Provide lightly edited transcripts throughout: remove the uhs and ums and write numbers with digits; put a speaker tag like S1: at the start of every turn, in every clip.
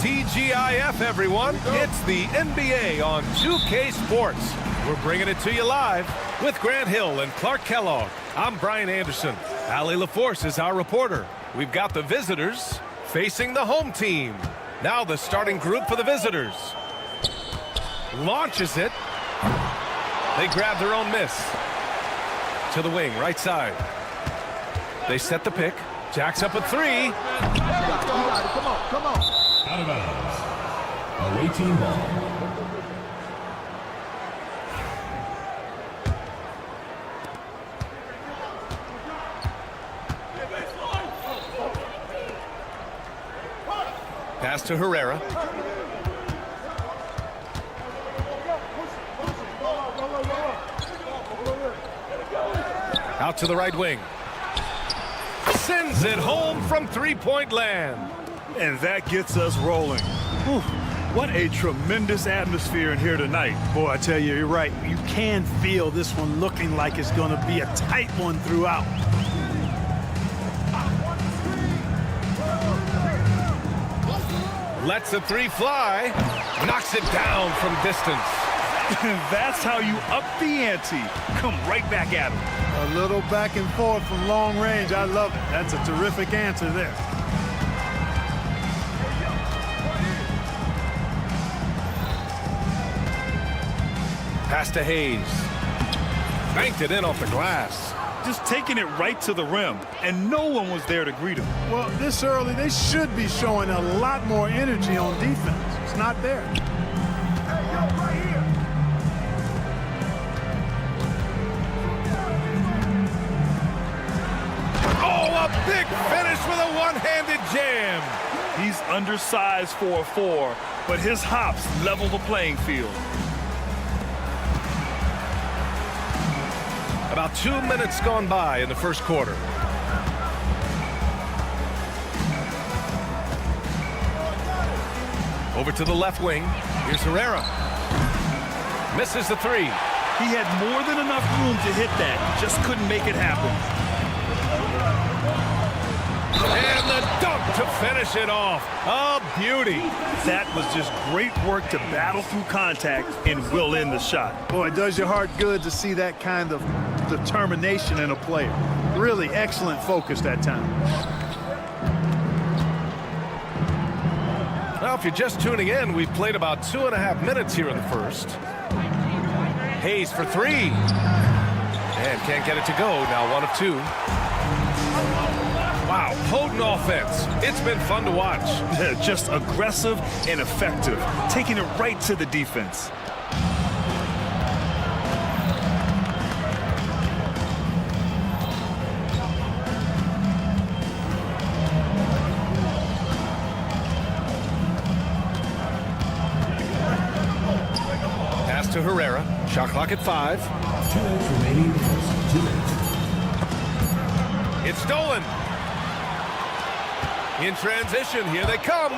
S1: TGIF, everyone. It's the NBA on 2K Sports. We're bringing it to you live with Grant Hill and Clark Kellogg. I'm Brian Anderson. Allie LaForce is our reporter. We've got the visitors facing the home team. Now the starting group for the visitors. Launches it. They grab their own miss. To the wing, right side. They set the pick. Jacks up a three.
S2: Come on.
S3: Out of bounds. Away team ball.
S1: Pass to Herrera. Out to the right wing. Sends it home from three-point land.
S4: And that gets us rolling. Whew, what a tremendous atmosphere in here tonight.
S2: Boy, I tell you, you're right. You can feel this one looking like it's going to be a tight one throughout.
S1: Lets a three fly. Knocks it down from distance.
S4: That's how you up the ante. Come right back at him.
S2: A little back and forth from long range. I love it. That's a terrific answer there.
S1: Pass to Hayes. Banked it in off the glass.
S4: Just taking it right to the rim, and no one was there to greet him.
S2: Well, this early, they should be showing a lot more energy on defense. It's not there.
S1: Oh, a big finish with a one-handed jam.
S4: He's undersized for a 4, but his hops level the playing field.
S1: About 2 minutes gone by in the first quarter. Over to the left wing. Here's Herrera. Misses the three.
S4: He had more than enough room to hit that. Just couldn't make it happen.
S1: And the dunk to finish it off. A beauty.
S4: That was just great work to battle through contact and will in the shot.
S2: Boy, it does your heart good to see that kind of determination in a player. Really excellent focus that time.
S1: Well, if you're just tuning in, we've played about 2.5 minutes here in the first. Hayes for three. And can't get it to go. Now 1 of 2. Wow, potent offense. It's been fun to watch.
S4: Just aggressive and effective, taking it right to the defense.
S1: Pass to Herrera. Shot clock at 5.
S3: 2 minutes remaining. 2 minutes.
S1: It's stolen. In transition, here they come.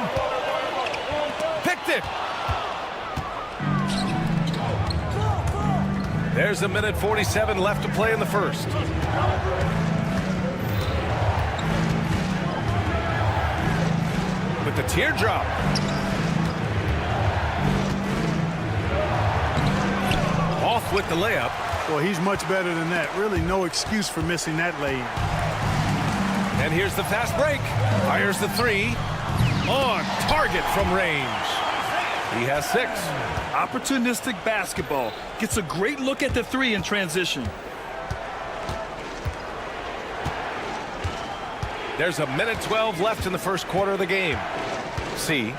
S1: Picked it. There's 1:47 left to play in the first. With the teardrop. Off with the layup.
S2: Boy, he's much better than that. Really no excuse for missing that lay-in.
S1: And here's the fast break. Fires the three. On target from range. He has 6.
S4: Opportunistic basketball. Gets a great look at the 3 in transition.
S1: There's 1:12 left in the first quarter of the game. C.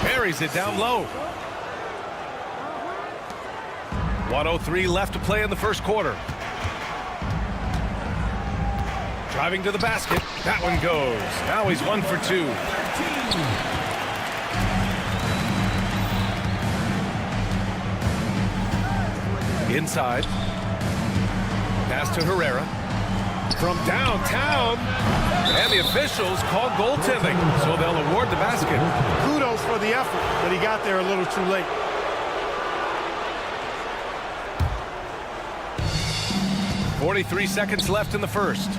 S1: Buries it down low. 1:03 left to play in the first quarter. Driving to the basket. That one goes. Now he's 1 for 2. Inside. Pass to Herrera. From downtown. And the officials call goaltending, so they'll award the basket.
S2: Kudos for the effort, but he got there a little too late.
S1: 43 seconds left in the first.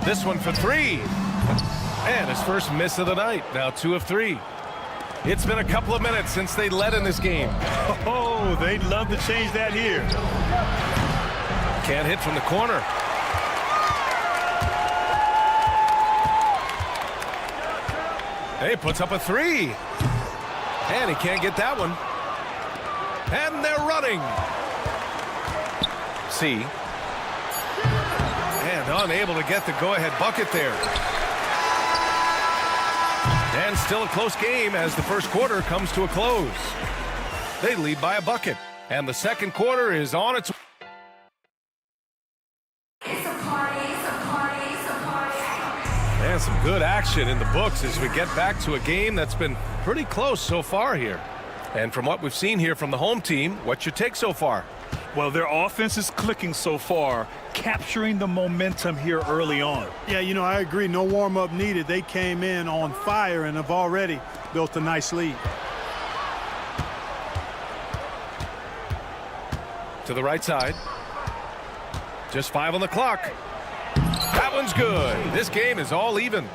S1: This one for three. And his first miss of the night. Now 2 of 3. It's been a couple of minutes since they led in this game.
S4: Oh, they'd love to change that here.
S1: Can't hit from the corner. He puts up a 3. And he can't get that one. And they're running. C. And unable to get the go-ahead bucket there. And still a close game as the first quarter comes to a close. They lead by a bucket. And the second quarter is on its way. And some good action in the books as we get back to a game that's been pretty close so far here. And from what we've seen here from the home team, what's your take so far?
S4: Well, their offense is clicking so far, capturing the momentum here early on.
S2: Yeah, you know, I agree. No warm-up needed. They came in on fire and have already built a nice lead.
S1: To the right side. Just 5 on the clock. That one's good. This game is all even.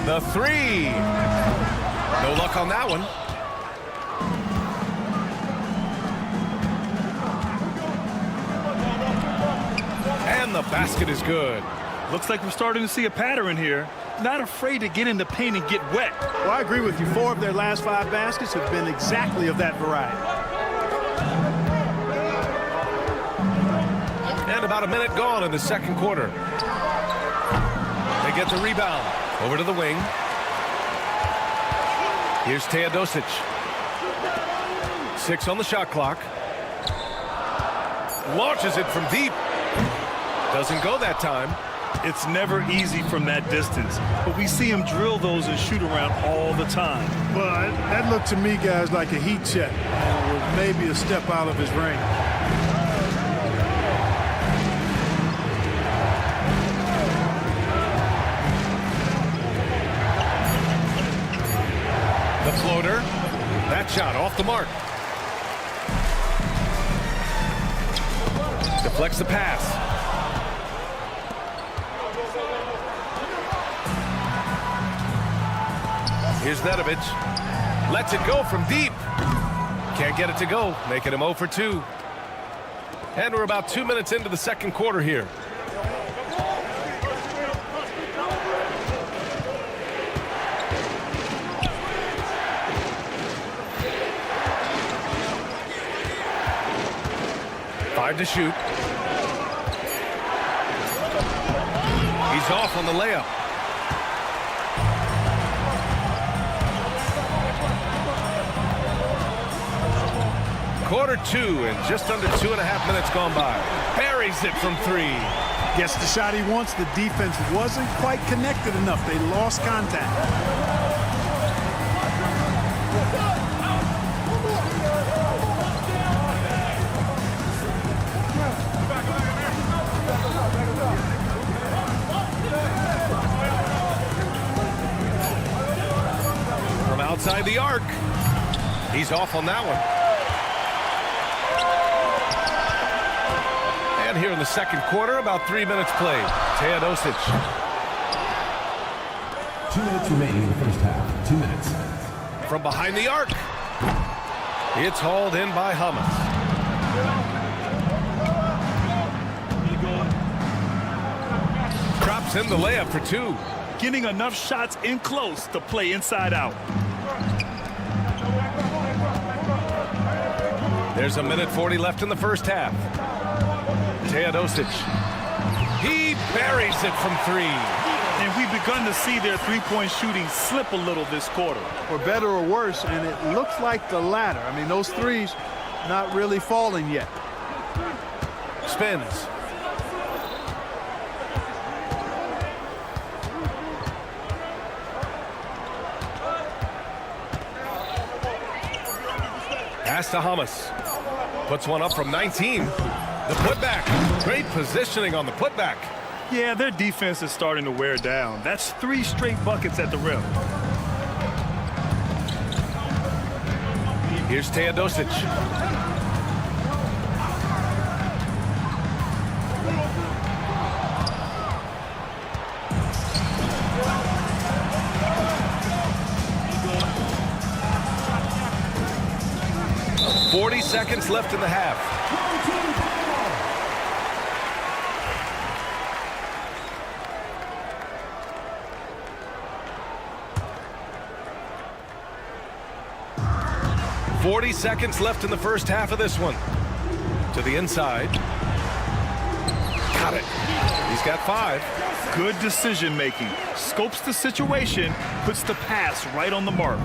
S1: The 3. No luck on that one. And the basket is good.
S4: Looks like we're starting to see a pattern here. Not afraid to get in the paint and get wet.
S2: Well, I agree with you. 4 of their last 5 baskets have been exactly of that variety.
S1: And about a minute gone in the second quarter. They get the rebound. Over to the wing. Here's Teodosic. 6 on the shot clock. Launches it from deep. Doesn't go that time.
S4: It's never easy from that distance, but we see him drill those and shoot around all the time.
S2: Well, that looked to me, guys, like a heat check. And was maybe a step out of his range.
S1: The floater. That shot off the mark. Deflects the pass. Here's Nedovic. Lets it go from deep. Can't get it to go, making him 0 for 2. And we're about 2 minutes into the second quarter here. Five to shoot. He's off on the layup. Quarter 2 and just under 2.5 minutes gone by. Buries it from 3.
S2: Gets the shot he wants. The defense wasn't quite connected enough. They lost contact.
S1: From outside the arc. He's off on that one. And here in the second quarter, about 3 minutes played. Teodosic.
S3: 2 minutes remaining in the first half. 2 minutes.
S1: From behind the arc. It's hauled in by Hummus. Drops in the layup for 2.
S4: Getting enough shots in close to play inside out.
S1: There's a minute 40 left in the first half. Teodosic. He buries it from 3.
S4: And we've begun to see their three-point shooting slip a little this quarter.
S2: For better or worse, and it looks like the latter. I mean, those threes not really falling yet.
S1: Spins. Pass to Hummus. Puts one up from 19. The putback. Great positioning on the putback.
S4: Yeah, their defense is starting to wear down. That's 3 straight buckets at the rim.
S1: Here's Teodosic. "40 seconds left in the half." "40 seconds left in the first half of this one. To the inside. Got it. He's got 5.
S4: Good decision making. Scopes the situation, puts the pass right on the mark.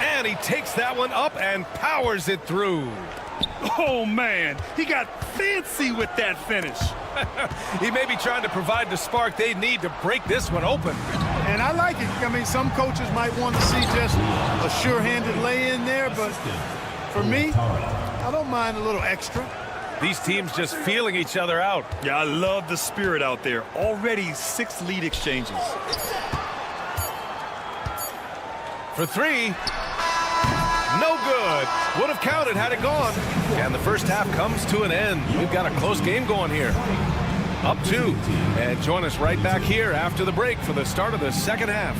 S1: And he takes that one up and powers it through.
S4: Oh, man. He got fancy with that finish.
S1: He may be trying to provide the spark they need to break this one open.
S2: And I like it. I mean, some coaches might want to see just a sure-handed lay-in there, but for me, I don't mind a little extra.
S1: These teams just feeling each other out.
S4: Yeah, I love the spirit out there. Already 6 lead exchanges.
S1: For 3. No good. Would have counted had it gone. And the first half comes to an end. We've got a close game going here. Up 2. And join us right back here after the break for the start of the second half.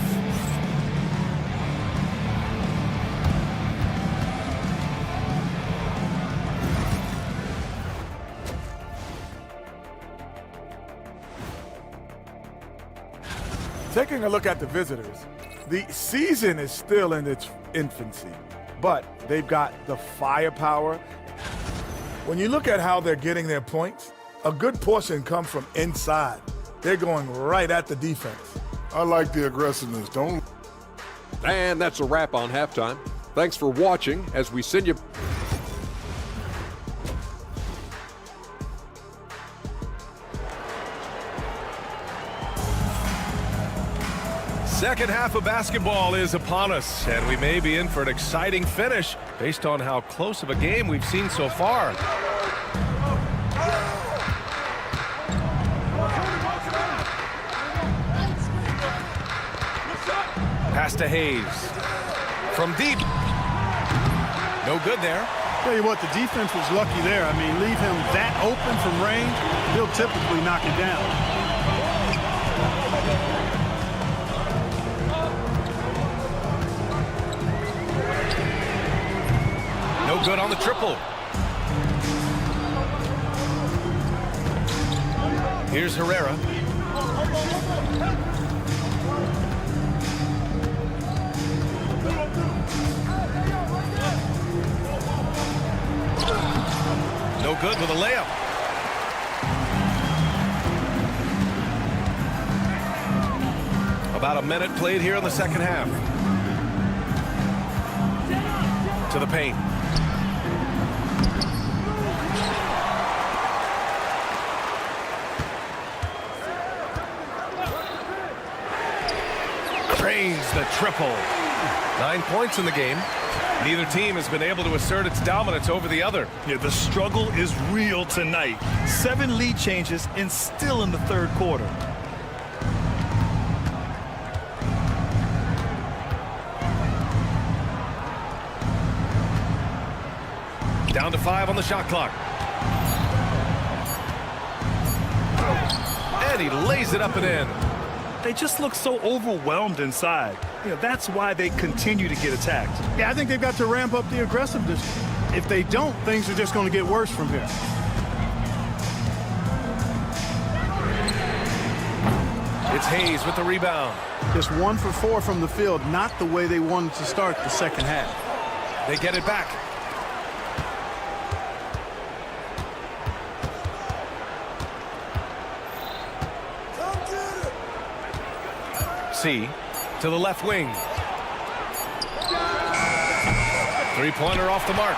S5: Taking a look at the visitors, the season is still in its infancy, but they've got the firepower. When you look at how they're getting their points, a good portion come from inside. They're going right at the defense.
S6: I like the aggressiveness. Don't.
S7: And that's a wrap on halftime. Thanks for watching as we send you.
S1: Second half of basketball is upon us, and we may be in for an exciting finish based on how close of a game we've seen so far. Pass to Hayes. From deep. No good there.
S2: Tell you what, the defense was lucky there. I mean, leave him that open from range, he'll typically knock it down.
S1: No good on the triple. Here's Herrera. No good with a layup. About a minute played here in the second half. To the paint. Drains the triple. 9 points in the game. Neither team has been able to assert its dominance over the other.
S4: Yeah, the struggle is real tonight. 7 lead changes and still in the third quarter.
S1: Down to 5 on the shot clock. And he lays it up and in.
S4: They just look so overwhelmed inside. That's why they continue to get attacked.
S2: Yeah, I think they've got to ramp up the aggressiveness. If they don't, things are just going to get worse from here.
S1: It's Hayes with the rebound.
S2: Just 1 for 4 from the field, not the way they wanted to start the second half.
S1: They get it back. C to the left wing. Three-pointer off the mark.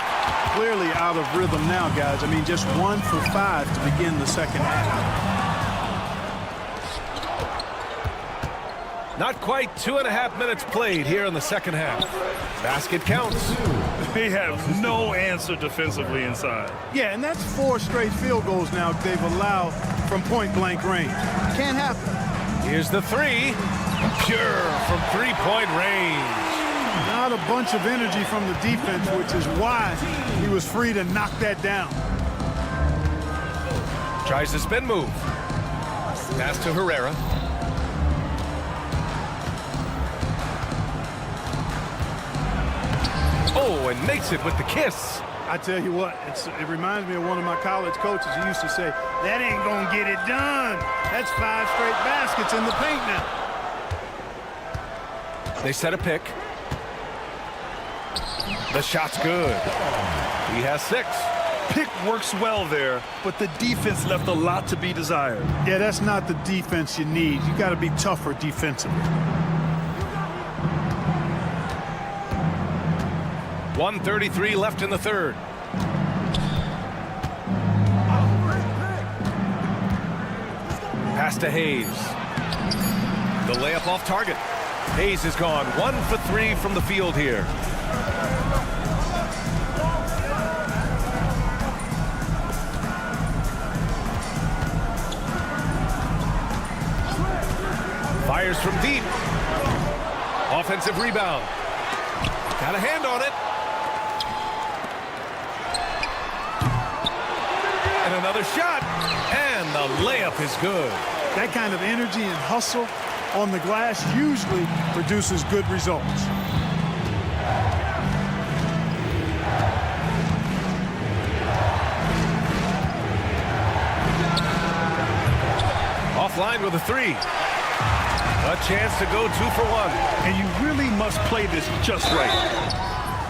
S2: Clearly out of rhythm now, guys. I mean, just 1 for 5 to begin the second half.
S1: Not quite 2.5 minutes played here in the second half. Basket counts.
S4: They have no answer defensively inside.
S2: Yeah, and that's 4 straight field goals now they've allowed from point-blank range. Can't happen.
S1: Here's the 3. Pure from three-point range.
S2: Not a bunch of energy from the defense, which is why he was free to knock that down.
S1: Tries the spin move. Pass to Herrera. Oh, and makes it with the kiss.
S2: I tell you what, it reminds me of one of my college coaches. He used to say, that ain't gonna get it done. That's 5 straight baskets in the paint now.
S1: They set a pick. The shot's good. He has 6.
S4: Pick works well there, but the defense left a lot to be desired.
S2: Yeah, that's not the defense you need. You got to be tougher defensively.
S1: 1:33 left in the third. Pass to Hayes. The layup off target. Hayes is gone 1 for 3 from the field here. Fires from deep. Offensive rebound. Got a hand on it. And another shot. And the layup is good.
S2: That kind of energy and hustle on the glass usually produces good results.
S1: Offline with a 3. A chance to go 2 for 1.
S4: And you really must play this just right.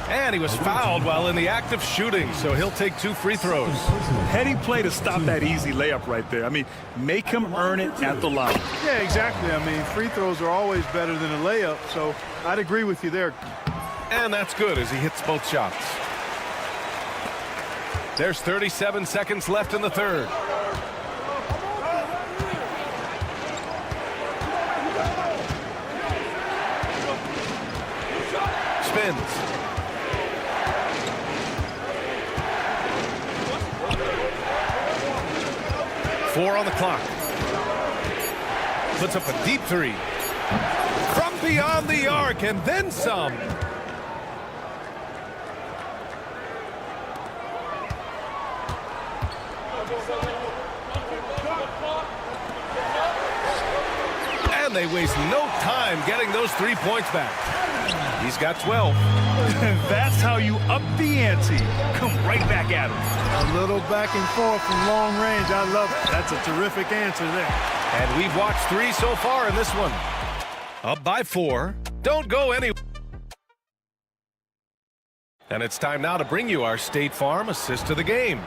S1: And he was fouled while in the act of shooting, so he'll take 2 free throws.
S4: Heady play to stop that easy layup right there. I mean, make him earn it at the line.
S2: Yeah, exactly. I mean, free throws are always better than a layup, so I'd agree with you there.
S1: And that's good as he hits both shots. There's 37 seconds left in the third. Spins. Four on the clock. Puts up a deep 3. From beyond the arc and then some. And they waste no time getting those 3 points back. He's got 12.
S4: That's how you up the ante. Come right back at him.
S2: A little back and forth from long range. I love it. That's a terrific answer there.
S1: And we've watched 3 so far in this one. Up by 4. Don't go anywhere. And it's time now to bring you our State Farm assist of the game.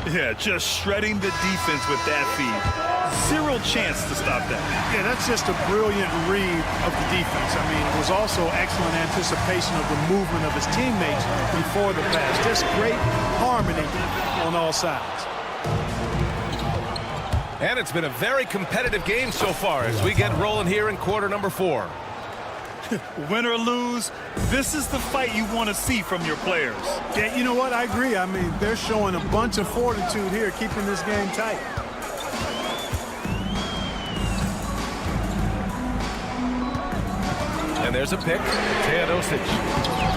S4: Yeah, just shredding the defense with that feed. 0 chance to stop that.
S2: Yeah, that's just a brilliant read of the defense. I mean, it was also excellent anticipation of the movement of his teammates before the pass. Just great harmony on all sides.
S1: And it's been a very competitive game so far as we get rolling here in quarter number 4.
S4: Win or lose, this is the fight you want to see from your players.
S2: Yeah, you know what? I agree. I mean, they're showing a bunch of fortitude here, keeping this game tight.
S1: And there's a pick. Teodosic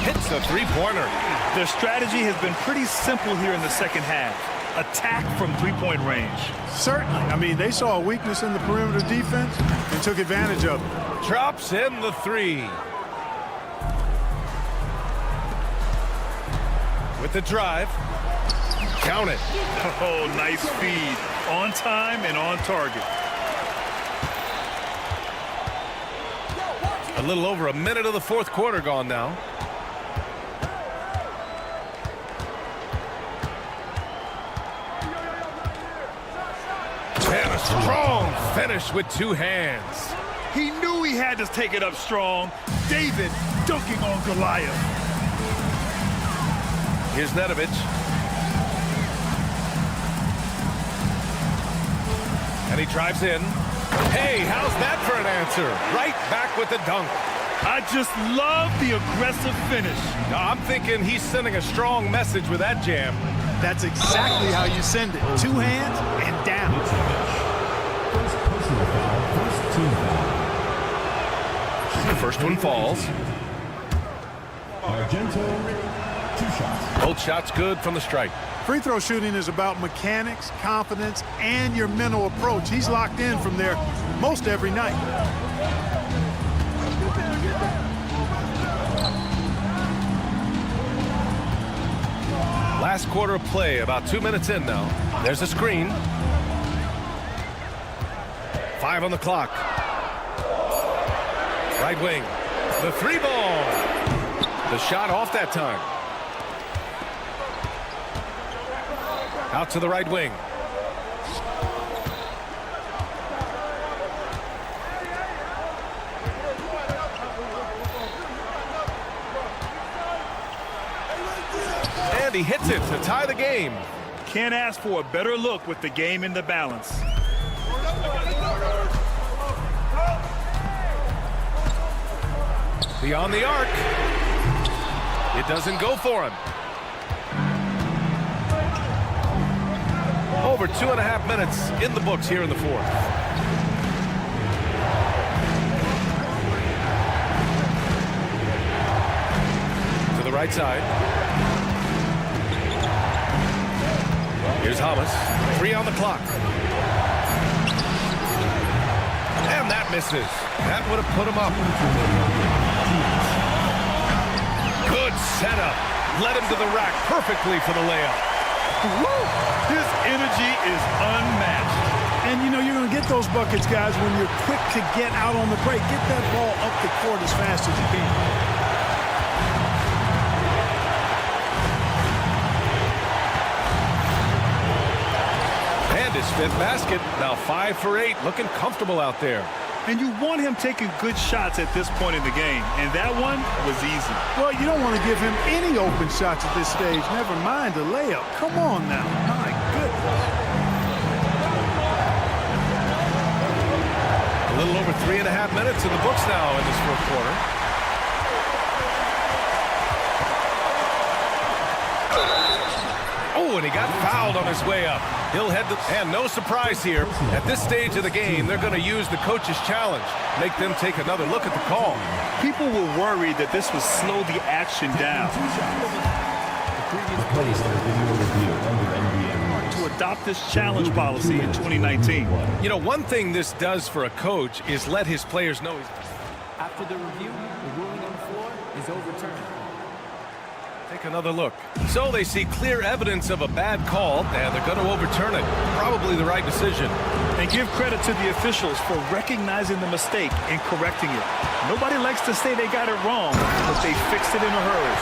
S1: hits the 3-pointer.
S4: Their strategy has been pretty simple here in the second half. Attack from 3-point range.
S2: Certainly. I mean, they saw a weakness in the perimeter defense and took advantage of it.
S1: Drops in the 3. With the drive. Count it.
S4: Oh, nice feed. On time and on target.
S1: A little over a minute of the fourth quarter gone now. And a strong finish with 2 hands.
S4: He knew he had to take it up strong. David dunking on Goliath.
S1: Here's Nedovic. And he drives in. Hey, how's that for an answer? Right back with the dunk.
S4: I just love the aggressive finish.
S1: I'm thinking he's sending a strong message with that jam.
S2: That's exactly how you send it. 2 hands and down.
S3: First personal foul, first team foul.
S1: The first one falls.
S3: Argento, 2 shots.
S1: Both shots good from the strike.
S2: Free throw shooting is about mechanics, confidence, and your mental approach. He's locked in from there most every night.
S1: Last quarter of play, about 2 minutes in now. There's a screen. 5 on the clock. Right wing. The 3-ball. The shot off that time. Out to the right wing. And he hits it to tie the game.
S4: Can't ask for a better look with the game in the balance.
S1: Beyond the arc. It doesn't go for him. Over 2.5 minutes in the books here in the fourth. To the right side. Here's Hamas. 3 on the clock. And that misses. That would have put him up. Good setup. Led him to the rack perfectly for the layup.
S4: Woo! His energy is unmatched.
S2: And, you know, you're going to get those buckets, guys, when you're quick to get out on the break. Get that ball up the court as fast as you can.
S1: And his 5th basket. Now 5 for 8. Looking comfortable out there.
S4: And you want him taking good shots at this point in the game. And that one was easy.
S2: Well, you don't want to give him any open shots at this stage. Never mind a layup. Come on now. My goodness.
S1: A little over 3.5 minutes in the books now in this fourth quarter. Oh, and he got fouled on his way up. He'll head to, and no surprise here. At this stage of the game, they're going to use the coach's challenge. Make them take another look at the call.
S4: People were worried that this would slow the action down.
S3: Replace their video review under NBA rules.
S4: To adopt this challenge policy in 2019.
S1: You know, one thing this does for a coach is let his players know he's...
S8: After the review, the ruling on the floor is overturned.
S1: Take another look. So they see clear evidence of a bad call, and they're going to overturn it. Probably the right decision.
S4: And give credit to the officials for recognizing the mistake and correcting it. Nobody likes to say they got it wrong, but they fixed it in a hurry.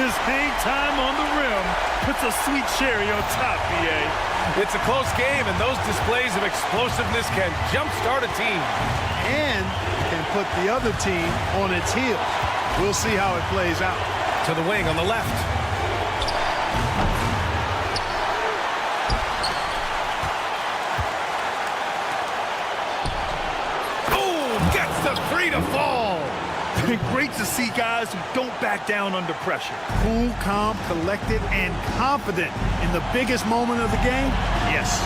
S4: His hang time on the rim puts a sweet cherry on top, BA.
S1: It's a close game, and those displays of explosiveness can jumpstart a team.
S2: And can put the other team on its heels. We'll see how it plays out.
S1: To the wing on the left. Oh, gets the 3 to fall.
S4: Great to see guys who don't back down under pressure.
S2: Cool, calm, collected, and confident in the biggest moment of the game? Yes.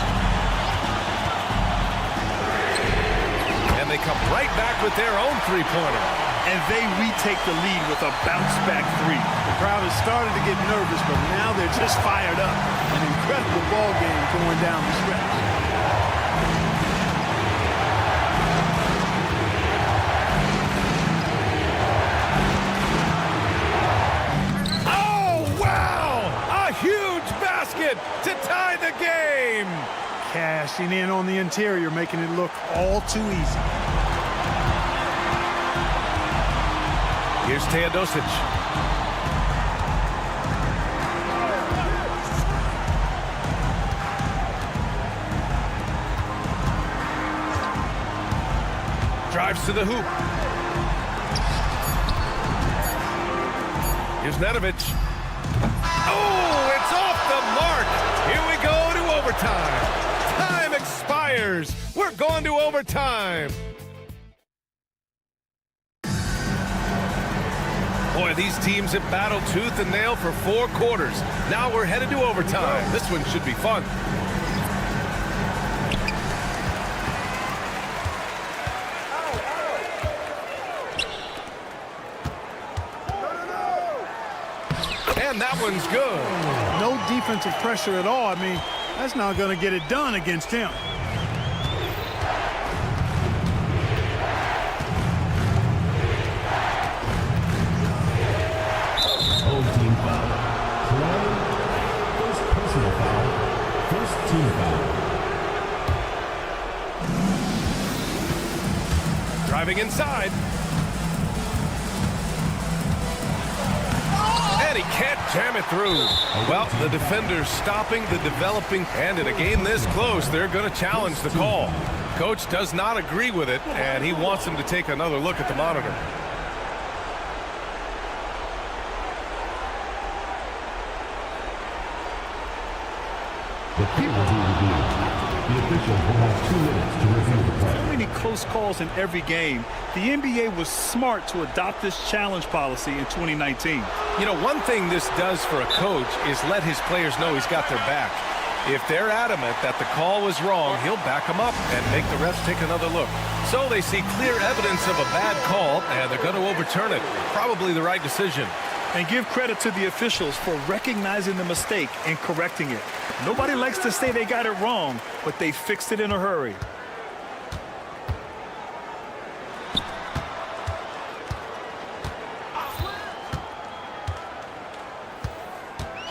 S1: And they come right back with their own three-pointer.
S4: And they retake the lead with a bounce-back 3.
S2: The crowd has started to get nervous, but now they're just fired up. An incredible ball game going down the stretch.
S1: Oh, wow! A huge basket to tie the game!
S2: Cashing in on the interior, making it look all too easy.
S1: Here's Teodosic. Drives to the hoop. Here's Nedovic. Oh, it's off the mark. Here we go to overtime. Time expired. Friars. We're going to overtime. Boy, these teams have battled tooth and nail for 4 quarters. Now we're headed to overtime. This one should be fun. And that one's good.
S2: No defensive pressure at all. I mean, that's not going to get it done against him.
S3: Home team foul. Crvena, first personal foul. First team foul.
S1: Driving inside. And he can't jam it through. Well, the defender's stopping the developing, and in a game this close, they're going to challenge the call. Coach does not agree with it, and he wants him to take another look at the monitor.
S3: The penalty review. The officials will have 2 minutes to review the play.
S4: So many close calls in every game. The NBA was smart to adopt this challenge policy in 2019.
S1: You know, one thing this does for a coach is let his players know he's got their back. If they're adamant that the call was wrong, he'll back them up and make the refs take another look. So they see clear evidence of a bad call, and they're going to overturn it. Probably the right decision.
S4: And give credit to the officials for recognizing the mistake and correcting it. Nobody likes to say they got it wrong, but they fixed it in a hurry.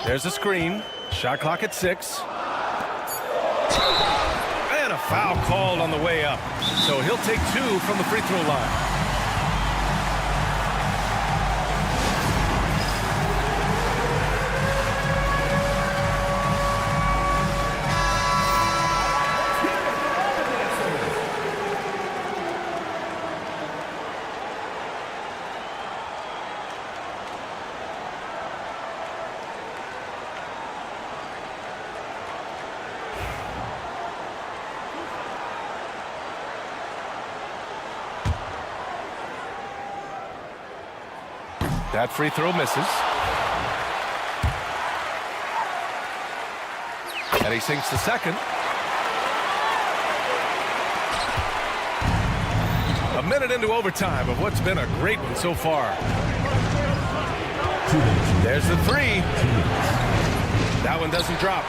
S1: There's a screen. Shot clock at 6. And a foul called on the way up. So he'll take 2 from the free throw line. That free throw misses. And he sinks the second. A minute into overtime of what's been a great one so far.
S3: 2 minutes.
S1: There's the 3.
S3: 2 minutes.
S1: That one doesn't drop.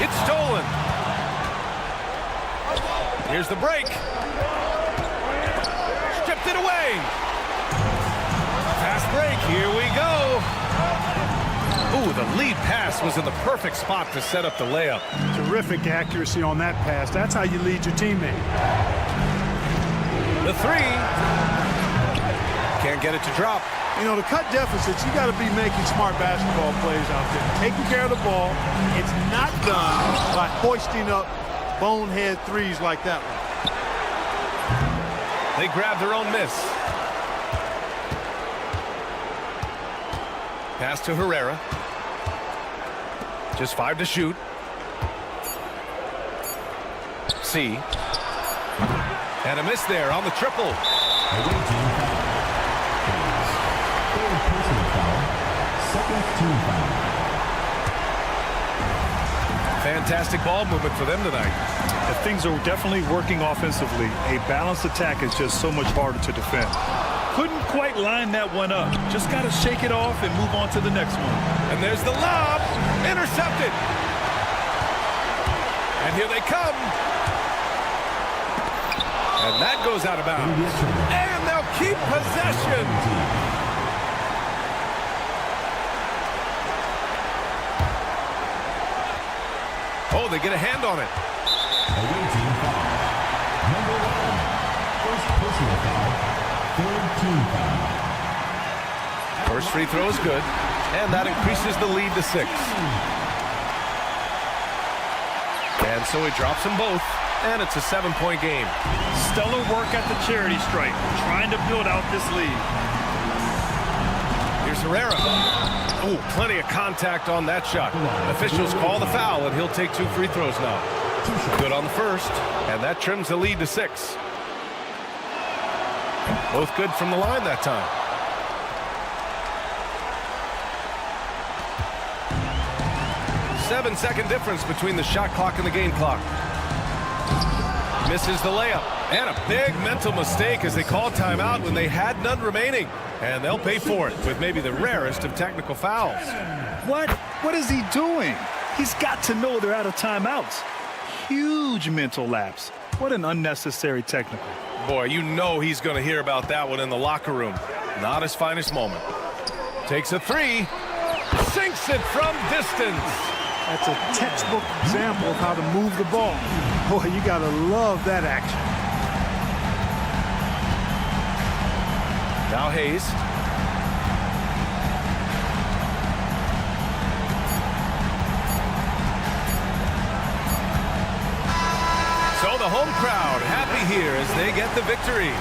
S1: It's stolen. Here's the break. Stripped it away. Fast break. Here we go. Ooh, the lead pass was in the perfect spot to set up the layup.
S2: Terrific accuracy on that pass. That's how you lead your teammate.
S1: The 3. Can't get it to drop.
S2: You know, to cut deficits, you got to be making smart basketball plays out there. Taking care of the ball. It's not done by hoisting up bonehead threes like that one.
S1: They grab their own miss. Pass to Herrera. Just 5 to shoot. C. And a miss there on the triple.
S3: Away team foul. Third personal foul. Second team foul.
S1: Fantastic ball movement for them tonight.
S4: And things are definitely working offensively. A balanced attack is just so much harder to defend. Couldn't quite line that one up. Just got to shake it off and move on to the next one.
S1: And there's the lob. Intercepted. And here they come. And that goes out of bounds. And they'll keep possession. Oh, they get a hand on it.
S3: Away team foul. Number 1. First personal foul. Third team foul.
S1: First free throw is good. And that increases the lead to 6. And so he drops them both. And it's a 7-point game.
S4: Stellar work at the charity stripe, trying to build out this lead.
S1: Herrera. Oh, plenty of contact on that shot. Officials call the foul, and he'll take 2 free throws now. Good on the first, and that trims the lead to 6. Both good from the line that time. Seven-second difference between the shot clock and the game clock. Misses the layup. And a big mental mistake as they call timeout when they had none remaining. And they'll pay for it with maybe the rarest of technical fouls.
S4: What is he doing? He's got to know they're out of timeouts. Huge mental lapse. What an unnecessary technical.
S1: Boy, you know he's going to hear about that one in the locker room. Not his finest moment. Takes a 3. Sinks it from distance.
S2: That's a textbook example of how to move the ball. Boy, you got to love that action.
S1: Now Hayes. So the home crowd happy here as they get the victory.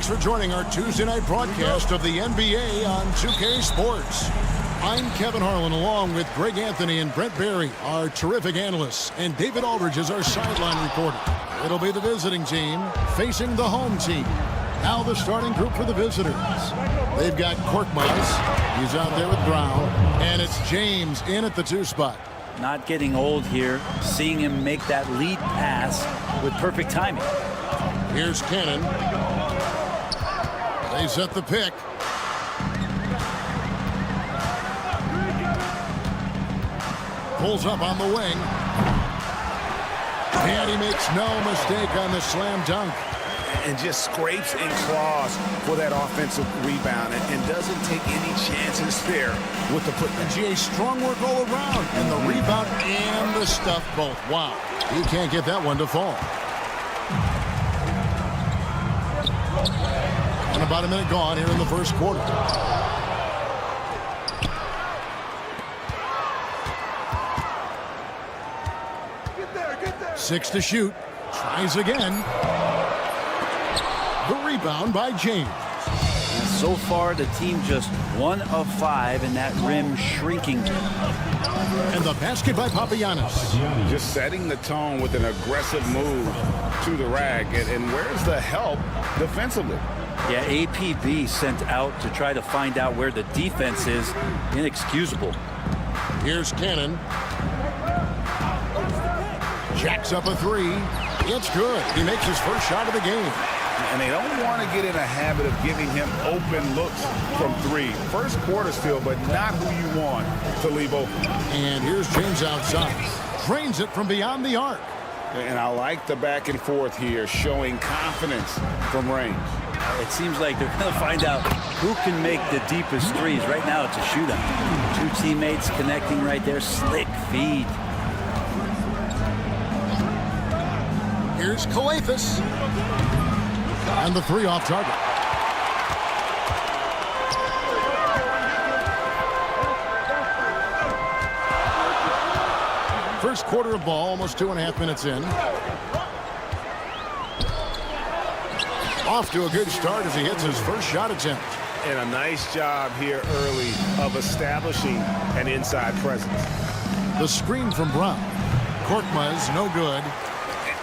S9: Thanks for joining our Tuesday night broadcast of the NBA on 2K Sports. I'm Kevin Harlan along with Greg Anthony and Brent Barry, our terrific analysts, and David Aldridge is our sideline reporter. It'll be the visiting team facing the home team. Now the starting group for the visitors. They've got Korkmaz. He's out there with Brown. And it's James in at the 2 spot.
S4: Not getting old here. Seeing him make that lead pass with perfect timing.
S9: Here's Cannon. They set the pick. Pulls up on the wing. And he makes no mistake on the slam dunk.
S10: And just scrapes and claws for that offensive rebound and doesn't take any chances there with the putback.
S9: GA, strong work all around. And the rebound and the stuff both. Wow. He can't get that one to fall. And about a minute gone here in the first quarter. Get there. 6 to shoot. Tries again. The rebound by James.
S4: And so far, the team just 1 of 5 in that rim shrinking.
S9: And the basket by Papagiannis.
S10: Just setting the tone with an aggressive move to the rack. And where's the help defensively?
S4: Yeah, APB sent out to try to find out where the defense is. Inexcusable.
S9: Here's Cannon. Jacks up a 3. It's good. He makes his first shot of the game.
S10: And they don't want to get in a habit of giving him open looks from 3. First quarter still, but not who you want to leave open.
S9: And here's James outside. Drains it from beyond the arc.
S10: And I like the back and forth here, showing confidence from range.
S4: It seems like they're going to find out who can make the deepest threes. Right now, it's a shootout. 2 teammates connecting right there. Slick feed.
S9: Here's Calathis. And the 3 off target. First quarter of ball, almost 2.5 minutes in. Off to a good start as he hits his first shot attempt.
S10: And a nice job here early of establishing an inside presence.
S9: The screen from Brown. Korkmaz, no good.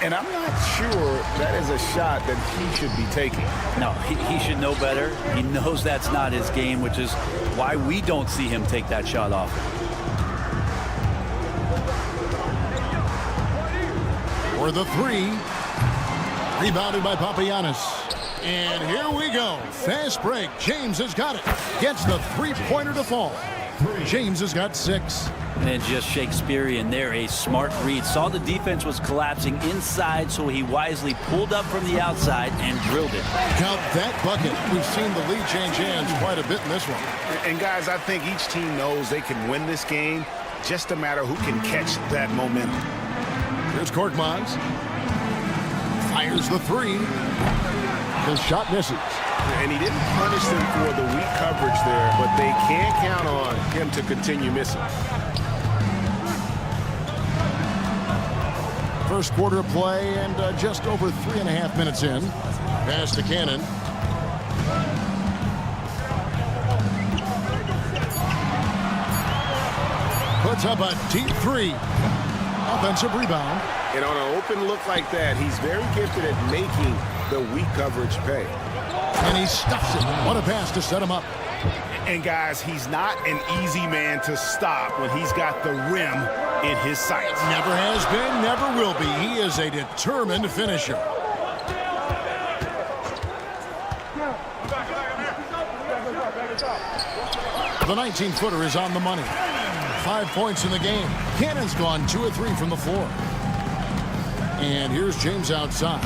S10: And I'm not sure that is a shot that he should be taking.
S4: No, he should know better. He knows that's not his game, which is why we don't see him take that shot off.
S9: For the 3. Rebounded by Papagiannis. And here we go. Fast break. James has got it. Gets the 3-pointer to fall. James has got 6.
S4: And just Shakespearean there, a smart read. Saw the defense was collapsing inside, so he wisely pulled up from the outside and drilled it.
S9: Count that bucket. We've seen the lead change hands quite a bit in this one.
S10: And guys, I think each team knows they can win this game. Just a matter who can catch that momentum.
S9: Here's Korkmaz. Fires the 3. The shot misses.
S10: And he didn't punish them for the weak coverage there, but they can't count on him to continue missing.
S9: First quarter of play and just over 3.5 minutes in. Pass to Cannon. Puts up a deep 3. Offensive rebound.
S10: And on an open look like that, he's very gifted at making the weak coverage pay.
S9: And he stuffs it. What a pass to set him up.
S10: And guys, he's not an easy man to stop when he's got the rim in his sights.
S9: Never has been, never will be. He is a determined finisher. The 19-footer is on the money. 5 points in the game. Cannon's gone 2 of 3 from the floor. And here's James outside.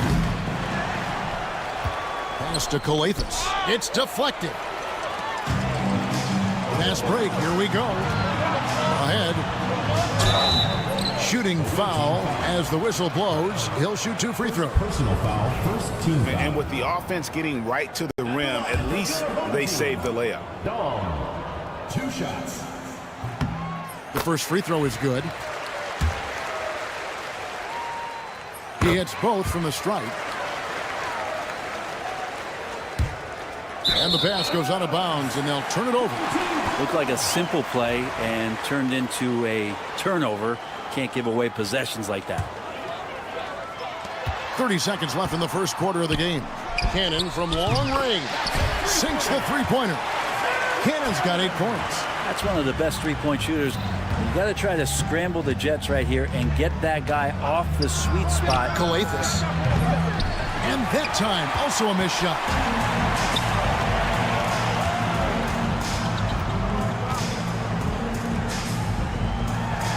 S9: Pass to Calathis. It's deflected. Pass break. Here we go. Ahead. Shooting foul as the whistle blows. He'll shoot 2 free throws.
S3: Personal foul, first team foul.
S10: And with the offense getting right to the rim, at least they saved the layup.
S3: Dom, 2 shots.
S9: The first free throw is good. He hits both from the stripe. And the pass goes out of bounds, and they'll turn it over.
S11: Looked like a simple play and turned into a turnover. Can't give away possessions like that.
S9: 30 seconds left in the first quarter of the game. Cannon from long range sinks the three-pointer. Cannon's got 8 points.
S11: That's one of the best three-point shooters. You got to try to scramble the Jets right here and get that guy off the sweet spot.
S9: Calathis. And that time, also a missed shot.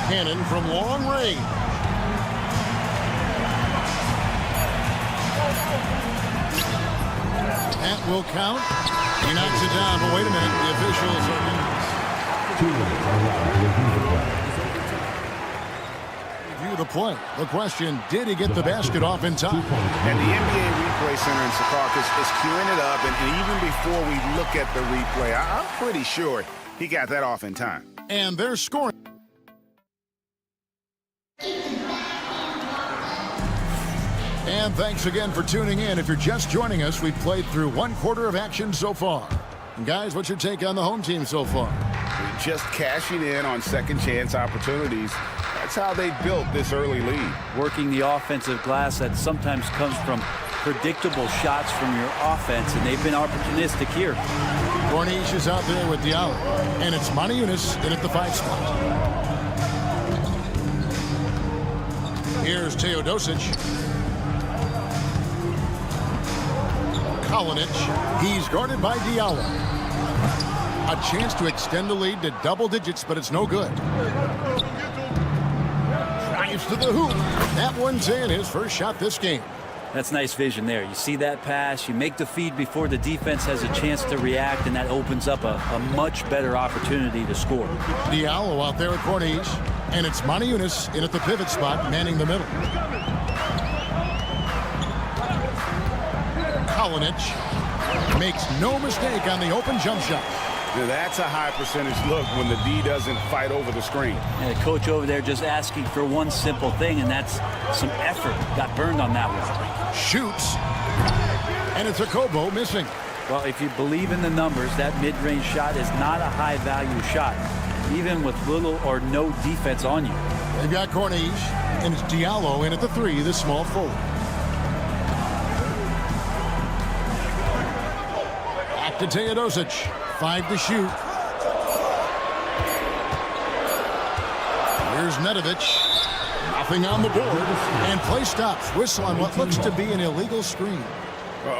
S9: Cannon from long range. That will count. He knocks it down, but wait a minute. The officials review the play. The question, did he get the basket off in time?
S10: And the NBA Replay Center in Secaucus is queuing it up, and even before we look at the replay, I'm pretty sure he got that off in time.
S9: And they're scoring. And thanks again for tuning in. If you're just joining us, we've played through 1 quarter of action so far. And guys, what's your take on the home team so far?
S10: Just cashing in on second chance opportunities. That's how they built this early lead.
S11: Working the offensive glass that sometimes comes from predictable shots from your offense, and they've been opportunistic here.
S9: Corniche is out there with Diallo, and it's Moniunas in at the 5 spot. Here's Teodosic. Kalinic. He's guarded by Diallo. A chance to extend the lead to double digits, but it's no good. Drives to the hoop. That one's in, his first shot this game.
S11: That's nice vision there. You see that pass, you make the feed before the defense has a chance to react, and that opens up a much better opportunity to score.
S9: Diallo out there at Corniche, and it's Moniunas in at the pivot spot, manning the middle. Kalinic makes no mistake on the open jump shot.
S10: Now that's a high percentage look when the D doesn't fight over the screen.
S11: And the coach over there just asking for one simple thing, and that's some effort. Got burned on that one.
S9: Shoots, and it's a Kobo missing.
S11: Well, if you believe in the numbers, that mid-range shot is not a high-value shot, even with little or no defense on you.
S9: They've got Corniche, and it's Diallo in at the 3, the small forward. Back to Teodosic, 5 to shoot. Here's Nedovic. Nothing on the board, and play stops. Whistle on what looks to be an illegal screen.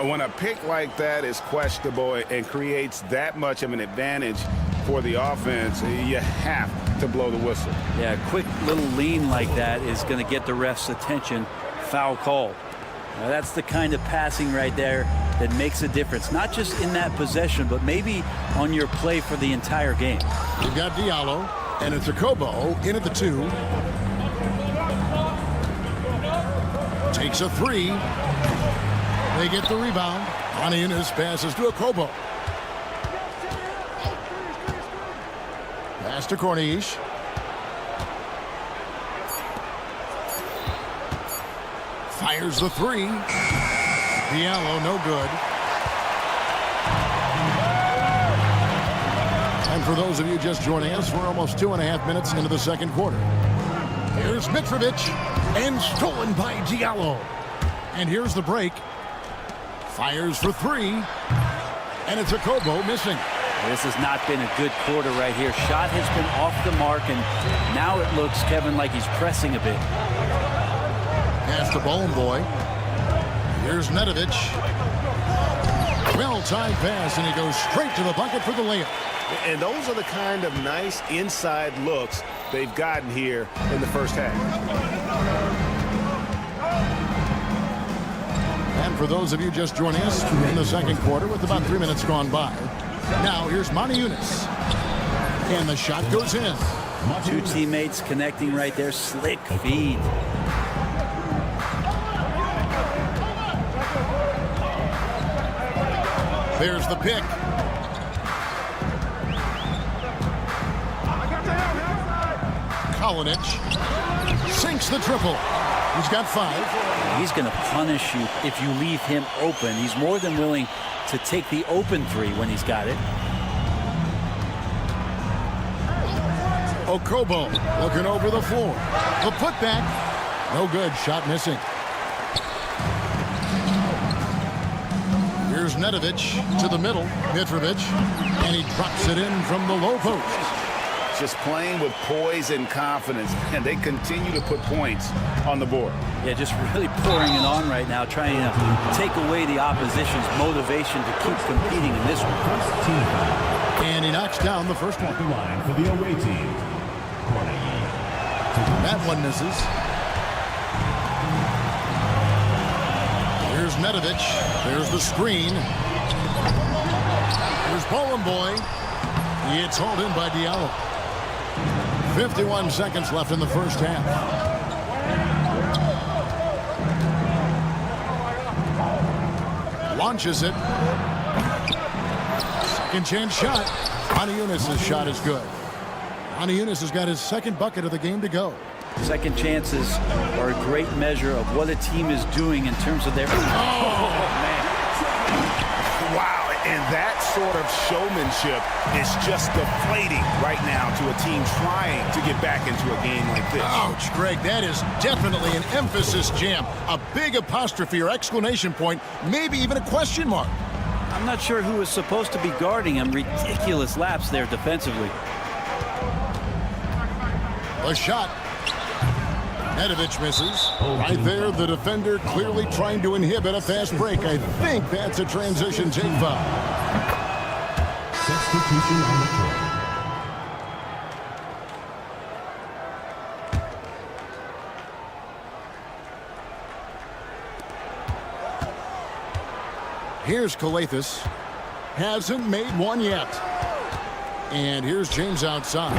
S10: When a pick like that is questionable and creates that much of an advantage for the offense, you have to blow the whistle.
S11: Yeah, a quick little lean like that is going to get the ref's attention. Foul call. Now, that's the kind of passing right there that makes a difference, not just in that possession, but maybe on your play for the entire game.
S9: You've got Diallo, and it's a Kobo in at the 2. Takes a 3. They get the rebound. Moniunas passes to a Kobo. Pass to Corniche. Fires the 3. Diallo, no good. And for those of you just joining us, we're almost 2.5 minutes into the second quarter. Here's Mitrovic, and stolen by Diallo. And here's the break. Fires for 3, and it's a Kobo missing.
S11: This has not been a good quarter right here. Shot has been off the mark, and now it looks, Kevin, like he's pressing a bit.
S9: Pass to Bone Boy. Here's Nedovic. Well-timed pass, and he goes straight to the bucket for the layup.
S10: And those are the kind of nice inside looks they've gotten here in the first half.
S9: And for those of you just joining us in the second quarter with about 3 minutes gone by, now here's Moniunas. And the shot goes in.
S11: 2 teammates connecting right there. Slick feed.
S9: There's the pick. Kalinic sinks the triple. He's got 5.
S11: He's going to punish you if you leave him open. He's more than willing to take the open 3 when he's got it.
S9: Okobo looking over the floor. The putback. No good. Shot missing. Here's Nedovic to the middle. Mitrovic. And he drops it in from the low post.
S10: Just playing with poise and confidence, and they continue to put points on the board.
S11: Yeah, just really pouring it on right now, trying to take away the opposition's motivation to keep competing in this one.
S9: And he knocks down the first one.
S3: The line for the away team.
S9: That one misses. Here's Nedovic. There's the screen. Here's Boy. It's hauled in by Diallo. 51 seconds left in the first half. Launches it. Second chance shot. Aniunas' shot is good. Aniunas has got his second bucket of the game to go.
S11: Second chances are a great measure of what a team is doing in terms of their... Oh, man.
S10: Wow, and that sort of showmanship is just deflating right now to a team trying to get back into a game like this.
S9: Ouch, Greg, that is definitely an emphasis jam. A big apostrophe or exclamation point, maybe even a question mark.
S11: I'm not sure who was supposed to be guarding him. Ridiculous lapse there defensively.
S9: A shot. Nedovic misses. Right there, the defender clearly trying to inhibit a fast break. I think that's a transition take foul.
S3: Substitution on the court.
S9: Here's Calathes. Hasn't made one yet. And here's James outside.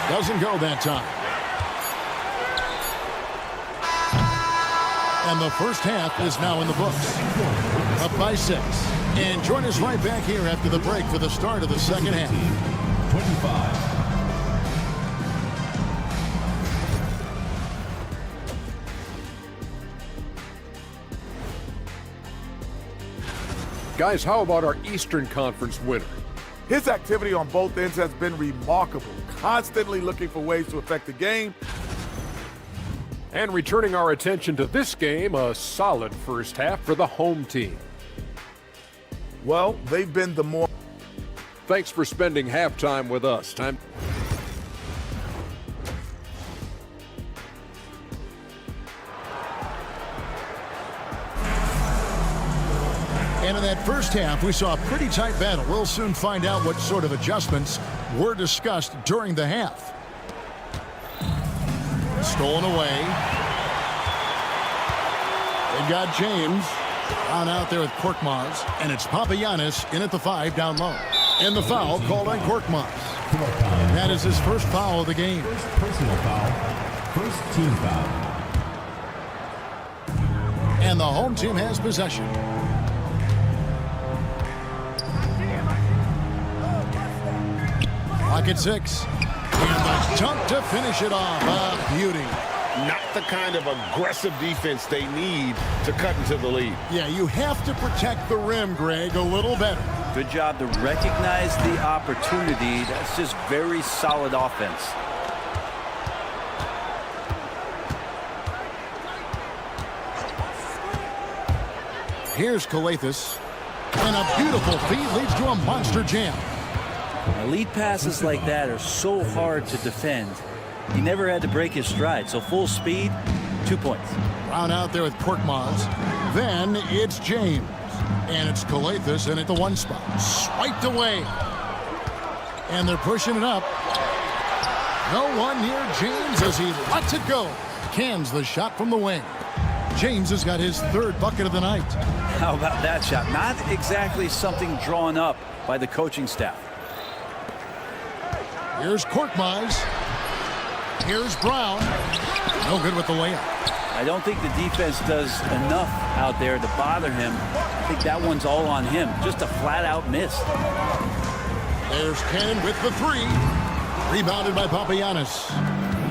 S9: Doesn't go that time. And the first half is now in the books. Up by 6. And join us right back here after the break for the start of the second half.
S3: 25.
S7: Guys, how about our Eastern Conference winner?
S5: His activity on both ends has been remarkable, constantly looking for ways to affect the game.
S7: And returning our attention to this game, a solid first half for the home team.
S5: Well, they've been the more...
S7: Thanks for spending halftime with us. Time.
S9: And in that first half, we saw a pretty tight battle. We'll soon find out what sort of adjustments were discussed during the half. Stolen away. They've got James on out there with Korkmaz, and it's Papagiannis in at the 5 down low. And the foul called on Korkmaz. That is his first foul of the game.
S3: First personal foul. First team foul.
S9: And the home team has possession. Clock at 6. And the dunk to finish it off. A beauty.
S10: Not the kind of aggressive defense they need to cut into the lead.
S9: Yeah, you have to protect the rim, Greg, a little better.
S11: Good job to recognize the opportunity. That's just very solid offense.
S9: Here's Calathes. And a beautiful feed leads to a monster jam.
S11: Lead passes like that are so hard to defend. He never had to break his stride, so full speed, 2 points.
S9: Brown out there with Korkmaz. Then it's James. And it's Calathes in at the 1 spot. Swiped away. And they're pushing it up. No one near James as he lets it go. Cans the shot from the wing. James has got his 3rd bucket of the night.
S11: How about that shot? Not exactly something drawn up by the coaching staff.
S9: Here's Korkmaz. Here's Brown. No good with the layup.
S11: I don't think the defense does enough out there to bother him. I think that one's all on him. Just a flat-out miss.
S9: There's Cannon with the 3. Rebounded by Papagiannis.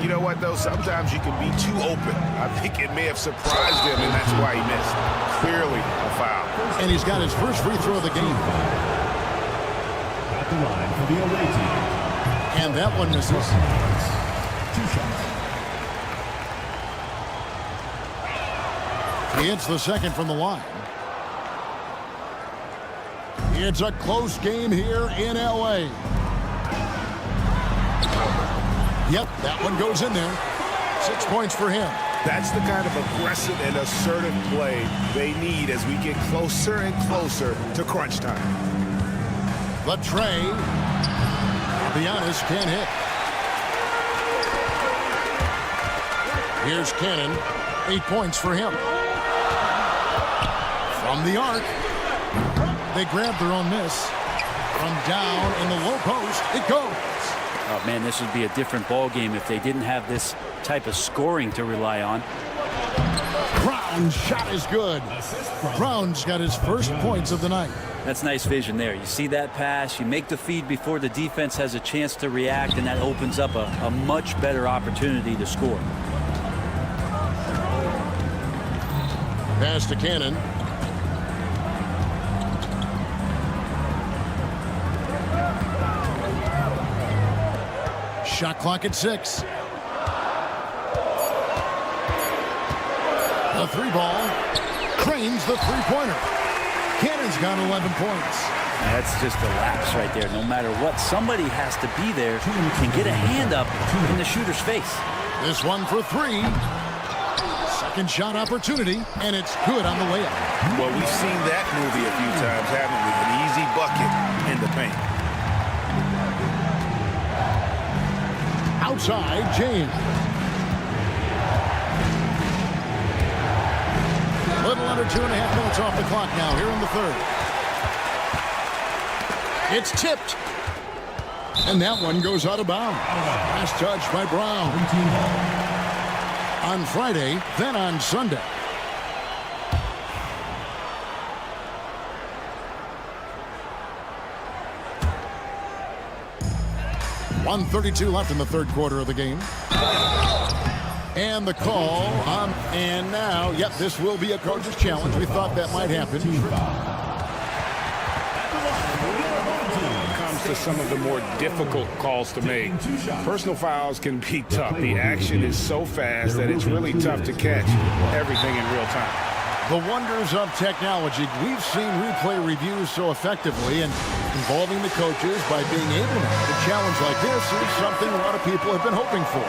S10: You know what, though? Sometimes you can be too open. I think it may have surprised him, and that's why he missed. Clearly a foul.
S9: And he's got his first free throw of the game.
S3: At the line for the away team.
S9: And that one misses.
S3: 2 shots.
S9: He hits the second from the line. It's a close game here in L.A. Yep, that one goes in there. 6 points for him.
S10: That's the kind of aggressive and assertive play they need as we get closer and closer to crunch time.
S9: The tray. Giannis can't hit. Here's Cannon. 8 points for him. From the arc. They grab their own miss. From down in the low post, it goes.
S11: Oh, man, this would be a different ball game if they didn't have this type of scoring to rely on.
S9: Brown's shot is good. Brown's got his first points of the night.
S11: That's nice vision there. You see that pass, you make the feed before the defense has a chance to react, and that opens up a much better opportunity to score.
S9: Pass to Cannon. Shot clock at 6. The 3-ball. Cranes the 3-pointer. Cannon's got 11 points.
S11: That's just a lapse right there. No matter what, somebody has to be there and get a hand up in the shooter's face.
S9: This one for 3. Second shot opportunity, and it's good on the layup.
S10: Well, we've seen that movie a few times, haven't we? An easy bucket in the paint.
S9: Outside, James. Little under 2.5 minutes off the clock now here in the third. It's tipped. And that one goes out of bounds. Last touch by Brown. On Friday, then on Sunday. .132 left in the third quarter of the game. And the call on, and now, yep, this will be a coach's challenge. We thought that might happen.
S10: Comes to some of the more difficult calls to make. Personal fouls can be tough. The action is so fast that it's really tough to catch everything in real time.
S9: The wonders of technology. We've seen replay reviews so effectively, and involving the coaches by being able to make a challenge like this is something a lot of people have been hoping for.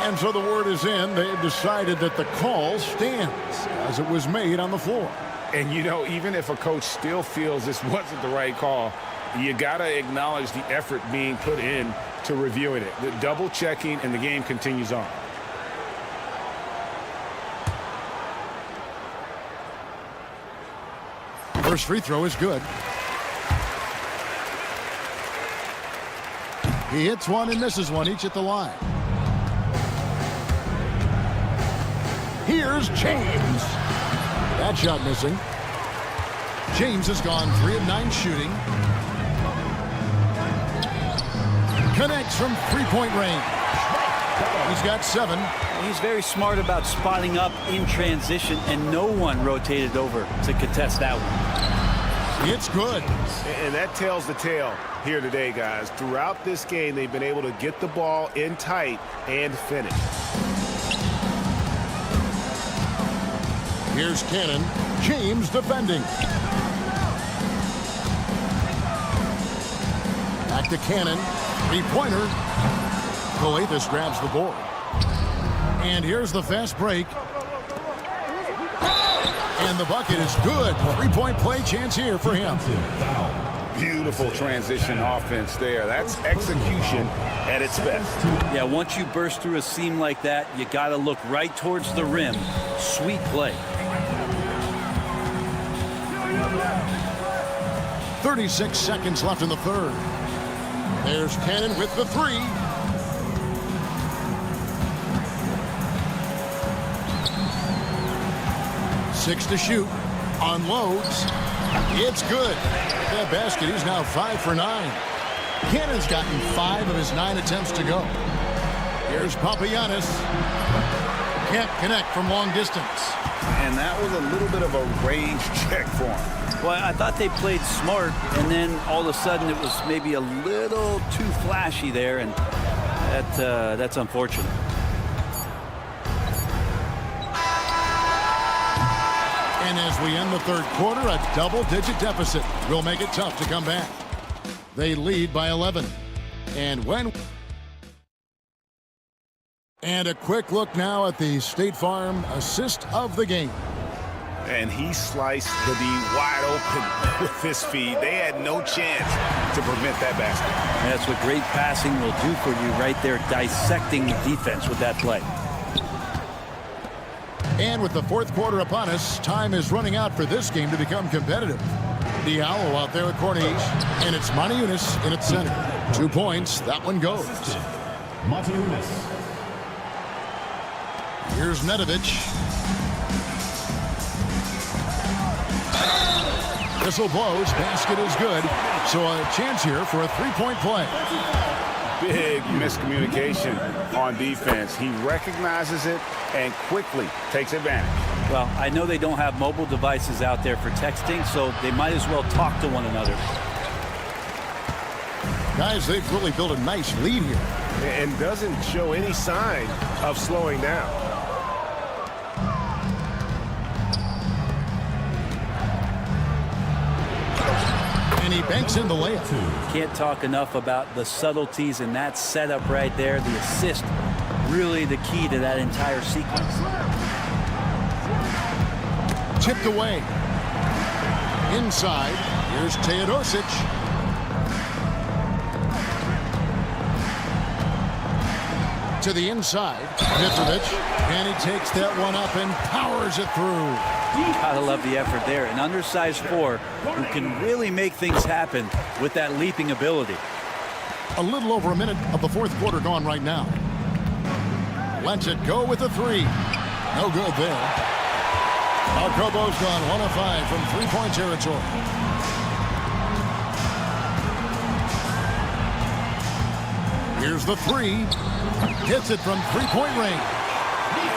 S9: And so the word is in. They've decided that the call stands as it was made on the floor.
S10: And, you know, even if a coach still feels this wasn't the right call, you got to acknowledge the effort being put in to reviewing it. The double checking, and the game continues on.
S9: First free throw is good. He hits one and misses one, each at the line. Here's James. That shot missing. James has gone 3 of 9 shooting. Connects from three-point range. He's got 7.
S11: He's very smart about spotting up in transition, and no one rotated over to contest that one.
S9: It's good.
S10: And that tells the tale here today, guys. Throughout this game, they've been able to get the ball in tight and finish.
S9: Here's Cannon. James defending. Back to Cannon. Three-pointer. Coathis grabs the board. And here's the fast break. And the bucket is good. Three-point play chance here for him.
S10: Beautiful transition offense there. That's execution at its best.
S11: Yeah, once you burst through a seam like that, you got to look right towards the rim. Sweet play.
S9: 36 seconds left in the third. There's Cannon with the 3. Six to shoot. Unloads. It's good. That basket, he's now 5 for 9. Cannon's gotten 5 of his 9 attempts to go. Here's Papagiannis. Can't connect from long distance.
S10: And that was a little bit of a range check for him.
S11: Well, I thought they played smart, and then all of a sudden it was maybe a little too flashy there, and that's unfortunate.
S9: And as we end the third quarter, a double-digit deficit will make it tough to come back. They lead by 11. And a quick look now at the State Farm assist of the game.
S10: And he sliced the D wide open with his feed. They had no chance to prevent that basket.
S11: And that's what great passing will do for you right there, dissecting the defense with that play.
S9: And with the fourth quarter upon us, time is running out for this game to become competitive. Diallo out there at Corniche, and it's Moniunas in its center. 2 points, that one goes.
S3: Moniunas.
S9: Here's Nedovic. Whistle blows, basket is good. So a chance here for a three-point play.
S10: Big miscommunication on defense. He recognizes it and quickly takes advantage.
S11: Well, I know they don't have mobile devices out there for texting, so they might as well talk to one another.
S9: Guys, they've really built a nice lead here.
S1: And doesn't show any sign of slowing down.
S9: And he banks in the layup.
S11: Can't talk enough about the subtleties in that setup right there. The assist, really the key to that entire sequence.
S9: Tipped away. Inside, here's Teodosic. To the inside, Mitrovic, and he takes that one up and powers it through.
S11: Gotta love the effort there. An undersized four who can really make things happen with that leaping ability.
S9: A little over a minute of the fourth quarter gone right now. Lets it go with a three. No good there. Alcobo's gone 1 of 5 from three-point territory. Here's the three. Hits it from three-point range.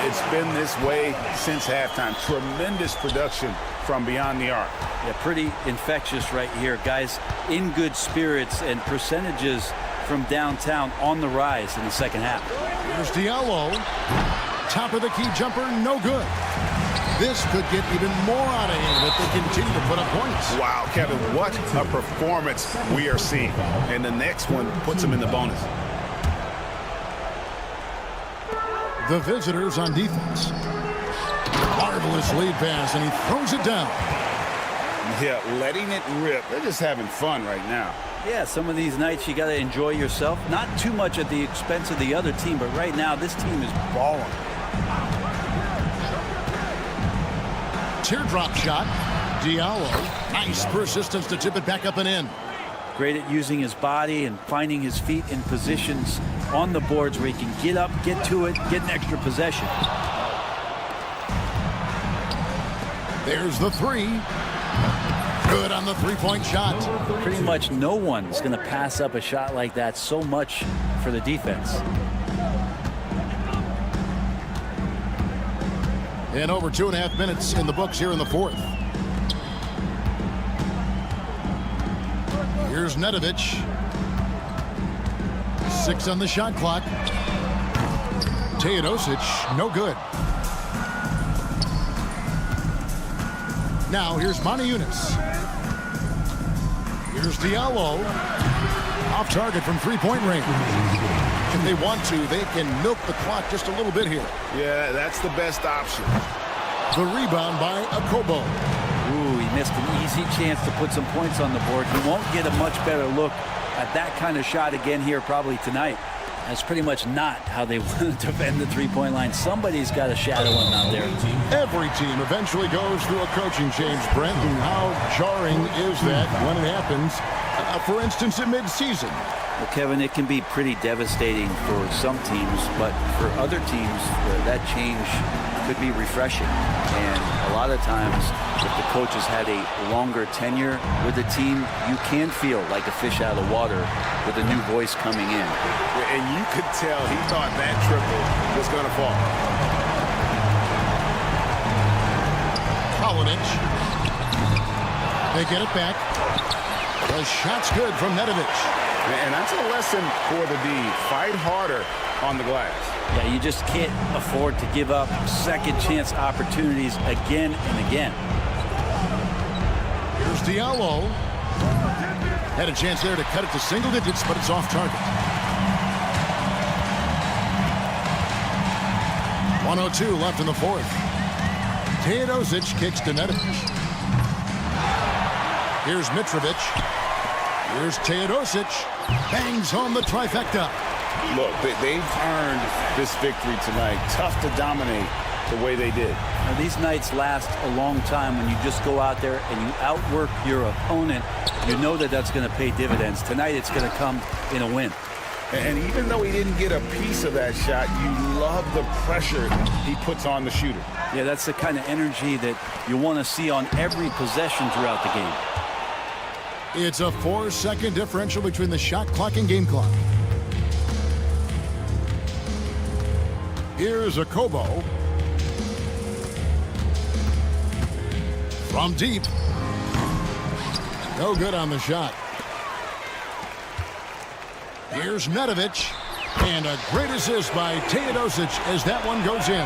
S10: It's been this way since halftime. Tremendous production from beyond the arc.
S11: Yeah, pretty infectious right here. Guys in good spirits, and percentages from downtown on the rise in the second half.
S9: Here's Diallo. Top of the key jumper, no good. This could get even more out of hand if they continue to put up points.
S10: Wow, Kevin, what a performance we are seeing. And the next one puts them in the bonus.
S9: The visitors on defense. Marvelous lead pass, and he throws it down.
S10: Yeah, letting it rip. They're just having fun right now.
S11: Yeah, some of these nights you got to enjoy yourself. Not too much at the expense of the other team, but right now this team is balling.
S9: Teardrop shot. Diallo. Nice persistence to tip it back up and in.
S11: Great at using his body and finding his feet in positions on the boards where he can get up, get to it, get an extra possession.
S9: There's the three. Good on the three-point shot.
S11: Pretty much no one's going to pass up a shot like that so much for the defense.
S9: And over 2.5 minutes in the books here in the fourth. Here's Nedovic. 6 on the shot clock. Teodosic, no good. Now here's Moniunas. Here's Diallo. Off target from three-point range. If they want to, they can milk the clock just a little bit here.
S10: Yeah, that's the best option.
S9: The rebound by Okobo.
S11: Ooh, he missed an easy chance to put some points on the board. He won't get a much better look at that kind of shot again here probably tonight. That's pretty much not how they want to defend the three-point line. Somebody's got to shadow him out there.
S9: Every team eventually goes through a coaching change, Brent. And how jarring is that when it happens, for instance, in mid-season?
S11: Well, Kevin, it can be pretty devastating for some teams, but for other teams, that change could be refreshing. And a lot of times, if the coach has had a longer tenure with the team, you can feel like a fish out of water with a new voice coming in.
S10: And you could tell he thought that triple was going to fall.
S9: Kalinic. They get it back. The shot's good from Nedovic.
S10: And that's a lesson for the D. Fight harder on the glass.
S11: Yeah, you just can't afford to give up second chance opportunities again and again.
S9: Here's Diallo. Had a chance there to cut it to single digits, but it's off target. 1:02 left in the fourth. Teodosic kicks to Nedovic. Here's Mitrovic. Here's Teodosic. Bangs home the trifecta.
S10: Look, they've earned this victory tonight. Tough to dominate the way they did.
S11: Now, these nights last a long time when you just go out there and you outwork your opponent. You know that that's going to pay dividends. Tonight it's going to come in a win.
S10: And even though he didn't get a piece of that shot, you love the pressure he puts on the shooter.
S11: Yeah, that's the kind of energy that you want to see on every possession throughout the game.
S9: It's a 4-second differential between the shot clock and game clock. Here's Akobo. From deep. No good on the shot. Here's Nedovic. And a great assist by Teodosic as that one goes in.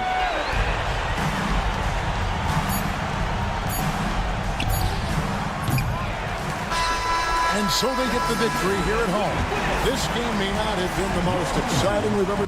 S9: And so they get the victory here at home. This game may not have been the most exciting we've ever...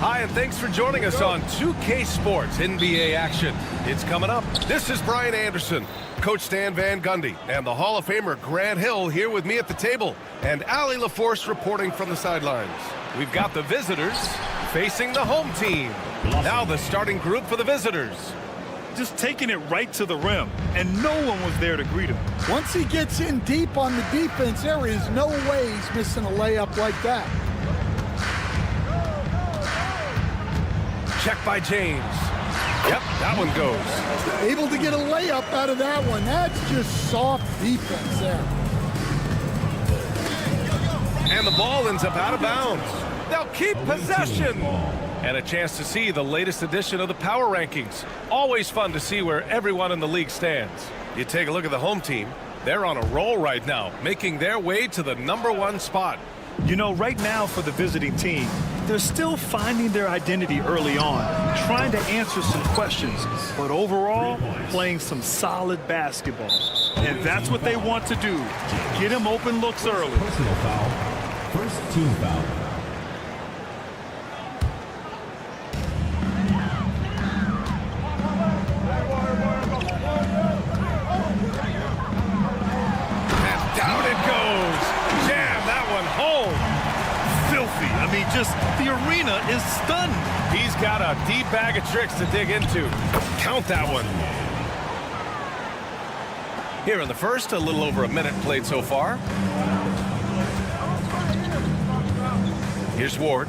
S1: Hi, and thanks for joining us on 2K Sports NBA action. It's coming up. This is Brian Anderson, Coach Stan Van Gundy, and the Hall of Famer Grant Hill here with me at the table, and Allie LaForce reporting from the sidelines. We've got the visitors facing the home team. Now the starting group for the visitors.
S4: Just taking it right to the rim, and no one was there to greet him.
S12: Once he gets in deep on the defense, there is no way he's missing a layup like that.
S1: Check by James. Yep, that one goes.
S12: Able to get a layup out of that one. That's just soft defense there.
S1: And the ball ends up out of bounds. They'll keep possession. And a chance to see the latest edition of the power rankings. Always fun to see where everyone in the league stands. You take a look at the home team. They're on a roll right now, making their way to the #1 spot.
S4: You know, right now for the visiting team, they're still finding their identity early on, trying to answer some questions, but overall, playing some solid basketball. And that's what they want to do, get him open looks early.
S3: Personal foul. First team foul.
S4: Just the arena is stunned.
S1: He's got a deep bag of tricks to dig into. Count that one. Here in the first, a little over a minute played so far. Here's Ward.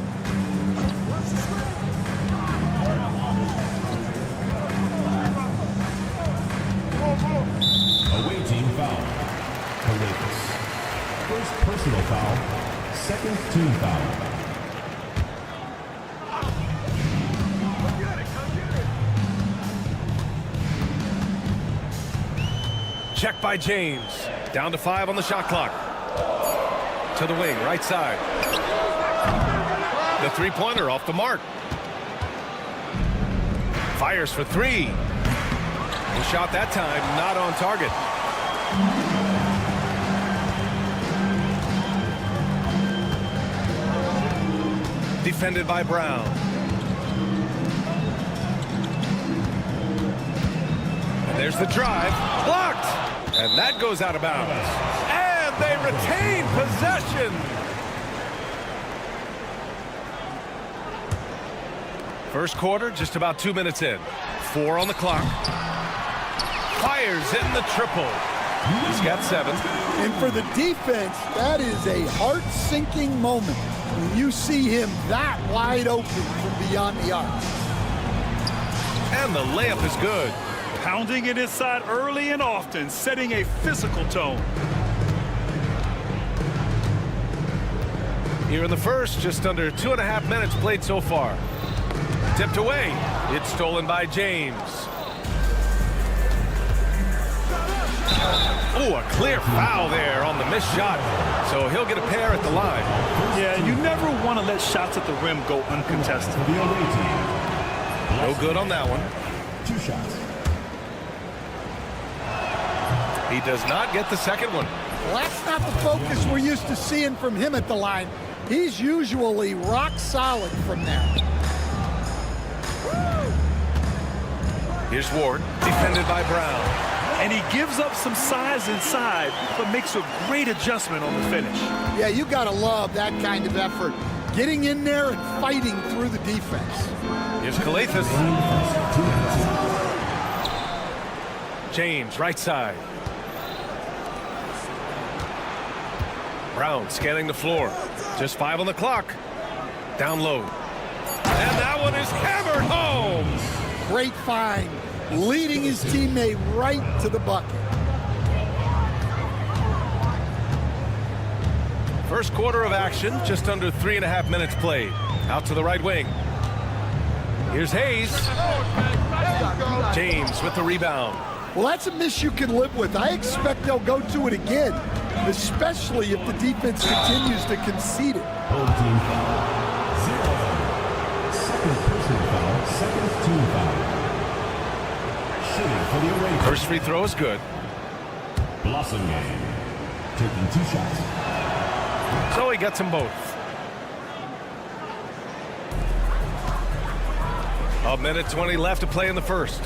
S3: Away team foul. Columbus. First personal foul. Second team foul.
S1: Check by James. Down to 5 on the shot clock. To the wing, right side. The three-pointer off the mark. Fires for 3. The shot that time not on target. Defended by Brown. And there's the drive. Blocked! And that goes out of bounds. And they retain possession. First quarter, just about 2 minutes in. 4 on the clock. Fires in the triple. He's got 7.
S12: And for the defense, that is a heart-sinking moment when you see him that wide open from beyond the arc.
S1: And the layup is good.
S4: Pounding it inside early and often, setting a physical tone.
S1: Here in the first, just under 2.5 minutes played so far. Tipped away. It's stolen by James. Oh, a clear foul there on the missed shot. So he'll get a pair at the line.
S4: Yeah, you never want to let shots at the rim go uncontested.
S1: No good on that one.
S3: 2 shots.
S1: He does not get the second one.
S12: Well, that's not the focus we're used to seeing from him at the line. He's usually rock solid from there.
S1: Here's Ward, defended by Brown.
S4: And he gives up some size inside, but makes a great adjustment on the finish.
S12: Yeah, you got to love that kind of effort. Getting in there and fighting through the defense.
S1: Here's Calathis. James, right side. Brown scanning the floor. Just 5 on the clock. Down low. And that one is hammered home.
S12: Great find. Leading his teammate right to the bucket.
S1: First quarter of action, just under 3.5 minutes played. Out to the right wing. Here's Hayes. James with the rebound.
S12: Well, that's a miss you can live with. I expect they'll go to it again, especially if the defense continues to concede it.
S3: Home team foul. 0. Second personal foul. Second team foul. Shooting for the away.
S1: First free throw is good.
S3: Blossom game. Taking 2 shots.
S1: So he gets them both. A minute 20 left to play in the first.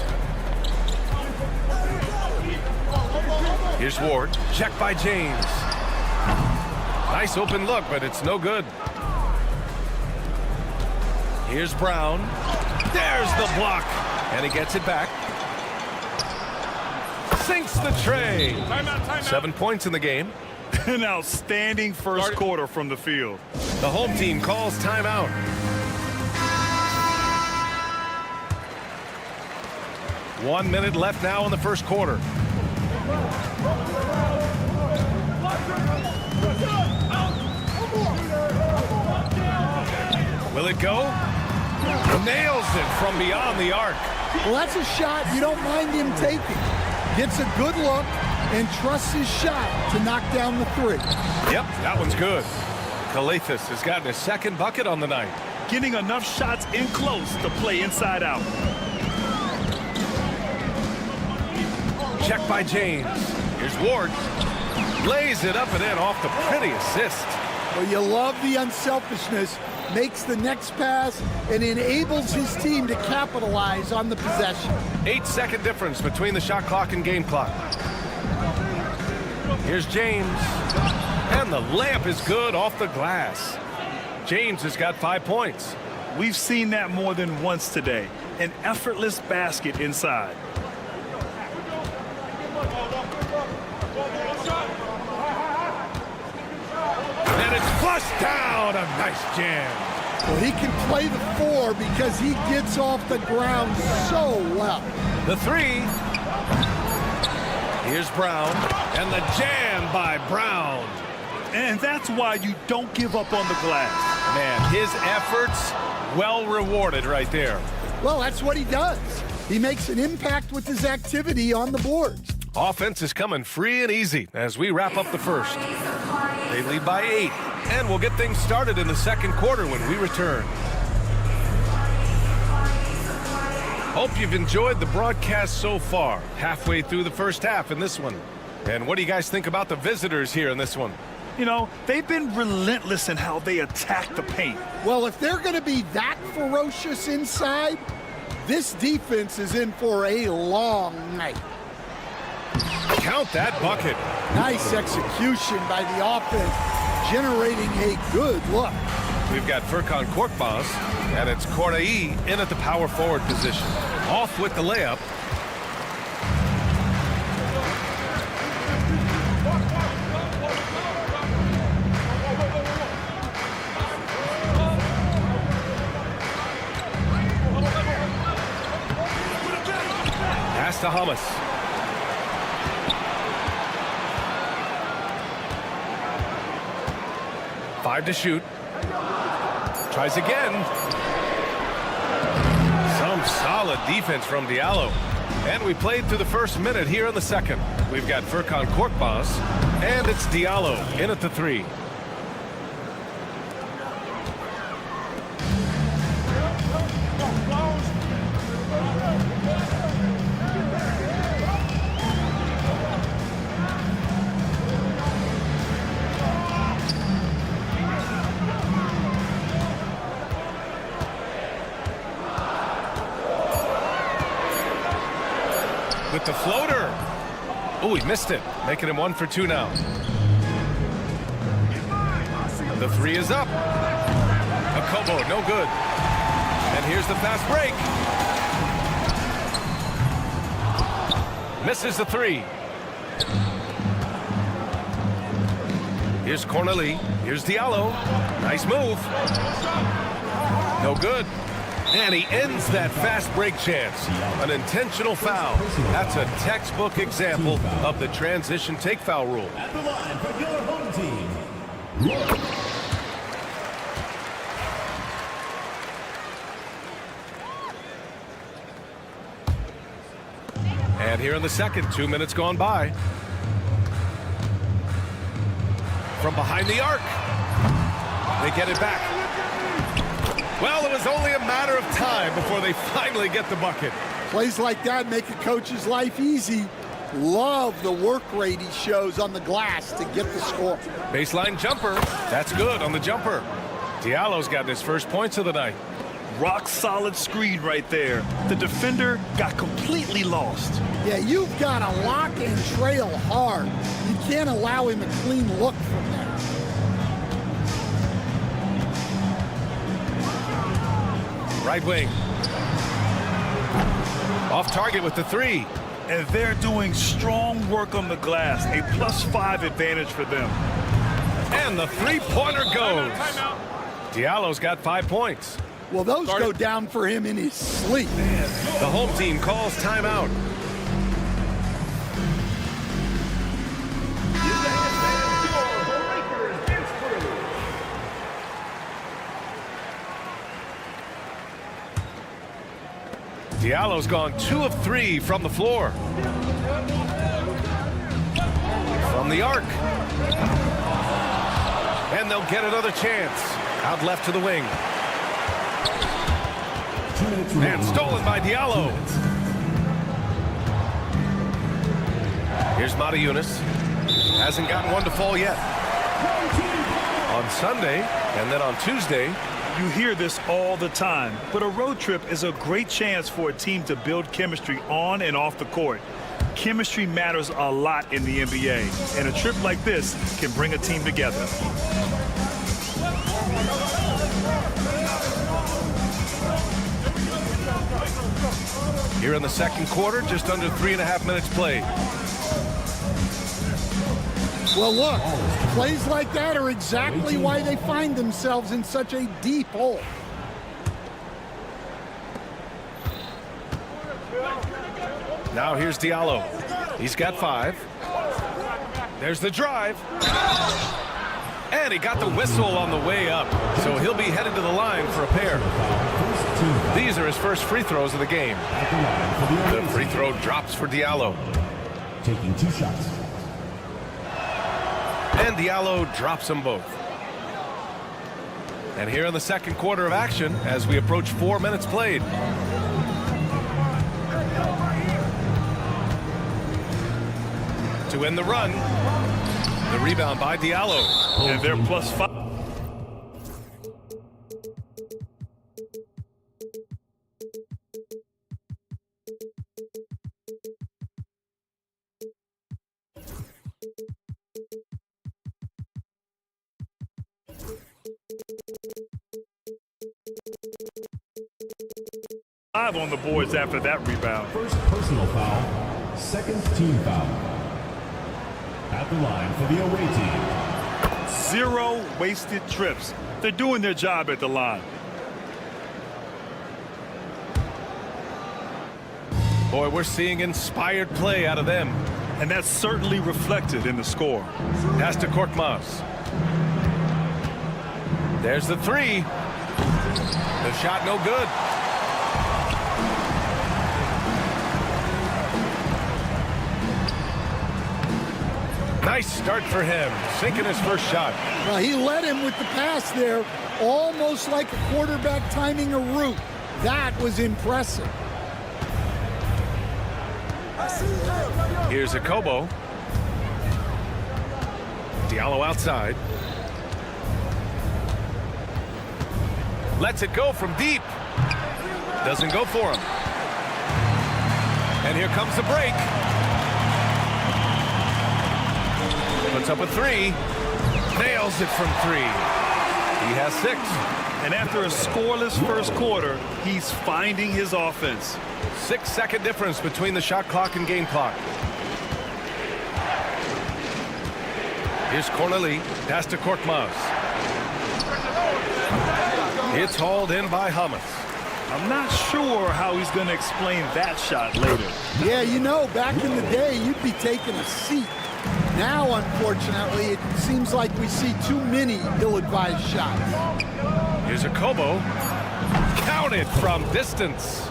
S1: Here's Ward. Check by James. Nice open look, but it's no good. Here's Brown. There's the block. And he gets it back. Sinks the tray.
S4: Timeout.
S1: 7 points in the game.
S4: An outstanding first quarter from the field.
S1: The home team calls timeout. One minute left now in the first quarter. Will it go? Nails it from beyond the arc.
S12: Well, that's a shot you don't mind him taking. Gets a good look and trusts his shot to knock down the 3.
S1: Yep, that one's good. Calathis has gotten his second bucket on the night.
S4: Getting enough shots in close to play inside out.
S1: Check by James. Here's Ward. Lays it up and in off the pretty assist.
S12: Well, you love the unselfishness. Makes the next pass and enables his team to capitalize on the possession.
S1: 8-second difference between the shot clock and game clock. Here's James. And the layup is good off the glass. James has got 5 points.
S4: We've seen that more than once today. An effortless basket inside.
S1: And it's flushed down. A nice jam.
S12: Well, he can play the 4 because he gets off the ground so well.
S1: The 3. Here's Brown. And the jam by Brown.
S4: And that's why you don't give up on the glass.
S1: Man, his efforts well rewarded right there.
S12: Well, that's what he does. He makes an impact with his activity on the boards.
S1: Offense is coming free and easy as we wrap up the first. They lead by 8, and we'll get things started in the second quarter when we return. Hope you've enjoyed the broadcast so far. Halfway through the first half in this one. And what do you guys think about the visitors here in this one?
S4: You know, they've been relentless in how they attack the paint.
S12: Well, if they're going to be that ferocious inside, this defense is in for a long night.
S1: Count that bucket.
S12: Nice execution by the offense, generating a good look.
S1: We've got Furkan Korkmaz, and it's Kordayi in at the power forward position. Off with the layup. Pass to Hamas. Five to shoot. Tries again. Some solid defense from Diallo. And we played through the first minute here in the second. We've got Furkan Korkmaz, and it's Diallo in at the 3. With the floater. Oh, he missed it. Making him 1 for 2 now. The 3 is up. Akobo, no good. And here's the fast break. Misses the 3. Here's Corneli. Here's Diallo. Nice move. No good. And he ends that fast break chance. An intentional foul. That's a textbook example of the transition take foul rule.
S3: At the line for your home team.
S1: And here in the second, 2 minutes gone by. From behind the arc. They get it back. Well, it was only a matter of time before they finally get the bucket.
S12: Plays like that make a coach's life easy. Love the work rate he shows on the glass to get the score.
S1: Baseline jumper. That's good on the jumper. Diallo's got his first points of the night.
S4: Rock solid screen right there. The defender got completely lost.
S12: Yeah, you've got to lock and trail hard. You can't allow him a clean look from there.
S1: Right wing. Off target with the 3.
S4: And they're doing strong work on the glass. A +5 advantage for them.
S1: And the 3-pointer goes. Diallo's got 5 points.
S12: Well, those go down for him in his sleep.
S1: The home team calls timeout. Diallo's gone 2 of 3 from the floor. From the arc. And they'll get another chance. Out left to the wing. And stolen by Diallo. Here's Mata Yunus. Hasn't gotten one to fall yet. On Sunday and then on Tuesday.
S4: You hear this all the time, but a road trip is a great chance for a team to build chemistry on and off the court. Chemistry matters a lot in the NBA, and a trip like this can bring a team together.
S1: Here in the second quarter, just under 3.5 minutes played.
S12: Well, look, plays like that are exactly why they find themselves in such a deep hole.
S1: Now here's Diallo. He's got 5. There's the drive. And he got the whistle on the way up. So he'll be headed to the line for a pair. These are his first free throws of the game. The free throw drops for Diallo.
S3: Taking 2 shots.
S1: And Diallo drops them both. And here in the second quarter of action, as we approach 4 minutes played. To win the run, the rebound by Diallo.
S4: And they're +5. On the boards after that rebound.
S3: First personal foul, second team foul. At the line for the away team.
S4: 0 wasted trips. They're doing their job at the line.
S1: Boy, we're seeing inspired play out of them.
S4: And that's certainly reflected in the score.
S1: Pass to Korkmaz. There's the 3. The shot no good. Nice start for him, sinking his first shot.
S12: Well, he led him with the pass there, almost like a quarterback timing a route. That was impressive.
S1: Here's Akobo. Diallo outside. Lets it go from deep. Doesn't go for him. And here comes the break. Puts up a 3. Nails it from 3. He has 6.
S4: And after a scoreless first quarter, he's finding his offense.
S1: 6-second difference between the shot clock and game clock. Here's Corneli. Pass to Korkmaz. It's hauled in by Hummus.
S4: I'm not sure how he's going to explain that shot later.
S12: Yeah, you know, back in the day, you'd be taking a seat. Now, unfortunately, it seems like we see too many ill-advised shots.
S1: Here's Akobo. Counted from distance.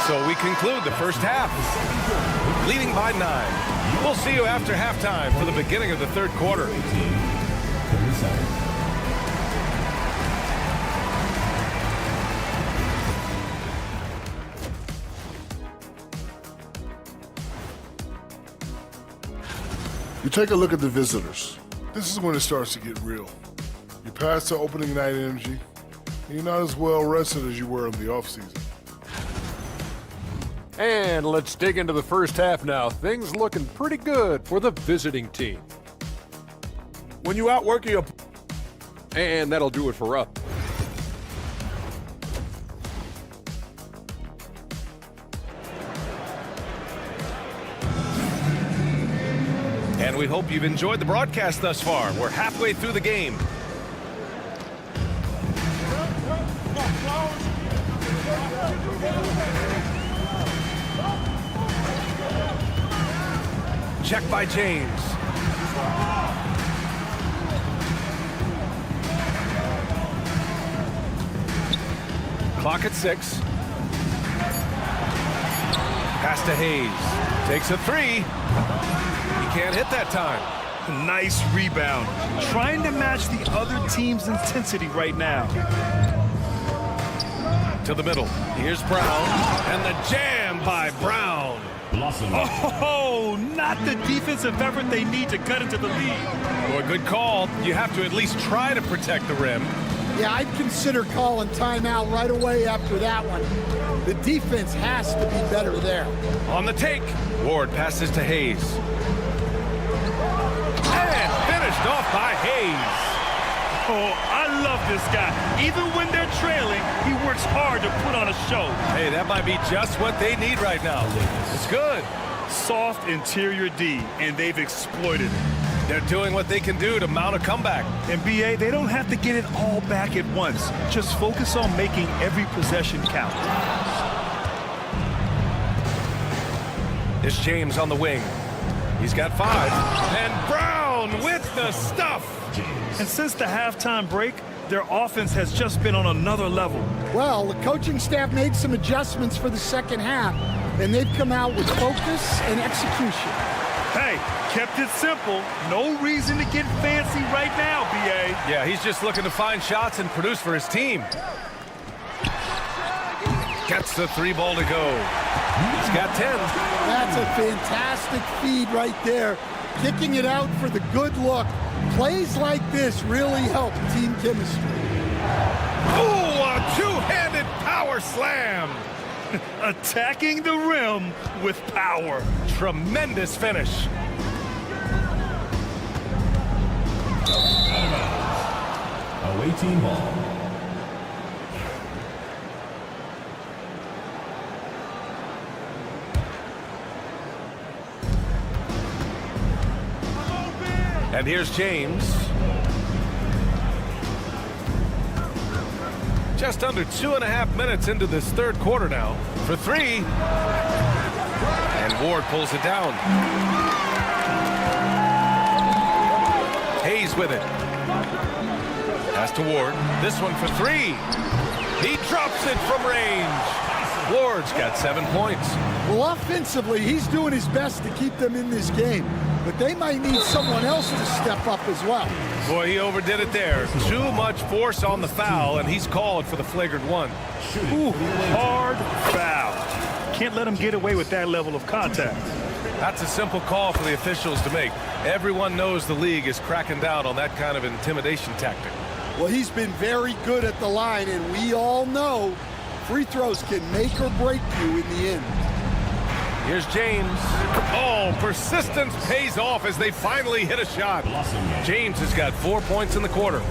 S1: So we conclude the first half, leading by 9. We'll see you after halftime for the beginning of the third quarter.
S6: You take a look at the visitors. This is when it starts to get real. You pass the opening night energy, and you're not as well rested as you were in the offseason.
S7: And let's dig into the first half now. Things looking pretty good for the visiting team.
S5: When you outwork your...
S7: And that'll do it for us.
S1: And we hope you've enjoyed the broadcast thus far. We're halfway through the game. Check by James. Clock at 6. Pass to Hayes. Takes a 3. He can't hit that time.
S4: Nice rebound. Trying to match the other team's intensity right now.
S1: To the middle. Here's Brown. And the jam by Brown.
S4: Oh, not the defensive effort they need to cut into the lead.
S1: Well, good call. You have to at least try to protect the rim.
S12: Yeah, I'd consider calling timeout right away after that one. The defense has to be better there.
S1: On the take. Ward passes to Hayes. And finished off by Hayes.
S4: Oh, I love love this guy. Even when they're trailing, he works hard to put on a show.
S1: Hey, that might be just what they need right now. It's good.
S4: Soft interior D, and they've exploited it.
S1: They're doing what they can do to mount a comeback.
S4: And BA, they don't have to get it all back at once. Just focus on making every possession count.
S1: It's James on the wing. He's got 5. And Brown with the stuff.
S4: And since the halftime break, their offense has just been on another level.
S12: Well, the coaching staff made some adjustments for the second half, and they've come out with focus and execution.
S4: Hey, kept it simple. No reason to get fancy right now, BA.
S1: Yeah, he's just looking to find shots and produce for his team. Gets the 3 ball to go. He's got 10.
S12: That's a fantastic feed right there. Kicking it out for the good look. Plays like this really help team chemistry.
S1: Ooh, a two-handed power slam.
S4: Attacking the rim with power.
S1: Tremendous finish.
S3: Away team ball.
S1: And here's James. Just under 2.5 minutes into this third quarter now. For 3. And Ward pulls it down. Hayes with it. Pass to Ward. This one for 3. He drops it from range. Ward's got 7 points.
S12: Well, offensively, he's doing his best to keep them in this game. But they might need someone else to step up as well.
S1: Boy, he overdid it there. Too much force on the foul, and he's called for the flagrant 1.
S4: Ooh, hard foul. Can't let him get away with that level of contact.
S1: That's a simple call for the officials to make. Everyone knows the league is cracking down on that kind of intimidation tactic.
S12: Well, he's been very good at the line, and we all know free throws can make or break you in the end.
S1: Here's James. Oh, persistence pays off as they finally hit a shot. James has got 4 points in the quarter.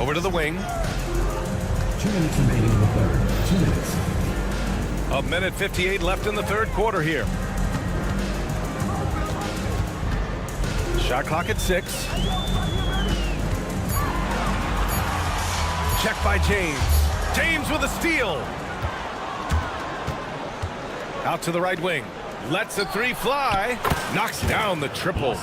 S1: Over to the wing.
S3: 2 minutes remaining in the third. 2 minutes.
S1: 1:58 left in the third quarter here. Shot clock at 6. Check by James. James with a steal. Out to the right wing. Lets the 3 fly. Knocks down the triple.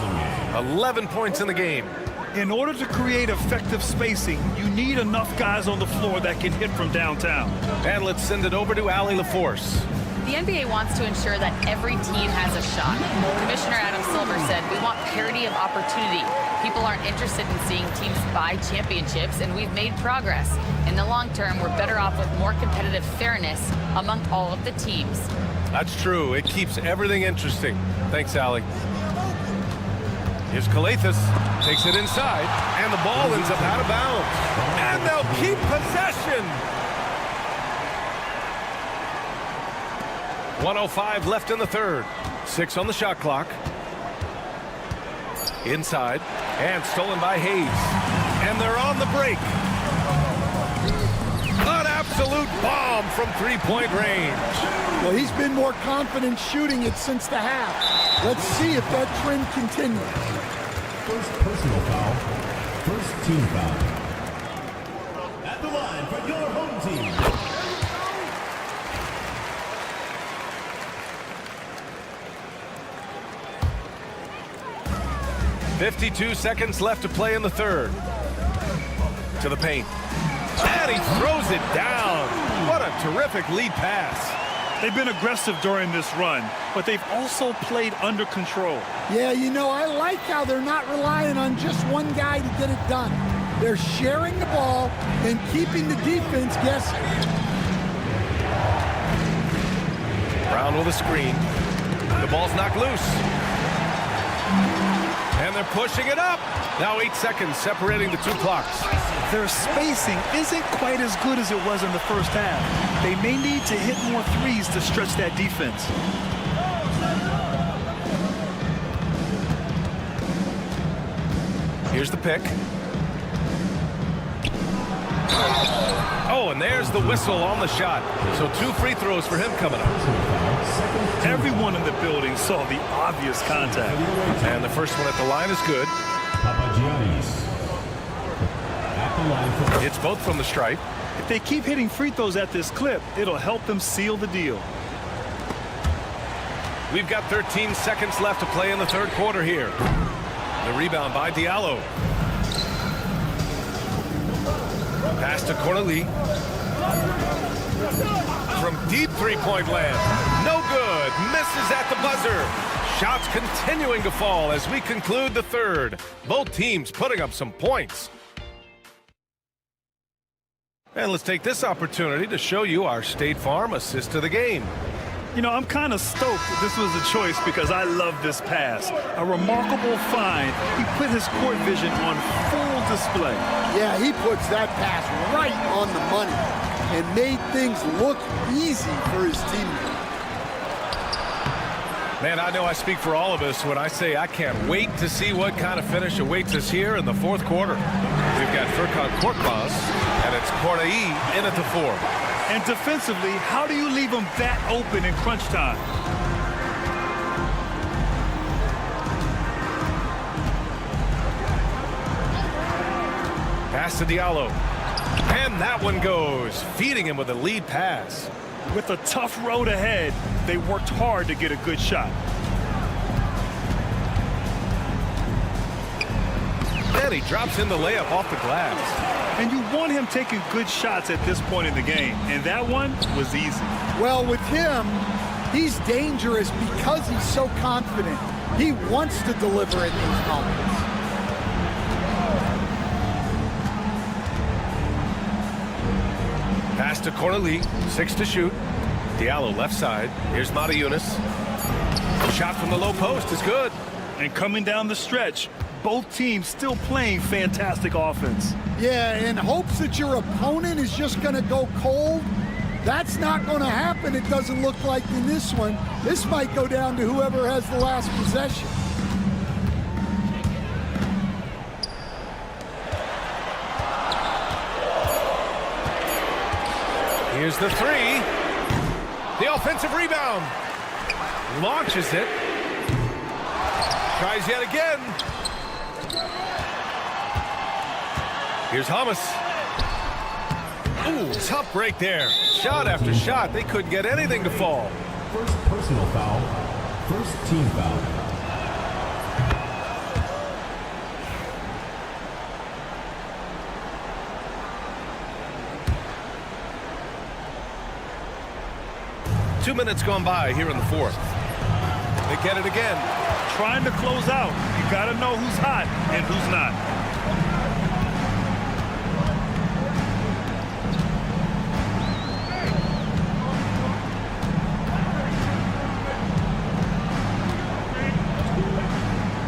S1: 11 points in the game.
S4: In order to create effective spacing, you need enough guys on the floor that can hit from downtown.
S1: And let's send it over to Allie LaForce.
S13: The NBA wants to ensure that every team has a shot. Commissioner Adam Silver said, we want parity of opportunity. People aren't interested in seeing teams buy championships, and we've made progress. In the long term, we're better off with more competitive fairness among all of the teams.
S1: That's true. It keeps everything interesting. Thanks, Allie. Here's Calathis. Takes it inside, and the ball ends up out of bounds. And they'll keep possession. 1:05 left in the third. 6 on the shot clock. Inside, and stolen by Hayes. And they're on the break. An absolute bomb from 3-point range.
S12: Well, he's been more confident shooting it since the half. Let's see if that trend continues.
S3: First personal foul. First team foul. At the line for your home team.
S1: 52 seconds left to play in the third. To the paint. And he throws it down. What a terrific lead pass.
S4: They've been aggressive during this run, but they've also played under control.
S12: Yeah, you know, I like how they're not relying on just one guy to get it done. They're sharing the ball and keeping the defense guessing.
S1: Brown with a screen. The ball's knocked loose. And they're pushing it up. Now 8 seconds separating the two clocks.
S4: Their spacing isn't quite as good as it was in the first half. They may need to hit more threes to stretch that defense.
S1: Here's the pick. Oh, and there's the whistle on the shot. So 2 free throws for him coming up.
S4: Everyone in the building saw the obvious contact.
S1: And the first one at the line is good. It's both from the stripe.
S4: If they keep hitting free throws at this clip, it'll help them seal the deal.
S1: We've got 13 seconds left to play in the third quarter here. The rebound by Diallo. Pass to Corneli. From deep three-point land. No good. Misses at the buzzer. Shots continuing to fall as we conclude the third. Both teams putting up some points. And let's take this opportunity to show you our State Farm assist to the game.
S4: You know, I'm kind of stoked this was a choice because I love this pass. A remarkable find. He put his court vision on full display.
S12: Yeah, he puts that pass right on the money and made things look easy for his teammate.
S1: Man, I know I speak for all of us when I say I can't wait to see what kind of finish awaits us here in the fourth quarter. We've got Furkan Korkmaz, and it's Corneli in at the 4.
S4: And defensively, how do you leave them that open in crunch time?
S1: Pass to Diallo. And that one goes, feeding him with a lead pass.
S4: With a tough road ahead, they worked hard to get a good shot.
S1: Then he drops in the layup off the glass.
S4: And you want him taking good shots at this point in the game, and that one was easy.
S12: Well, with him, he's dangerous because he's so confident. He wants to deliver in these moments.
S1: Pass to Corneli, 6 to shoot. Diallo left side. Here's Mata-Yunus. Shot from the low post is good.
S4: And coming down the stretch, both teams still playing fantastic offense.
S12: Yeah, in hopes that your opponent is just going to go cold. That's not going to happen, it doesn't look like in this one. This might go down to whoever has the last possession.
S1: Here's the 3. The offensive rebound. Launches it. Tries yet again. Here's Hamas. Ooh, tough break there. Shot after shot. They couldn't get anything to fall.
S3: First personal foul. First team foul.
S1: Two minutes gone by here in the fourth. They get it again.
S4: Trying to close out. You got to know who's hot and who's not.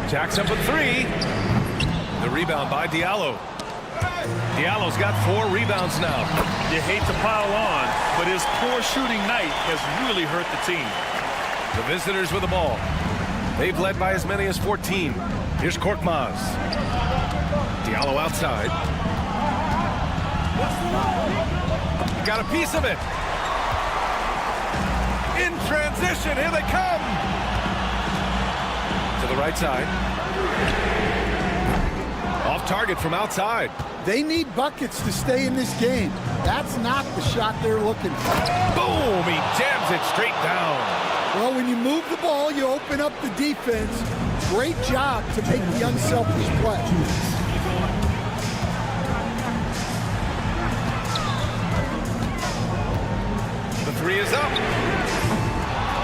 S1: Jacks up with 3. The rebound by Diallo. Diallo's got 4 rebounds now.
S4: You hate to pile on, but his poor shooting night has really hurt the team.
S1: The visitors with the ball. They've led by as many as 14. Here's Korkmaz. Diallo outside. Got a piece of it. In transition, here they come. To the right side. Off target from outside.
S12: They need buckets to stay in this game. That's not the shot they're looking for.
S1: Boom! He jams it straight down.
S12: Well, when you move the ball, you open up the defense. Great job to make the unselfish play.
S1: The 3 is up.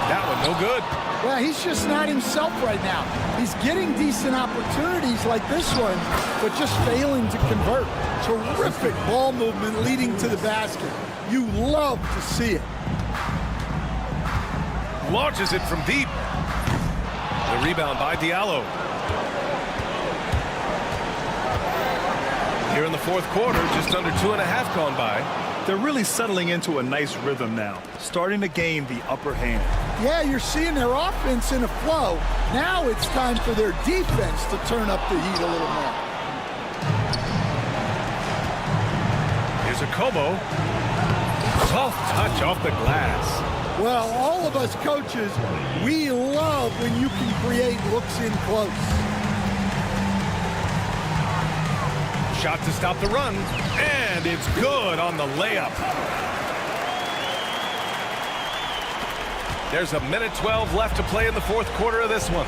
S1: That one no good.
S12: Well, he's just not himself right now. He's getting decent opportunities like this one, but just failing to convert. Terrific ball movement leading to the basket. You love to see it.
S1: Launches it from deep. The rebound by Diallo. Here in the fourth quarter, just under 2.5 gone by.
S4: They're really settling into a nice rhythm now, starting to gain the upper hand.
S12: Yeah, you're seeing their offense in a flow. Now it's time for their defense to turn up the heat a little more.
S1: Kobo. Soft touch off the glass.
S12: Well, all of us coaches, we love when you can create looks in close.
S1: Shot to stop the run, and it's good on the layup. There's 1:12 left to play in the fourth quarter of this one.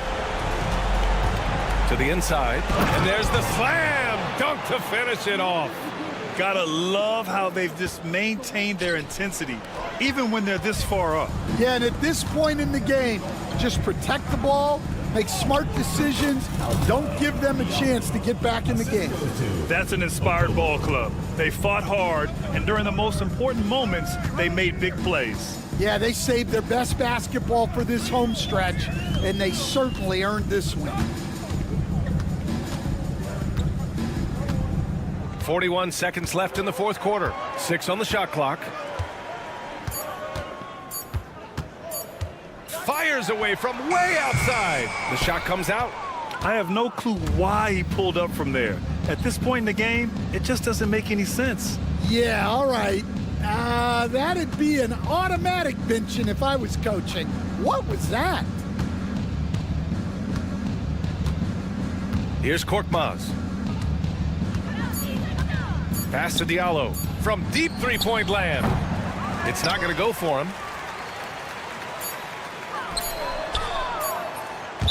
S1: To the inside, and there's the slam dunk to finish it off.
S4: Gotta love how they've just maintained their intensity, even when they're this far up.
S12: Yeah, and at this point in the game, just protect the ball, make smart decisions, don't give them a chance to get back in the game.
S4: That's an inspired ball club. They fought hard, and during the most important moments, they made big plays.
S12: Yeah, they saved their best basketball for this home stretch, and they certainly earned this win.
S1: 41 seconds left in the fourth quarter. 6 on the shot clock. Fires away from way outside. The shot comes out.
S4: I have no clue why he pulled up from there. At this point in the game, it just doesn't make any sense.
S12: Yeah, all right. That'd be an automatic benching if I was coaching. What was that?
S1: Here's Korkmaz. Pass to Diallo from deep three-point land. It's not going to go for him.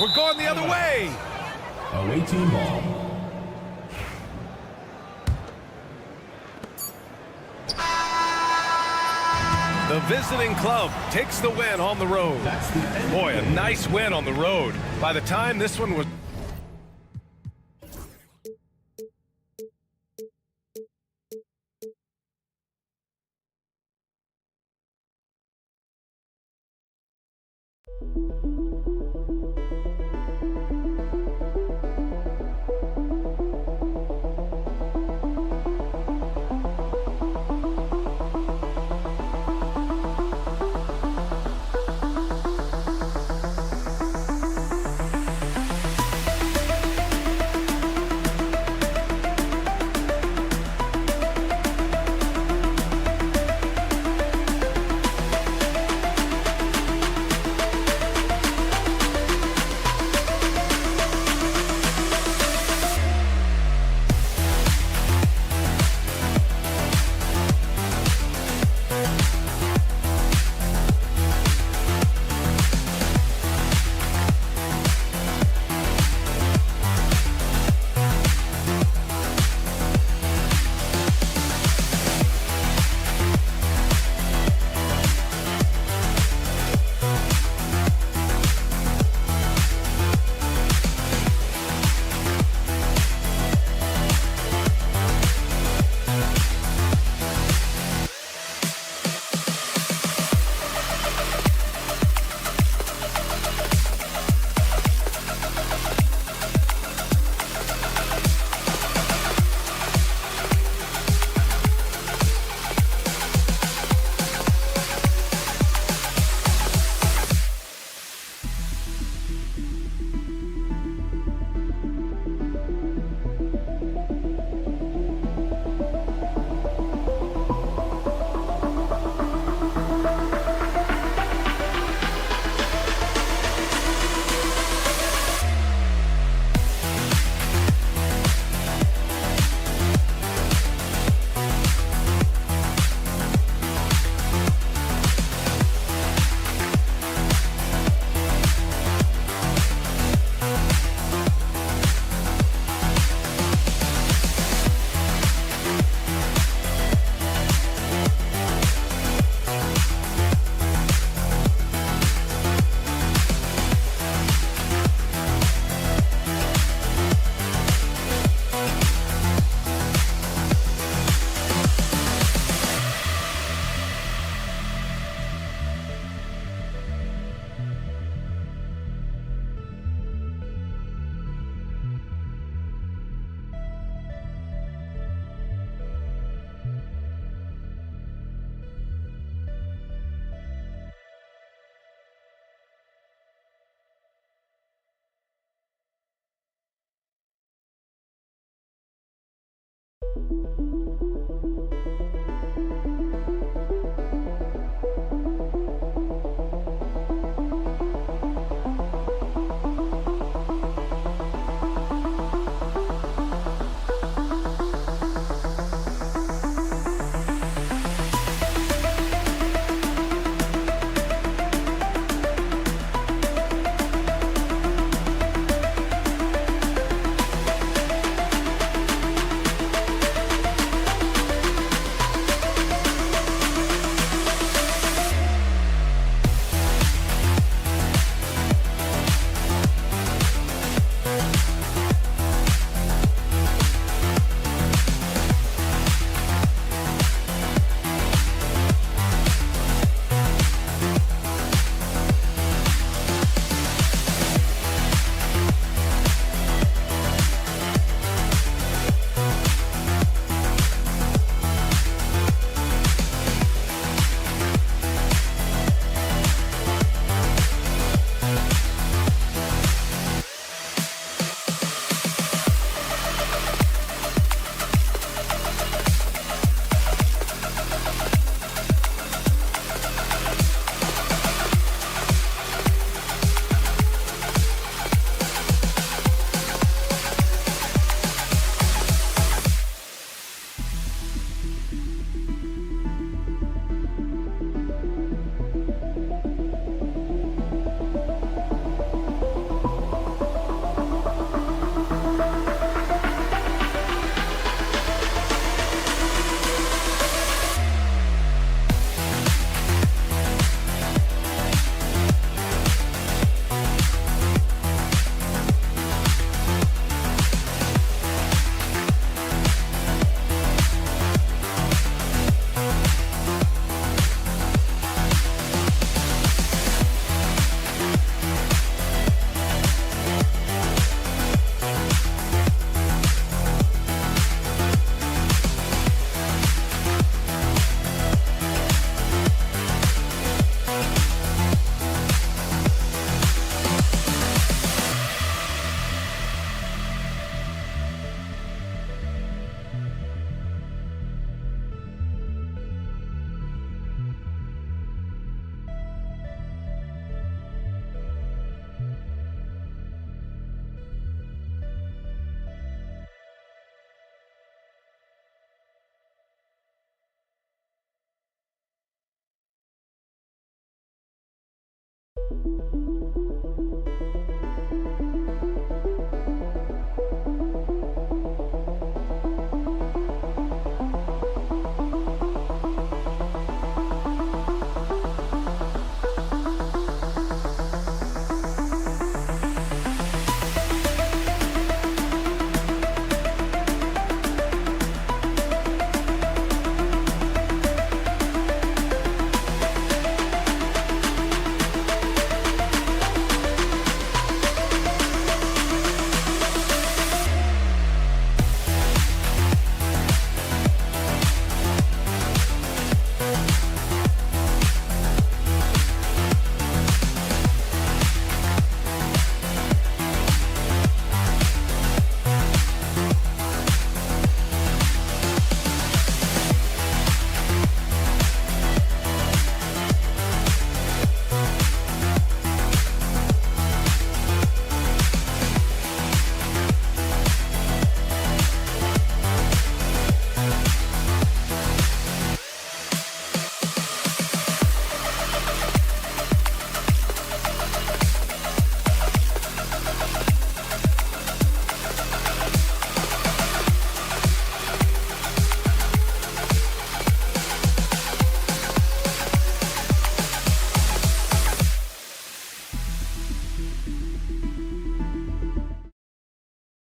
S1: We're going the other way.
S3: Away team ball.
S1: The visiting club takes the win on the road. Boy, a nice win on the road. By the time this one was...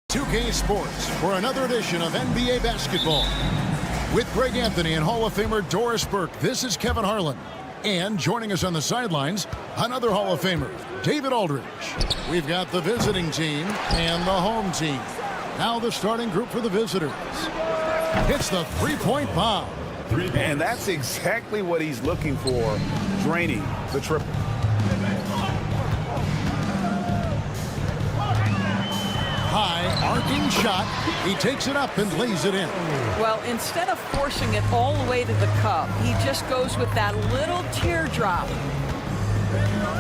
S9: 2K Sports for another edition of NBA basketball. With Greg Anthony and Hall of Famer Doris Burke, this is Kevin Harlan. And joining us on the sidelines, another Hall of Famer, David Aldridge. We've got the visiting team and the home team. Now the starting group for the visitors. It's the three-point bomb.
S10: And that's exactly what he's looking for, draining the triple.
S9: High, arcing shot. He takes it up and lays it in.
S14: Well, instead of forcing it all the way to the cup, he just goes with that little teardrop.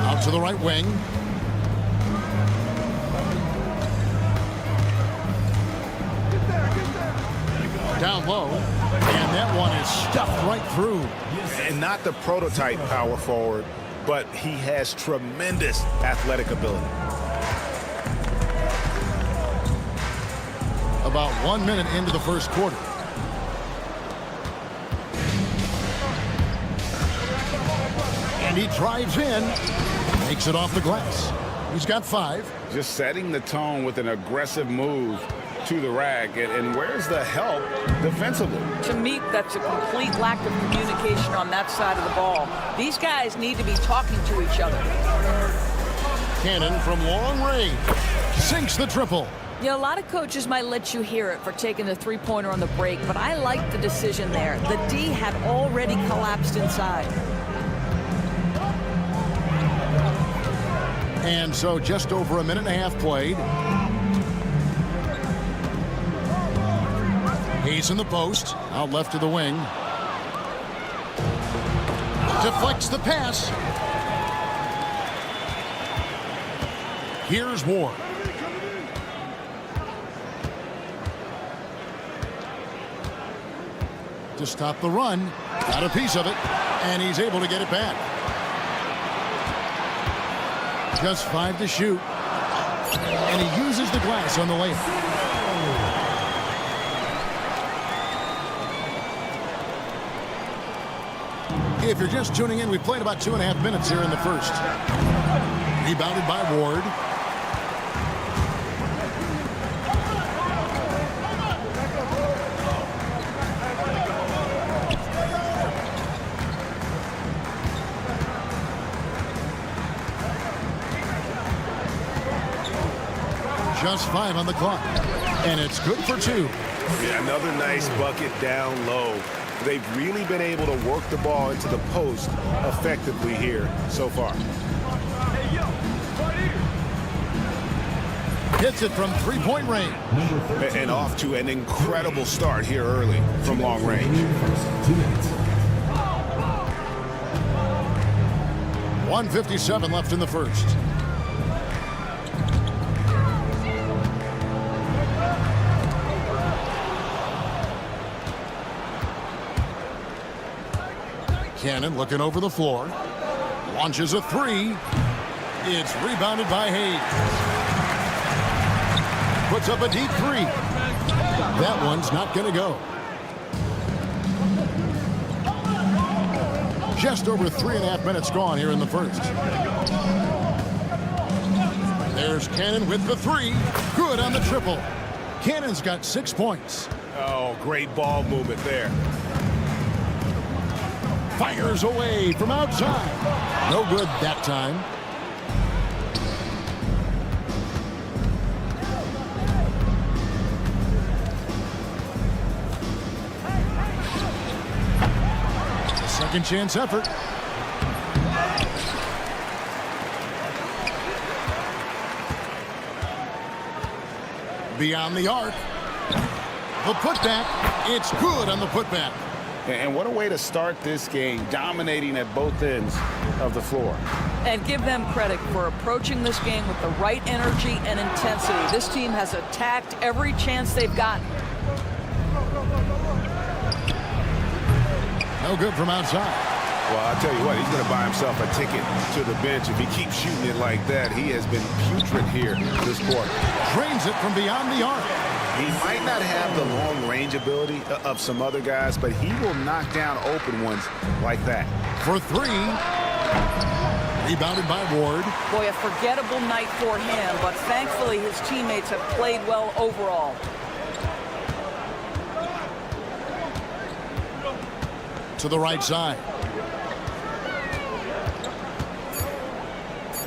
S9: Out to the right wing. Down low. And that one is stuffed right through.
S10: And not the prototype power forward, but he has tremendous athletic ability.
S9: About 1 minute into the first quarter. And he drives in, makes it off the glass. He's got 5.
S10: Just setting the tone with an aggressive move to the rack. And where's the help defensively?
S14: To me, that's a complete lack of communication on that side of the ball. These guys need to be talking to each other.
S9: Cannon from long range sinks the triple.
S14: Yeah, a lot of coaches might let you hear it for taking the three-pointer on the break, but I like the decision there. The D had already collapsed inside.
S9: And so just over a minute and a half played. He's in the post, out left to the wing. Deflects the pass. Here's Ward. To stop the run, got a piece of it, and he's able to get it back. Just 5 to shoot, and he uses the glass on the layup. If you're just tuning in, we played about 2.5 minutes here in the first. Rebounded by Ward. Just 5 on the clock, and it's good for 2.
S10: Yeah, another nice bucket down low. They've really been able to work the ball into the post effectively here so far.
S9: Hits it from three-point range.
S10: And off to an incredible start here early from long range.
S9: 1:57 left in the first. Cannon looking over the floor. Launches a 3. It's rebounded by Hayes. Puts up a deep three. That one's not going to go. Just over 3.5 minutes gone here in the first. There's Cannon with the three. Good on the triple. Cannon's got 6 points.
S1: Oh, great ball movement there.
S9: Fires away from outside. No good that time. Second chance effort. Beyond the arc. The putback. It's good on the putback.
S10: And what a way to start this game, dominating at both ends of the floor.
S14: And give them credit for approaching this game with the right energy and intensity. This team has attacked every chance they've gotten.
S9: No good from outside.
S1: Well, I'll tell you what, he's going to buy himself a ticket to the bench. If he keeps shooting it like that, he has been putrid here this quarter.
S9: Drains it from beyond the arc.
S10: He might not have the long range ability of some other guys, but he will knock down open ones like that.
S9: For three. Rebounded by Ward.
S14: Boy, a forgettable night for him, but thankfully his teammates have played well overall.
S9: To the right side.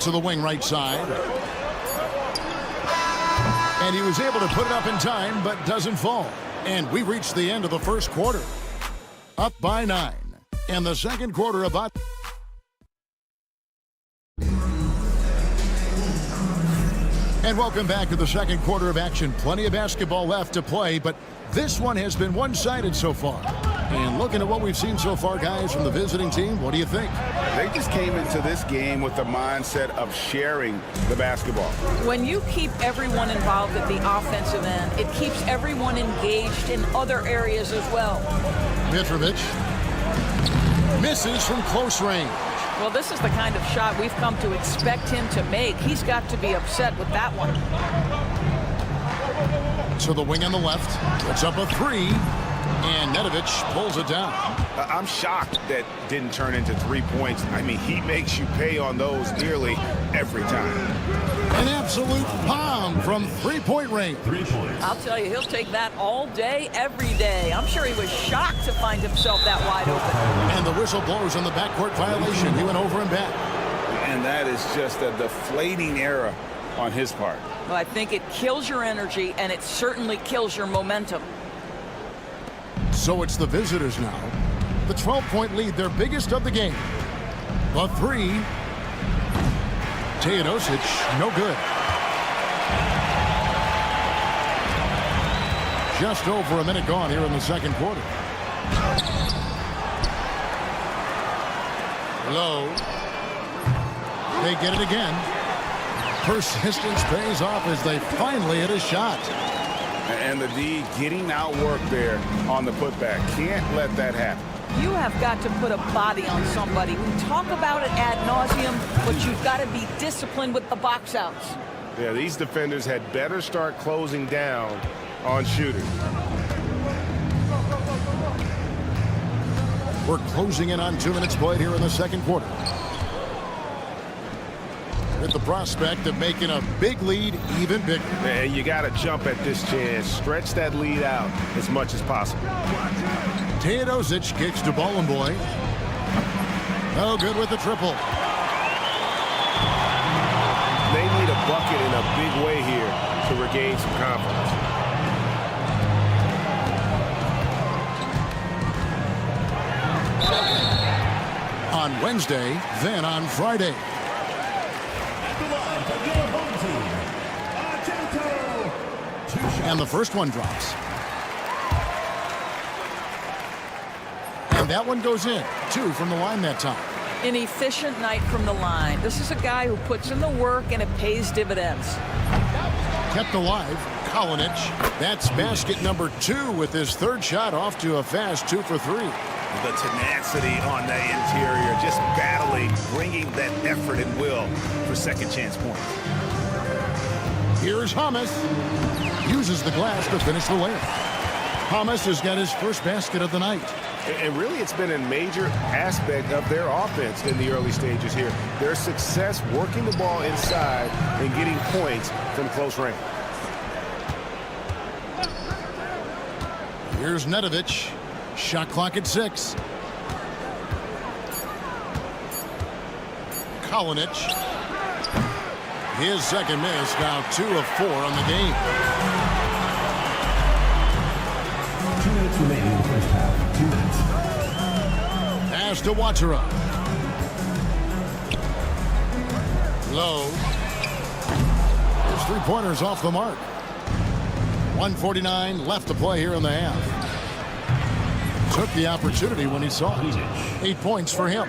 S9: To the wing right side. And he was able to put it up in time, but doesn't fall. And we reached the end of the first quarter. Up by 9. And the second quarter about... And welcome back to the second quarter of action. Plenty of basketball left to play, but this one has been one-sided so far. And looking at what we've seen so far, guys, from the visiting team, what do you think?
S10: They just came into this game with the mindset of sharing the basketball.
S14: When you keep everyone involved at the offensive end, it keeps everyone engaged in other areas as well.
S9: Mitrovic misses from close range.
S14: Well, this is the kind of shot we've come to expect him to make. He's got to be upset with that one.
S9: To the wing on the left. Puts up a three. And Nedovic pulls it down.
S10: I'm shocked that didn't turn into 3 points. I mean, he makes you pay on those nearly every time.
S9: An absolute bomb from three-point range.
S3: 3 points.
S14: I'll tell you, he'll take that all day, every day. I'm sure he was shocked to find himself that wide open.
S9: And the whistle blows on the backcourt violation. He went over and back.
S10: And that is just a deflating error on his part.
S14: Well, I think it kills your energy, and it certainly kills your momentum.
S9: So it's the visitors now. The 12-point lead, their biggest of the game. The three. Teodosic, no good. Just over a minute gone here in the second quarter. Low. They get it again. Persistence pays off as they finally hit a shot.
S10: And the D getting outworked there on the putback. Can't let that happen.
S14: You have got to put a body on somebody. We talk about it ad nauseum, but you've got to be disciplined with the box outs.
S10: Yeah, these defenders had better start closing down on shooters.
S9: We're closing in on 2 minutes played here in the second quarter. With the prospect of making a big lead even bigger.
S10: And you got to jump at this chance. Stretch that lead out as much as possible.
S9: Teodosic kicks to Bollenboy. No good with the triple.
S10: They need a bucket in a big way here to regain some confidence.
S9: On Wednesday, then on Friday. And the first one drops. And that one goes in. 2 from the line that time.
S14: An efficient night from the line. This is a guy who puts in the work and it pays dividends.
S9: Kept alive. Kalinic. That's basket number 2 with his third shot off to a fast 2 for 3.
S1: The tenacity on the interior, just battling
S10: bringing that effort and will for second chance points.
S9: Here's Hamas. Uses the glass to finish the layup. Hamas has got his first basket of the night.
S10: And really, it's been a major aspect of their offense in the early stages here. Their success working the ball inside and getting points from close range.
S9: Here's Nedovic. Shot clock at 6. Kalinic. His second miss, now 2 of 4 on the game.
S3: 2 minutes remaining in the first half. 2 minutes.
S9: Pass to Watera. Low. His three-pointers off the mark. 1:49 left to play here in the half. Took the opportunity when he saw it. 8 points for him.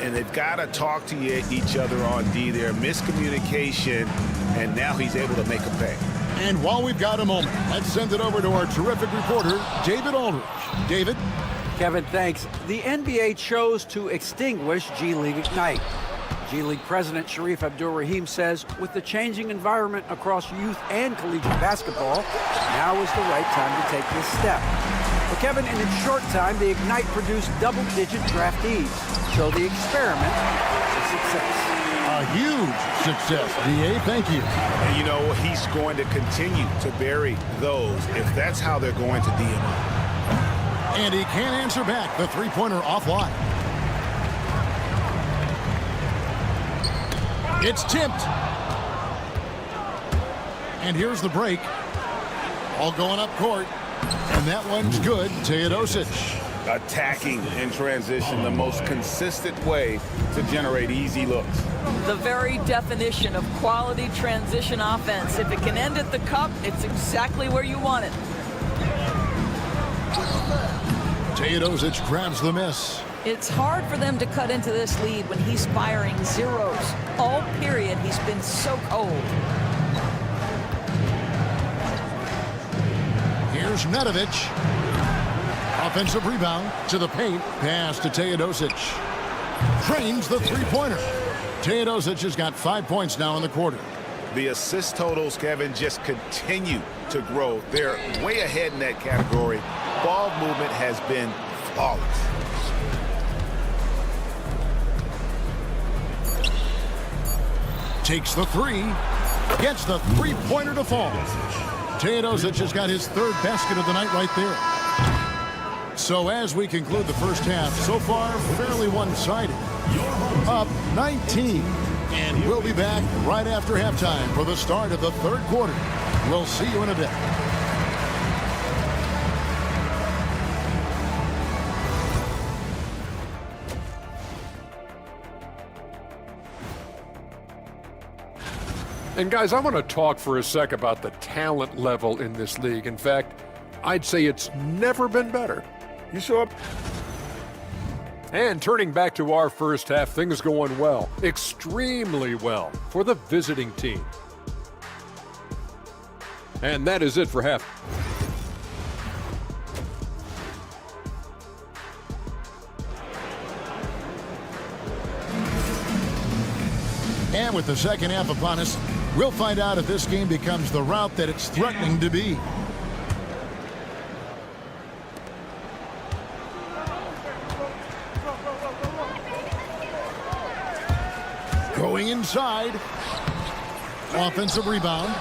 S10: And they've got to talk to each other on D there. Miscommunication, and now he's able to make a pay.
S9: And while we've got a moment, let's send it over to our terrific reporter, David Aldridge. David?
S15: Kevin, thanks. The NBA chose to extinguish G League Ignite. G League President Sharif Abdur-Rahim says with the changing environment across youth and collegiate basketball, now is the right time to take this step. But Kevin, in its short time, the Ignite produced double-digit draftees. So the experiment is a success.
S9: A huge success, D.A. Thank you.
S10: And you know, he's going to continue to bury those if that's how they're going to DM him.
S9: And he can't answer back the three-pointer offline. It's tipped. And here's the break. All going up court. And that one's good. Teodosic.
S10: Attacking in transition, the most consistent way to generate easy looks.
S14: The very definition of quality transition offense. If it can end at the cup, it's exactly where you want it.
S9: Teodosic grabs the miss.
S14: It's hard for them to cut into this lead when he's firing zeros. All period, he's been so cold.
S9: Here's Nedovic. Offensive rebound to the paint. Pass to Teodosic. Trains the three-pointer. Teodosic has got 5 points now in the quarter.
S10: The assist totals, Kevin, just continue to grow. They're way ahead in that category. Ball movement has been flawless.
S9: Takes the three. Gets the three-pointer to fall. Teodosic has got his third basket of the night right there. So as we conclude the first half, so far fairly one-sided. Up 19. And we'll be back right after halftime for the start of the third quarter. We'll see you in a bit.
S7: And guys, I want to talk for a sec about the talent level in this league. In fact, I'd say it's never been better.
S5: You sure?
S7: And turning back to our first half, things going well, extremely well for the visiting team. And that is it for half.
S9: And with the second half upon us, we'll find out if this game becomes the route that it's threatening to be. Going inside. Offensive rebound.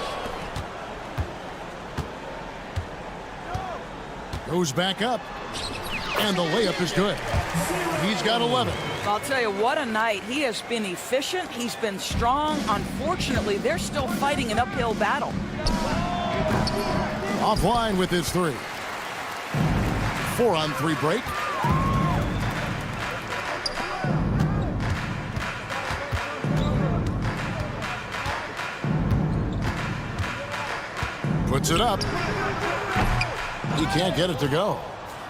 S9: Goes back up. And the layup is good. He's got 11.
S14: I'll tell you, what a night. He has been efficient. He's been strong. Unfortunately, they're still fighting an uphill battle.
S9: Offline with his three. 4-on-3 break. Puts it up. He can't get it to go.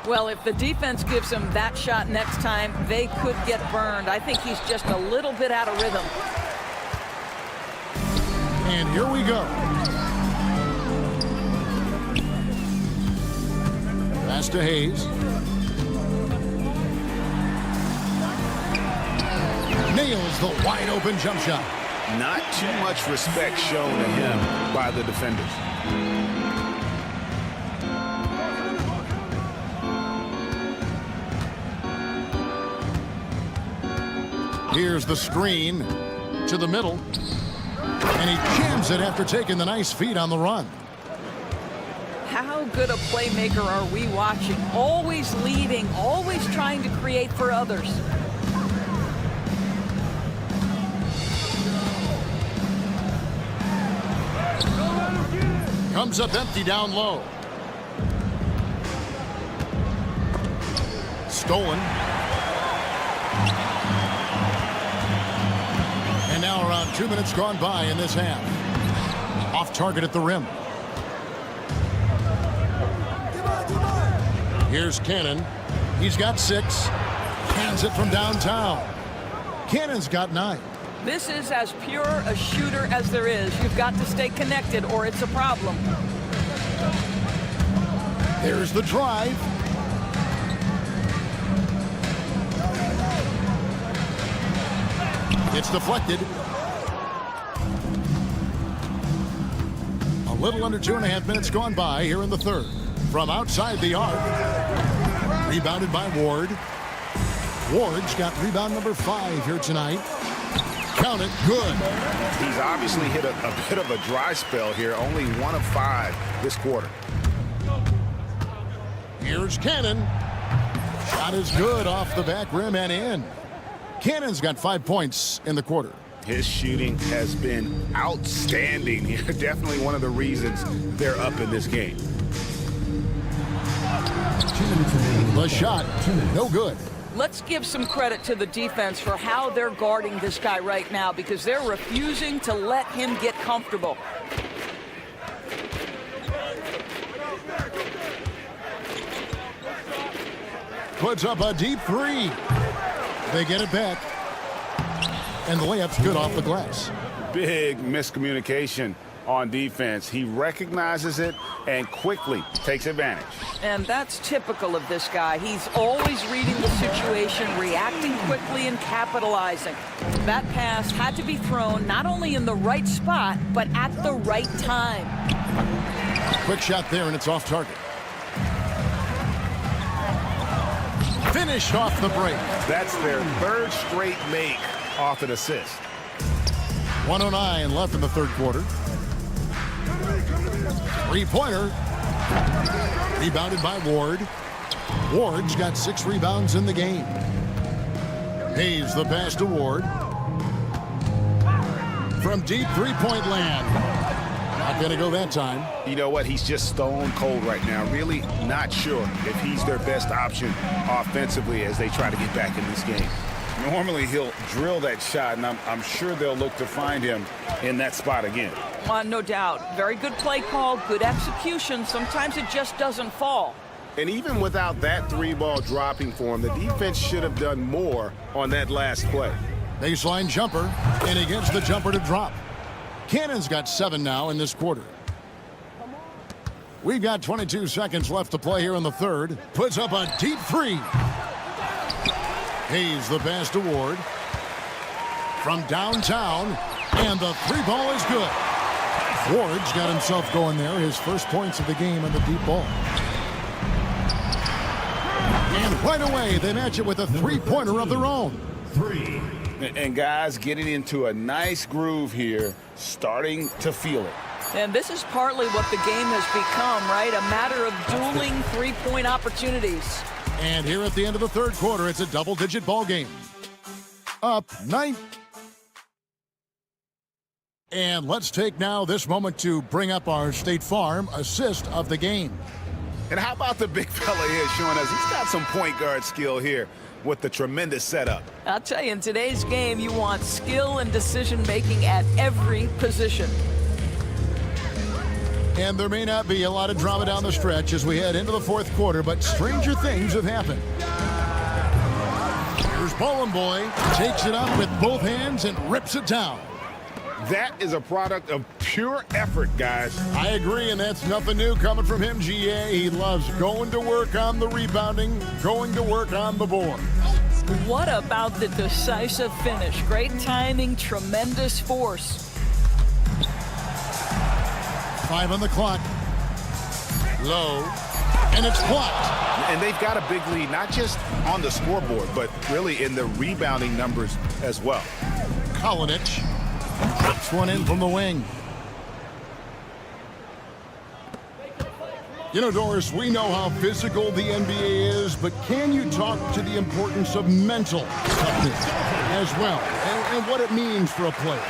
S14: Well, if the defense gives him that shot next time, they could get burned. I think he's just a little bit out of rhythm.
S9: And here we go. Pass to Hayes. nails the wide-open jump shot.
S10: Not too much respect shown to him by the defenders.
S9: Here's the screen to the middle. And he jams it after taking the nice feed on the run.
S14: How good a playmaker are we watching? Always leading, always trying to create for others.
S9: Comes up empty down low. Stolen. And now around 2 minutes gone by in this half. Off target at the rim. Here's Cannon. He's got 6. Hands it from downtown. Cannon's got 9.
S14: This is as pure a shooter as there is. You've got to stay connected or it's a problem.
S9: There's the drive. It's deflected. A little under 2.5 minutes gone by here in the third. From outside the arc. Rebounded by Ward. Ward's got rebound number 5 here tonight. Count it, good.
S10: He's obviously hit a bit of a dry spell here. Only 1 of 5 this quarter.
S9: Here's Cannon. Shot is good off the back rim and in. Cannon's got 5 points in the quarter.
S10: His shooting has been outstanding here. Definitely one of the reasons they're up in this game.
S9: The shot, no good.
S14: Let's give some credit to the defense for how they're guarding this guy right now because they're refusing to let him get comfortable.
S9: Puts up a deep 3. They get it back. And the layup's good off the glass.
S10: Big miscommunication on defense. He recognizes it and quickly takes advantage.
S14: And that's typical of this guy. He's always reading the situation, reacting quickly and capitalizing. That pass had to be thrown not only in the right spot, but at the right time.
S9: Quick shot there, and it's off target. Finished off the break.
S10: That's their 3rd straight make off an assist.
S9: 1:09 left in the third quarter. Three-pointer. Rebounded by Ward. Ward's got 6 rebounds in the game. Hayes the pass to Ward. From deep three-point land. Not going to go that time.
S10: You know what? He's just stone cold right now. Really not sure if he's their best option offensively as they try to get back in this game. Normally he'll drill that shot, and I'm sure they'll look to find him in that spot again.
S14: No doubt. Very good play call, good execution. Sometimes it just doesn't fall.
S10: And even without that 3-ball dropping for him, the defense should have done more on that last play.
S9: Baseline jumper, and he gets the jumper to drop. Cannon's got 7 now in this quarter. We've got 22 seconds left to play here in the third. Puts up a deep 3. Hayes the pass to Ward. From downtown, and the 3-ball is good. Ward's got himself going there. His first points of the game on the deep ball. And right away, they match it with a 3-pointer of their own.
S3: 3.
S10: And guys getting into a nice groove here, starting to feel it.
S14: And this is partly what the game has become, right? A matter of dueling 3-point opportunities.
S9: And here at the end of the third quarter, it's a double-digit ball game. Up 9. And let's take now this moment to bring up our State Farm assist of the game.
S10: And how about the big fella here showing us he's got some point guard skill here with the tremendous setup.
S14: I'll tell you, in today's game, you want skill and decision-making at every position.
S9: And there may not be a lot of drama down the stretch as we head into the fourth quarter, but stranger things have happened. Here's Ballin' Boy, takes it up with both hands and rips it down.
S10: That is a product of pure effort, guys.
S9: I agree, and that's nothing new coming from him, GA. He loves going to work on the rebounding, going to work on the board.
S14: What about the decisive finish? Great timing, tremendous force.
S9: 5 on the clock. Low. And it's blocked.
S10: And they've got a big lead, not just on the scoreboard, but really in the rebounding numbers as well.
S9: Kalinic drops one in from the wing. You know, Doris, we know how physical the NBA is, but can you talk to the importance of mental toughness as well, and what it means for a player?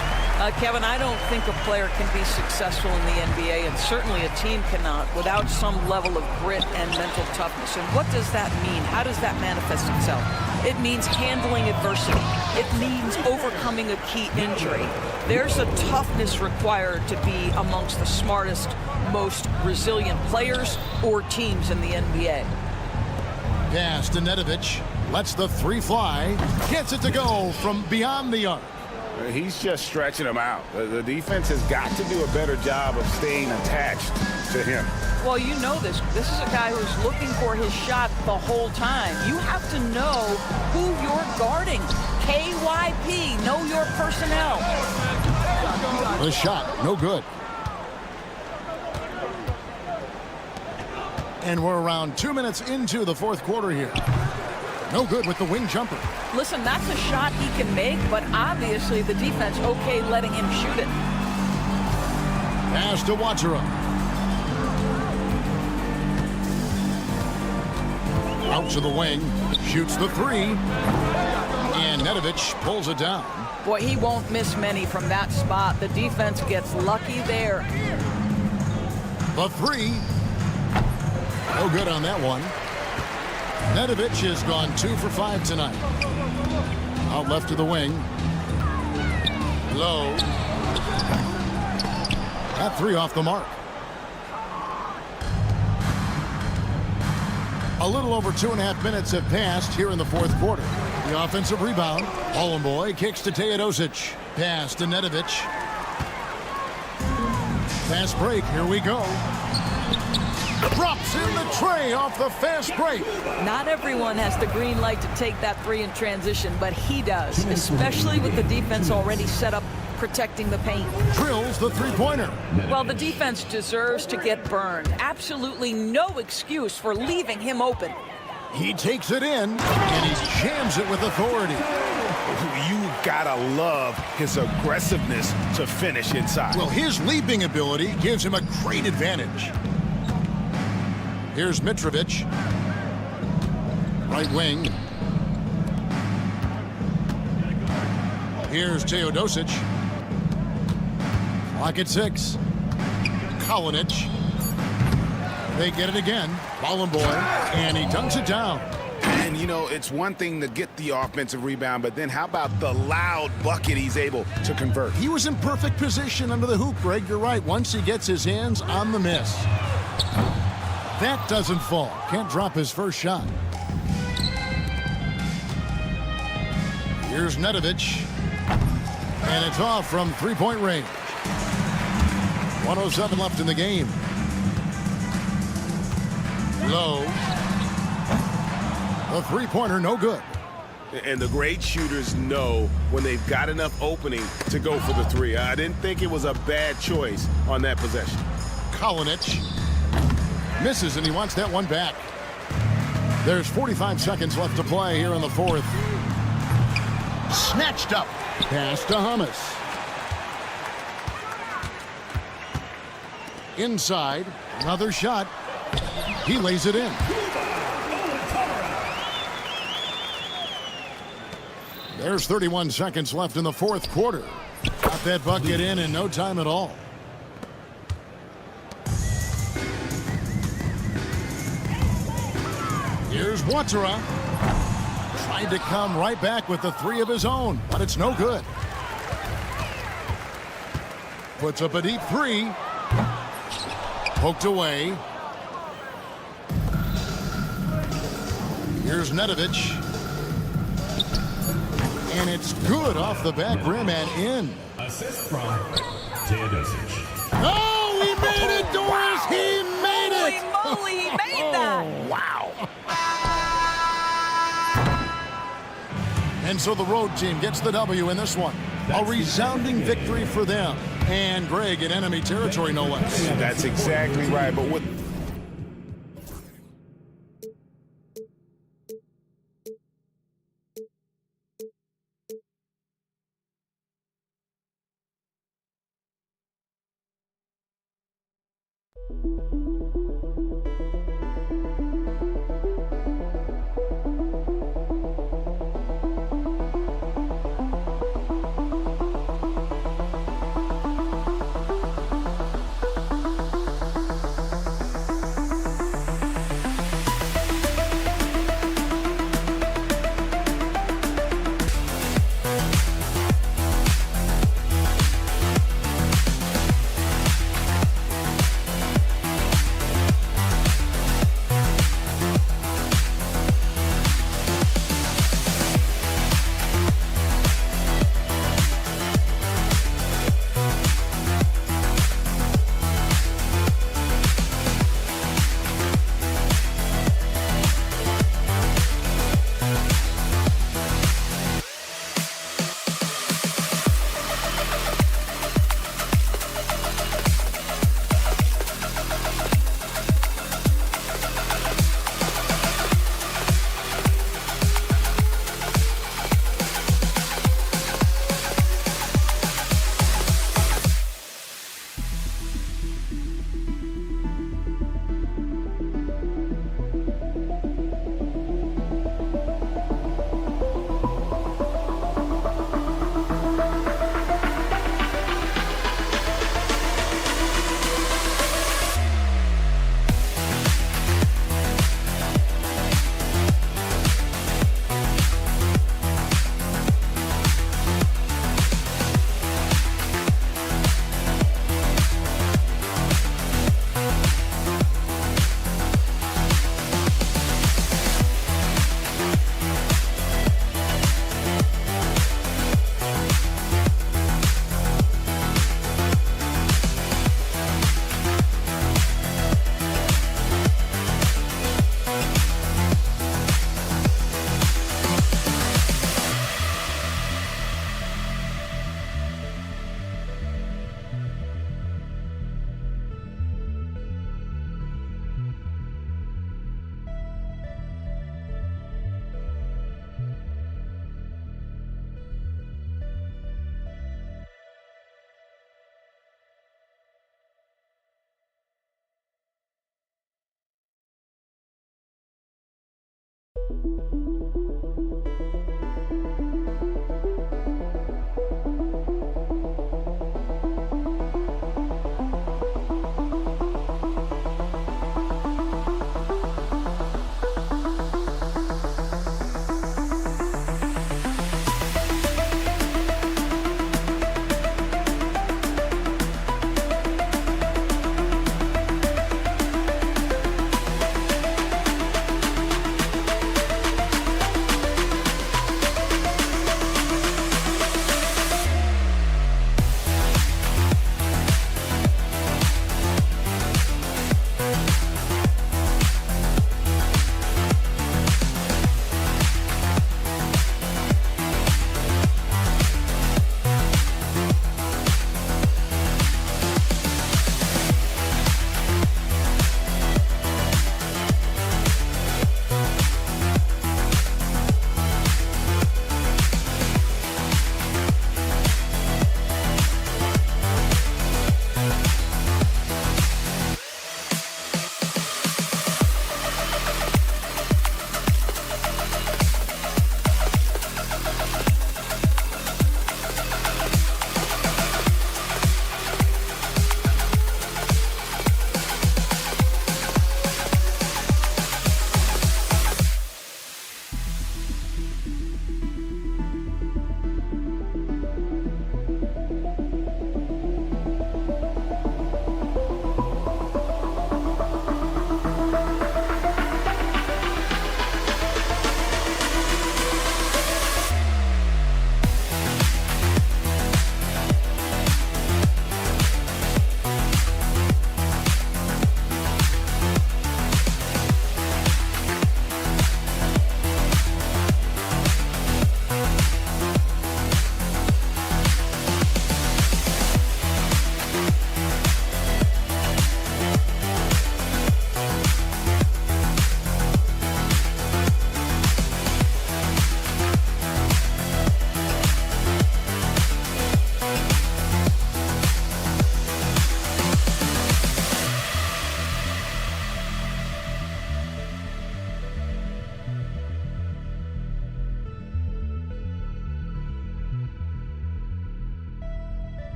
S14: Kevin, I don't think a player can be successful in the NBA, and certainly a team cannot, without some level of grit and mental toughness. And what does that mean? How does that manifest itself? It means handling adversity. It means overcoming a key injury. There's a toughness required to be amongst the smartest, most resilient players or teams in the NBA.
S9: Pass to Nedovic. Lets the three fly. Gets it to go from beyond the arc.
S10: He's just stretching him out. The defense has got to do a better job of staying attached to him.
S14: Well, you know this. This is a guy who's looking for his shot the whole time. You have to know who you're guarding. KYP, know your personnel.
S9: The shot, no good. And we're around 2 minutes into the fourth quarter here. No good with the wing jumper.
S14: Listen, that's a shot he can make, but obviously the defense okay letting him shoot it.
S9: Pass to Watera. Out to the wing. Shoots the three. And Nedovic pulls it down.
S14: Boy, he won't miss many from that spot. The defense gets lucky there.
S9: The three. No good on that one. Nedovic has gone 2 for 5 tonight. Out left to the wing. Low. That three off the mark. A little over 2.5 minutes have passed here in the fourth quarter. The offensive rebound. Boy kicks to Teodosic. Pass to Nedovic. Fast break. Here we go. Drops in the tray off the fast break.
S14: Not everyone has the green light to take that three in transition, but he does, especially with the defense already set up protecting the paint.
S9: Drills the three-pointer.
S14: Well, the defense deserves to get burned. Absolutely no excuse for leaving him open.
S9: He takes it in, and he jams it with authority.
S10: You gotta love his aggressiveness to finish inside.
S9: Well, his leaping ability gives him a great advantage. Here's Mitrovic. Right wing. Here's Teodosic. Clock at 6. Kalinic. They get it again. Boy, and he dunks it down.
S10: And, you know, it's one thing to get the offensive rebound, but then how about the loud bucket he's able to convert?
S9: He was in perfect position under the hoop, Greg. You're right. Once he gets his hands on the miss. That doesn't fall. Can't drop his first shot. Here's Nedovic. And it's off from three-point range. 1:07 left in the game. Low. The three-pointer, no good.
S10: And the great shooters know when they've got enough opening to go for the three. I didn't think it was a bad choice on that possession.
S9: Kalinic. Misses, and he wants that one back. There's 45 seconds left to play here in the fourth. Snatched up. Pass to Hummus. Inside. Another shot. He lays it in. There's 31 seconds left in the fourth quarter. Got that bucket in no time at all. Here's Watera. Tried to come right back with the three of his own, but it's no good. Puts up a deep three. Poked away. Here's Nedovic. And it's good off the back rim and in.
S3: Assist from Teodosic.
S9: Oh, he made it, Doris! Wow. He made it!
S14: Holy moly, he made that!
S10: Wow.
S9: And so the road team gets the W in this one. A resounding victory for them. And Greg in enemy territory, no less.
S10: That's exactly right. But what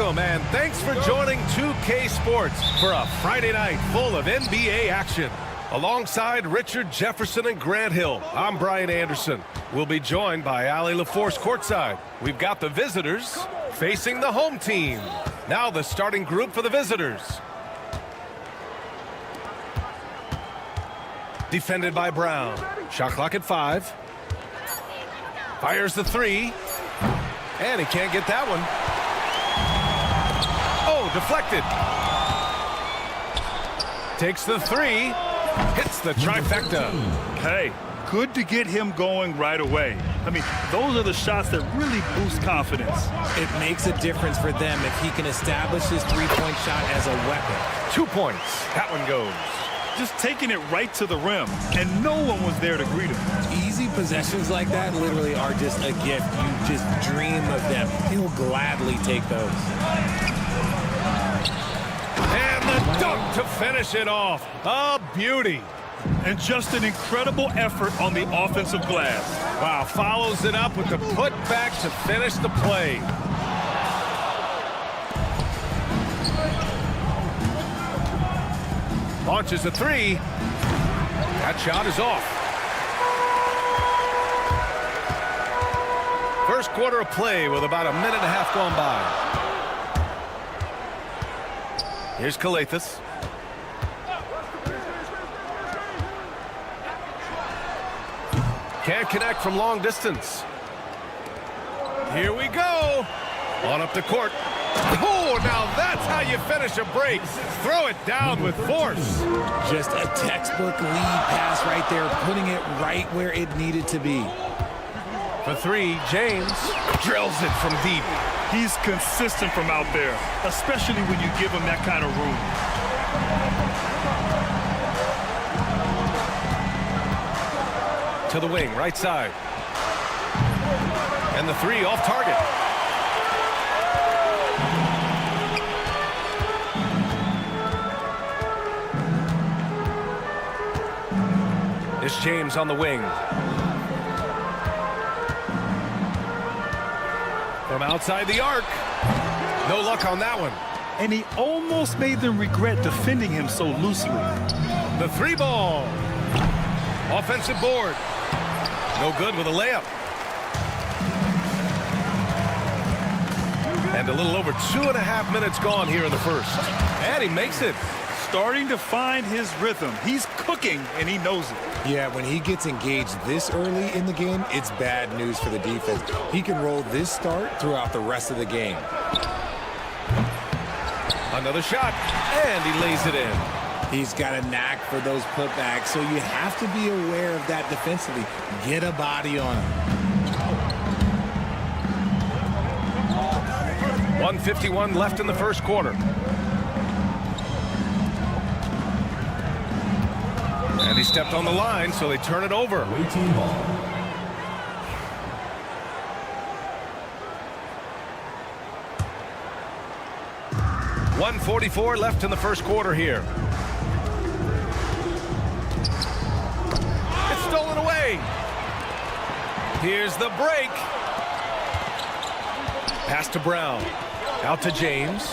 S1: Welcome and thanks for joining 2K Sports for a Friday night full of NBA action. Alongside Richard Jefferson and Grant Hill, I'm Brian Anderson. We'll be joined by Ali LaForce courtside. We've got the visitors facing the home team. Now the starting group for the visitors. Defended by Brown. Shot clock at 5. Fires the 3. And he can't get that one. Oh, deflected. Takes the 3. Hits the trifecta.
S4: Hey, good to get him going right away. I mean, those are the shots that really boost confidence.
S8: It makes a difference for them if he can establish his three-point shot as a weapon.
S1: 2 points. That one goes.
S4: Just taking it right to the rim, and no one was there to greet him.
S8: Easy possessions like that literally are just a gift. You just dream of them. He'll gladly take those.
S1: And the dunk to finish it off. A beauty.
S4: And just an incredible effort on the offensive glass.
S1: Wow, follows it up with the putback to finish the play. Launches a 3. That shot is off. First quarter of play with about a minute and a half gone by. Here's Calathis. Can't connect from long distance. Here we go. On up the court. Oh, now that's how you finish a break. Throw it down with force.
S8: Just a textbook lead pass right there, putting it right where it needed to be.
S1: For 3, James drills it from deep.
S4: He's consistent from out there, especially when you give him that kind of room.
S1: To the wing, right side. And the 3 off target. It's James on the wing. From outside the arc. No luck on that one.
S4: And he almost made them regret defending him so loosely.
S1: The 3 ball. Offensive board. No good with a layup. And a little over 2.5 minutes gone here in the first. And he makes it.
S4: Starting to find his rhythm. He's cooking, and he knows it.
S8: Yeah, when he gets engaged this early in the game, it's bad news for the defense. He can roll this start throughout the rest of the game.
S1: Another shot, and he lays it in.
S8: He's got a knack for those putbacks, so you have to be aware of that defensively. Get a body on him.
S1: 1:51 left in the first quarter. And he stepped on the line, so they turn it over.
S3: Away team ball.
S1: .144 left in the first quarter here. It's stolen away. Here's the break. Pass to Brown. Out to James.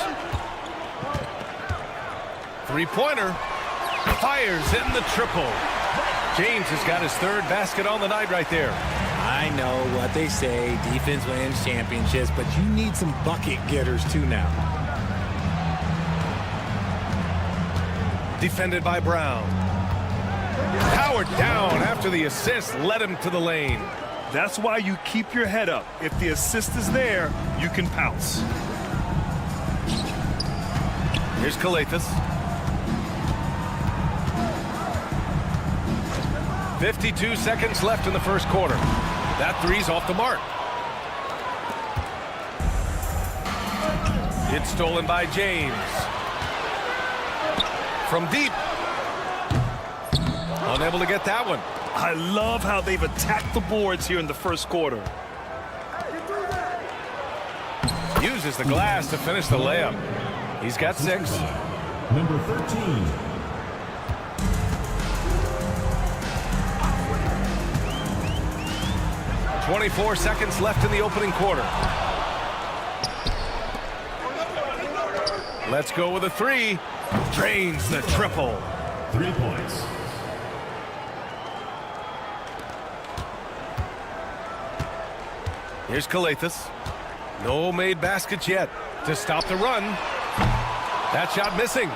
S1: 3-pointer. Fires in the triple. James has got his 3rd basket on the night right there.
S8: I know what they say, defense wins championships, but you need some bucket getters too now.
S1: Defended by Brown. Powered down after the assist led him to the lane.
S4: That's why you keep your head up. If the assist is there, you can pounce.
S1: Here's Calathis. 52 seconds left in the first quarter. That 3's off the mark. It's stolen by James. From deep. Unable to get that one.
S4: I love how they've attacked the boards here in the first quarter.
S1: Uses the glass to finish the layup. He's got 6.
S3: Number 13.
S1: 24 seconds left in the opening quarter. Let's go with a three. Drains the triple.
S3: 3 points.
S1: Here's Calathis. No made baskets yet to stop the run. That shot missing.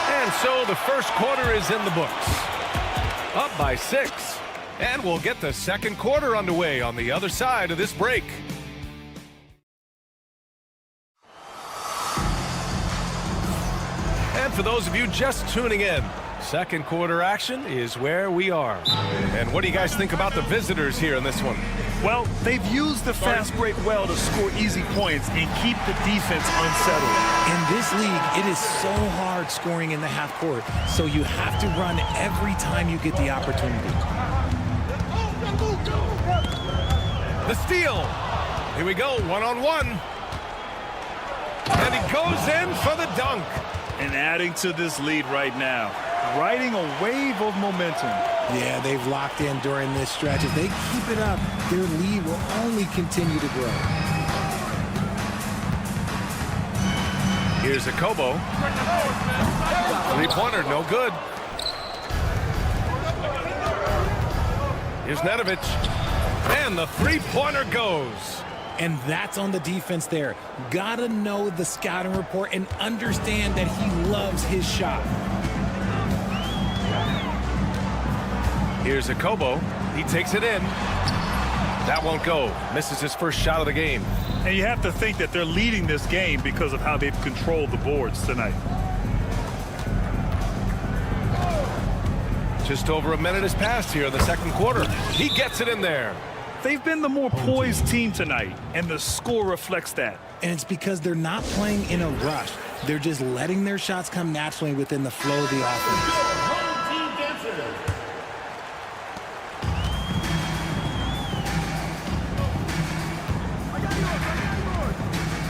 S1: And so the first quarter is in the books. Up by 6. And we'll get the second quarter underway on the other side of this break. And for those of you just tuning in, second quarter action is where we are. And what do you guys think about the visitors here in this one?
S4: Well, they've used the fast break well to score easy points and keep the defense unsettled.
S8: In this league, it is so hard scoring in the half court, so you have to run every time you get the opportunity.
S1: The steal. Here we go, one-on-one. And he goes in for the dunk.
S4: And adding to this lead right now, riding a wave of momentum.
S8: Yeah, they've locked in during this stretch. If they keep it up, their lead will only continue to grow.
S1: Here's a Kobo. Three-pointer, no good. Here's Nedovic. And the three-pointer goes.
S8: And that's on the defense there. Gotta know the scouting report and understand that he loves his shot.
S1: Here's a Kobo. He takes it in. That won't go. Misses his first shot of the game.
S4: And you have to think that they're leading this game because of how they've controlled the boards tonight.
S1: Just over a minute has passed here in the second quarter. He gets it in there.
S4: They've been the more poised team tonight, and the score reflects that.
S8: And it's because they're not playing in a rush. They're just letting their shots come naturally within the flow of the offense.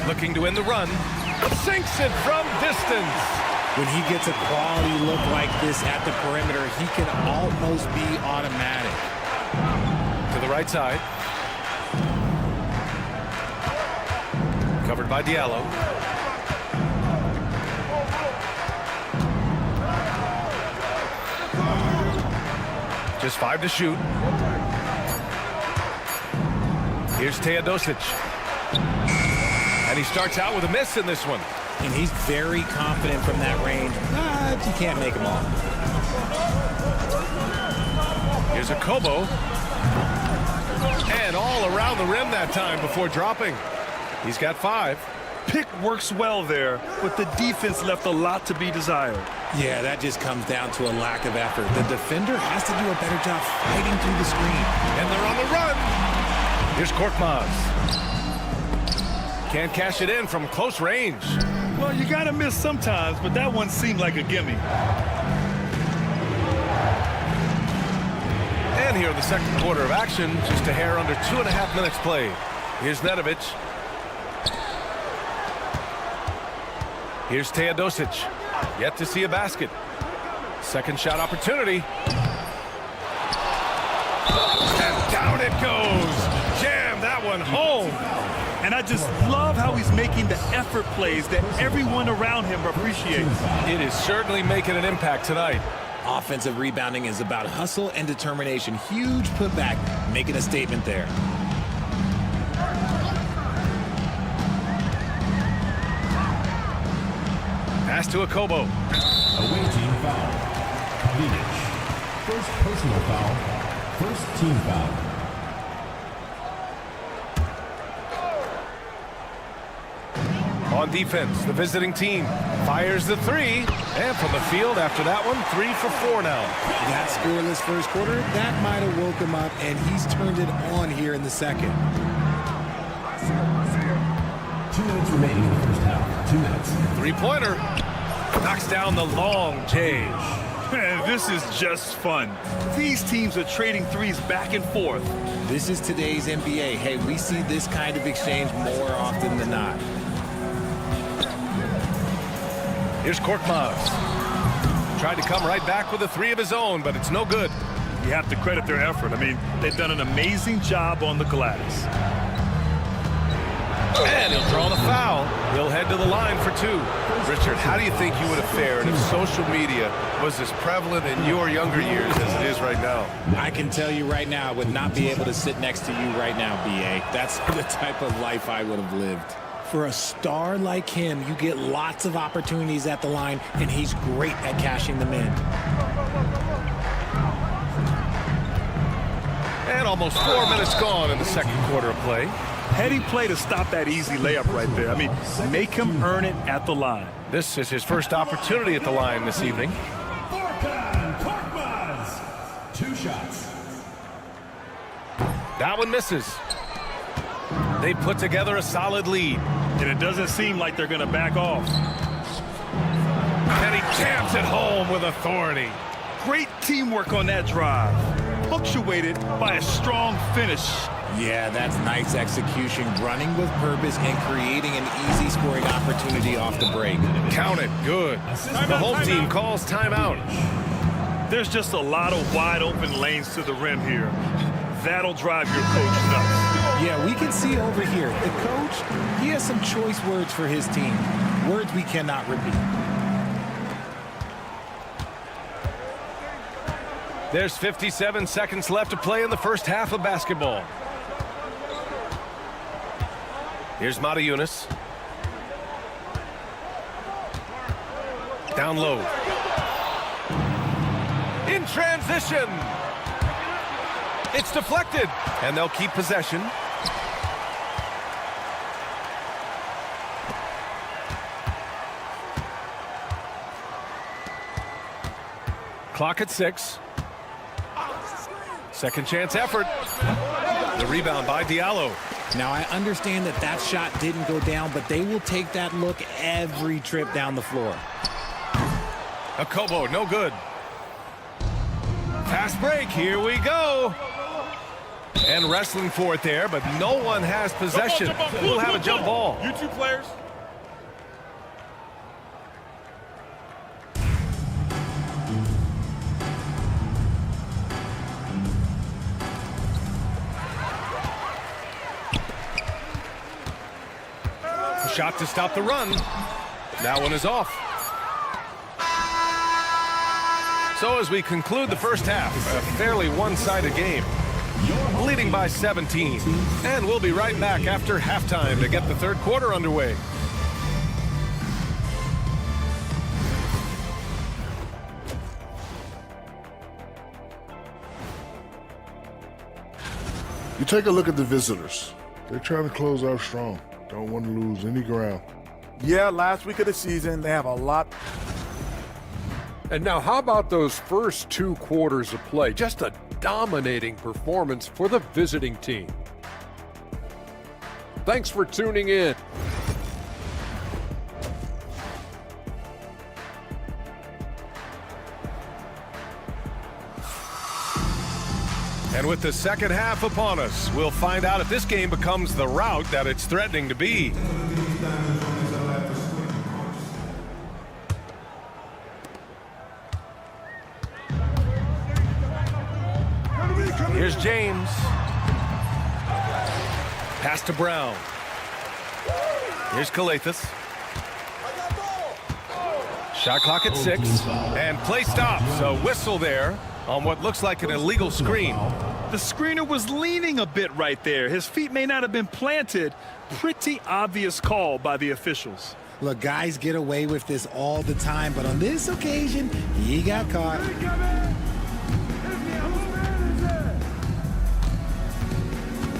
S1: Looking to win the run. Sinks it from distance.
S8: When he gets a quality look like this at the perimeter, he can almost be automatic.
S1: To the right side. Covered by Diallo. Just 5 to shoot. Here's Teodosic. And he starts out with a miss in this one.
S8: And he's very confident from that range, but you can't make him all.
S1: Here's a Kobo. And all around the rim that time before dropping. He's got 5.
S4: Pick works well there, but the defense left a lot to be desired.
S8: Yeah, that just comes down to a lack of effort. The defender has to do a better job fighting through the screen.
S1: And they're on the run. Here's Korkmaz. Can't cash it in from close range.
S4: Well, you got to miss sometimes, but that one seemed like a gimme.
S1: And here in the second quarter of action, just a hair under 2.5 minutes played. Here's Nedovic. Here's Teodosic. Yet to see a basket. Second shot opportunity. And down it goes. Jam that one home.
S4: And I just love how he's making the effort plays that everyone around him appreciates.
S1: It is certainly making an impact tonight.
S8: Offensive rebounding is about hustle and determination. Huge putback, making a statement there.
S1: Pass to a Kobo.
S3: Away team foul. Vidic. First personal foul. First team foul.
S1: On defense, the visiting team fires the 3. And from the field after that one, 3 for 4 now.
S8: That scoreless first quarter, that might have woke him up, and he's turned it on here in the second.
S3: 2 minutes remaining in the first half. 2 minutes.
S1: 3-pointer. Knocks down the long J.
S4: Man, this is just fun. These teams are trading threes back and forth.
S8: This is today's NBA. Hey, we see this kind of exchange more often than not.
S1: Here's Korkmaz. Tried to come right back with a 3 of his own, but it's no good.
S4: You have to credit their effort. I mean, they've done an amazing job on the glass.
S1: And he'll draw the foul. He'll head to the line for 2. Richard, how do you think you would have fared if social media was as prevalent in your younger years as it is right now?
S8: I can tell you right now, I would not be able to sit next to you right now, B.A. That's the type of life I would have lived. For a star like him, you get lots of opportunities at the line, and he's great at cashing them in.
S1: And almost 4 minutes gone in the second quarter of play.
S4: Heady play to stop that easy layup right there. I mean, make him earn it at the line.
S1: This is his first opportunity at the line this evening.
S3: 2 shots.
S1: That one misses. They put together a solid lead.
S4: And it doesn't seem like they're going to back off.
S1: And he jams it home with authority.
S4: Great teamwork on that drive. Punctuated by a strong finish.
S8: Yeah, that's nice execution, running with purpose and creating an easy scoring opportunity off the break.
S1: Count it. Good. The whole team calls timeout.
S4: There's just a lot of wide open lanes to the rim here. That'll drive your coach nuts.
S8: Yeah, we can see over here. The coach, he has some choice words for his team. Words we cannot repeat.
S1: There's 57 seconds left to play in the first half of basketball. Here's Mata-Yunus. Down low. In transition. It's deflected, and they'll keep possession. Clock at 6. Second chance effort. The rebound by Diallo.
S8: Now, I understand that that shot didn't go down, but they will take that look every trip down the floor.
S1: Akobo, no good. Fast break, here we go. And wrestling for it there, but no one has possession. We'll have a jump ball.
S4: You two players.
S1: Shot to stop the run. That one is off. So as we conclude the first half, a fairly one-sided game. Leading by 17. And we'll be right back after halftime to get the third quarter underway.
S6: You take a look at the visitors. They're trying to close out strong. Don't want to lose any ground.
S5: Yeah, last week of the season, they have a lot.
S7: And now how about those first 2 quarters of play? Just a dominating performance for the visiting team. Thanks for tuning in.
S1: And with the second half upon us, we'll find out if this game becomes the rout that it's threatening to be. Here's James. Pass to Brown. Here's Calathis. Shot clock at 6. And play stops. A whistle there on what looks like an illegal screen.
S4: The screener was leaning a bit right there. His feet may not have been planted. Pretty obvious call by the officials.
S8: Look, guys get away with this all the time, but on this occasion, he got caught.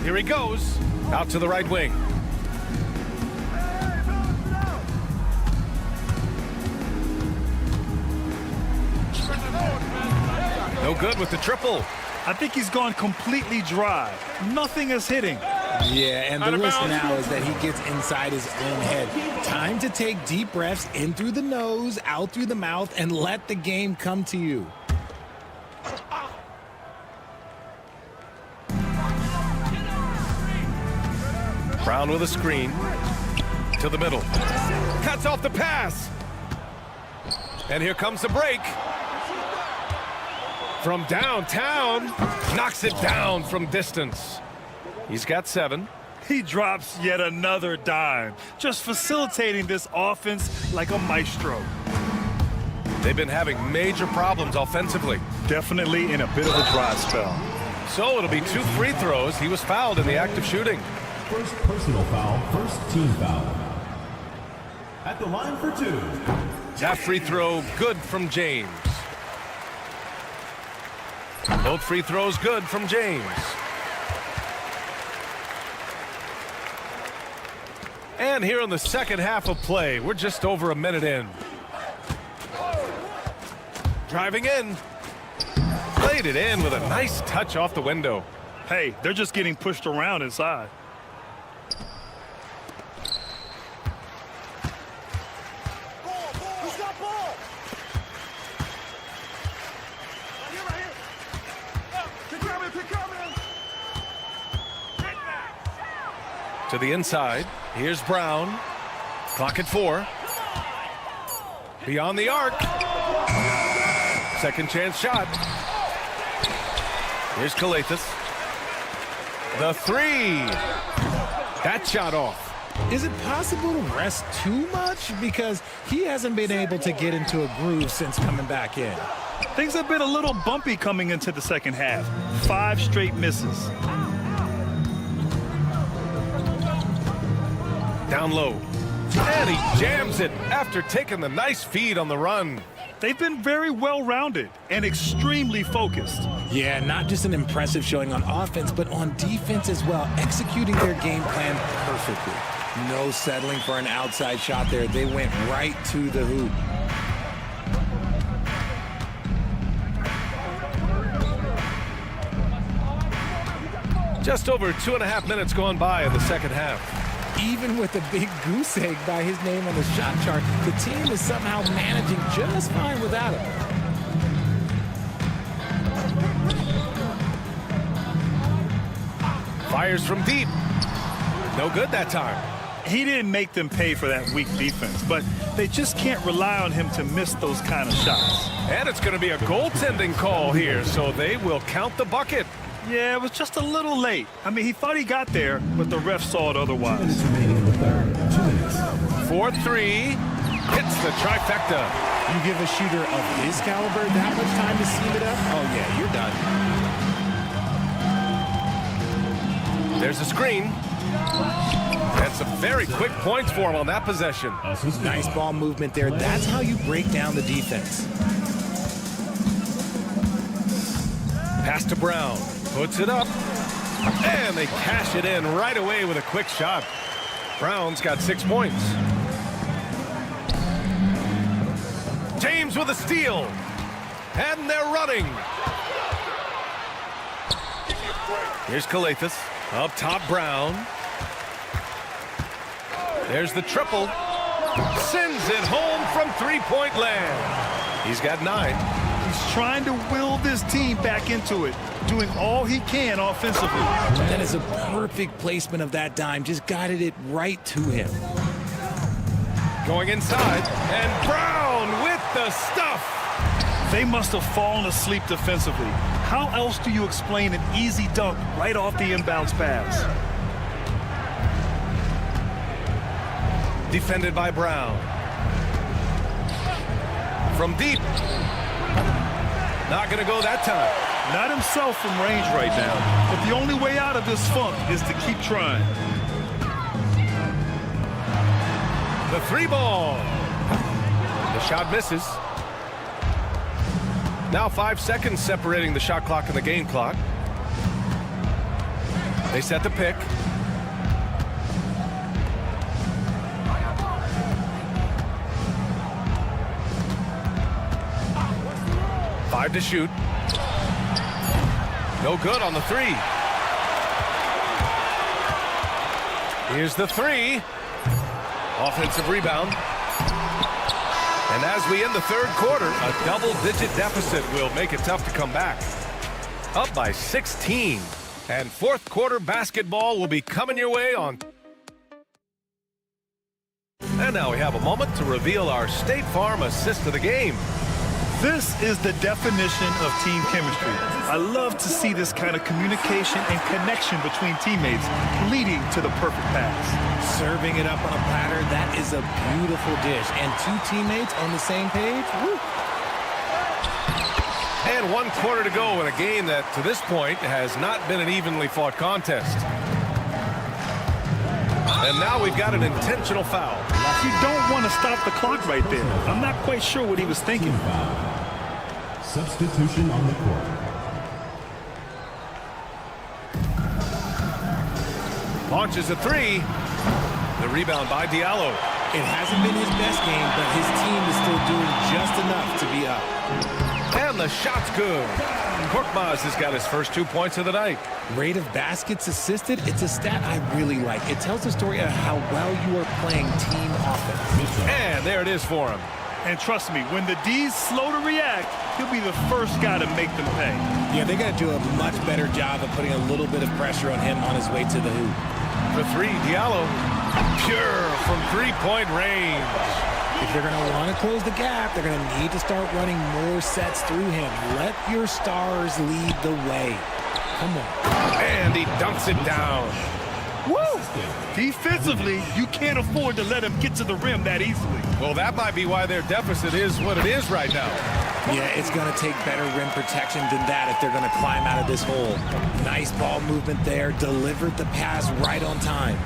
S1: Here he goes. Out to the right wing. No good with the triple.
S4: I think he's gone completely dry. Nothing is hitting.
S8: Yeah, and the risk now is that he gets inside his own head. Time to take deep breaths in through the nose, out through the mouth, and let the game come to you.
S1: Brown with a screen. To the middle. Cuts off the pass. And here comes the break. From downtown, knocks it down from distance. He's got 7.
S4: He drops yet another dime, just facilitating this offense like a maestro.
S1: They've been having major problems offensively.
S4: Definitely in a bit of a dry spell.
S1: So it'll be 2 free throws. He was fouled in the act of shooting.
S3: First personal foul, first team foul. At the line for 2.
S1: That free throw good from James. Both free throws good from James. And here in the second half of play, we're just over a minute in. Driving in. Played it in with a nice touch off the window.
S4: Hey, they're just getting pushed around inside.
S1: To the inside. Here's Brown. Clock at 4. Beyond the arc. Second chance shot. Here's Calathis. The 3. That shot off.
S8: Is it possible to rest too much? Because he hasn't been able to get into a groove since coming back in.
S4: Things have been a little bumpy coming into the second half. 5 straight misses.
S1: Down low. And he jams it after taking the nice feed on the run.
S4: They've been very well-rounded and extremely focused.
S8: Yeah, not just an impressive showing on offense, but on defense as well, executing their game plan perfectly. No settling for an outside shot there. They went right to the hoop.
S1: Just over 2.5 minutes gone by in the second half.
S8: Even with a big goose egg by his name on the shot chart, the team is somehow managing just fine without him.
S1: Fires from deep. No good that time.
S4: He didn't make them pay for that weak defense, but they just can't rely on him to miss those kind of shots.
S1: And it's going to be a goaltending call here, so they will count the bucket.
S4: Yeah, it was just a little late. I mean, he thought he got there, but the ref saw it otherwise.
S3: 2 minutes remaining in the third. 2 minutes.
S1: 4-3. Hits the trifecta.
S8: You give a shooter of his caliber that much time to seam it up? Oh, yeah, you're done.
S1: There's a screen. And some very quick points for him on that possession.
S8: Nice ball movement there. That's how you break down the defense.
S1: Pass to Brown. Puts it up. And they cash it in right away with a quick shot. Brown's got 6 points. James with a steal. And they're running. Here's Calathis. Up top, Brown. There's the triple. Sends it home from three-point land. He's got 9.
S4: He's trying to will this team back into it, doing all he can offensively.
S8: That is a perfect placement of that dime. Just guided it right to him.
S1: Going inside, and Brown with the stuff.
S4: They must have fallen asleep defensively. How else do you explain an easy dunk right off the inbounds pass?
S1: Defended by Brown. From deep. Not going to go that time.
S4: Not himself from range right now. But the only way out of this funk is to keep trying.
S1: The 3 ball. The shot misses. Now 5 seconds separating the shot clock and the game clock. They set the pick. Five to shoot. No good on the 3. Here's the 3. Offensive rebound. And as we end the third quarter, a double-digit deficit will make it tough to come back. Up by 16. And fourth quarter basketball will be coming your way on. And now we have a moment to reveal our State Farm assist of the game.
S4: This is the definition of team chemistry. I love to see this kind of communication and connection between teammates leading to the perfect pass.
S8: Serving it up on a platter, that is a beautiful dish. And two teammates on the same page. Woo.
S1: And 1 quarter to go in a game that, to this point, has not been an evenly fought contest. And now we've got an intentional foul.
S4: You don't want to stop the clock right there. I'm not quite sure what he was thinking.
S3: Substitution on the court.
S1: Launches a three. The rebound by Diallo.
S8: It hasn't been his best game, but his team is still doing just enough to be up.
S1: And the shot's good. Korkmaz has got his first 2 points of the night.
S8: Rate of baskets assisted, it's a stat I really like. It tells the story of how well you are playing team offense.
S1: And there it is for him.
S4: And trust me, when the D's slow to react, he'll be the first guy to make them pay.
S8: Yeah, they got to do a much better job of putting a little bit of pressure on him on his way to the hoop.
S1: For three, Diallo. Pure from three-point range.
S8: If they're going to want to close the gap, they're going to need to start running more sets through him. Let your stars lead the way. Come on.
S1: And he dunks it down.
S4: Woo! Defensively, you can't afford to let him get to the rim that easily.
S1: Well, that might be why their deficit is what it is right now.
S8: Yeah, it's going to take better rim protection than that if they're going to climb out of this hole. Nice ball movement there. Delivered the pass right on time.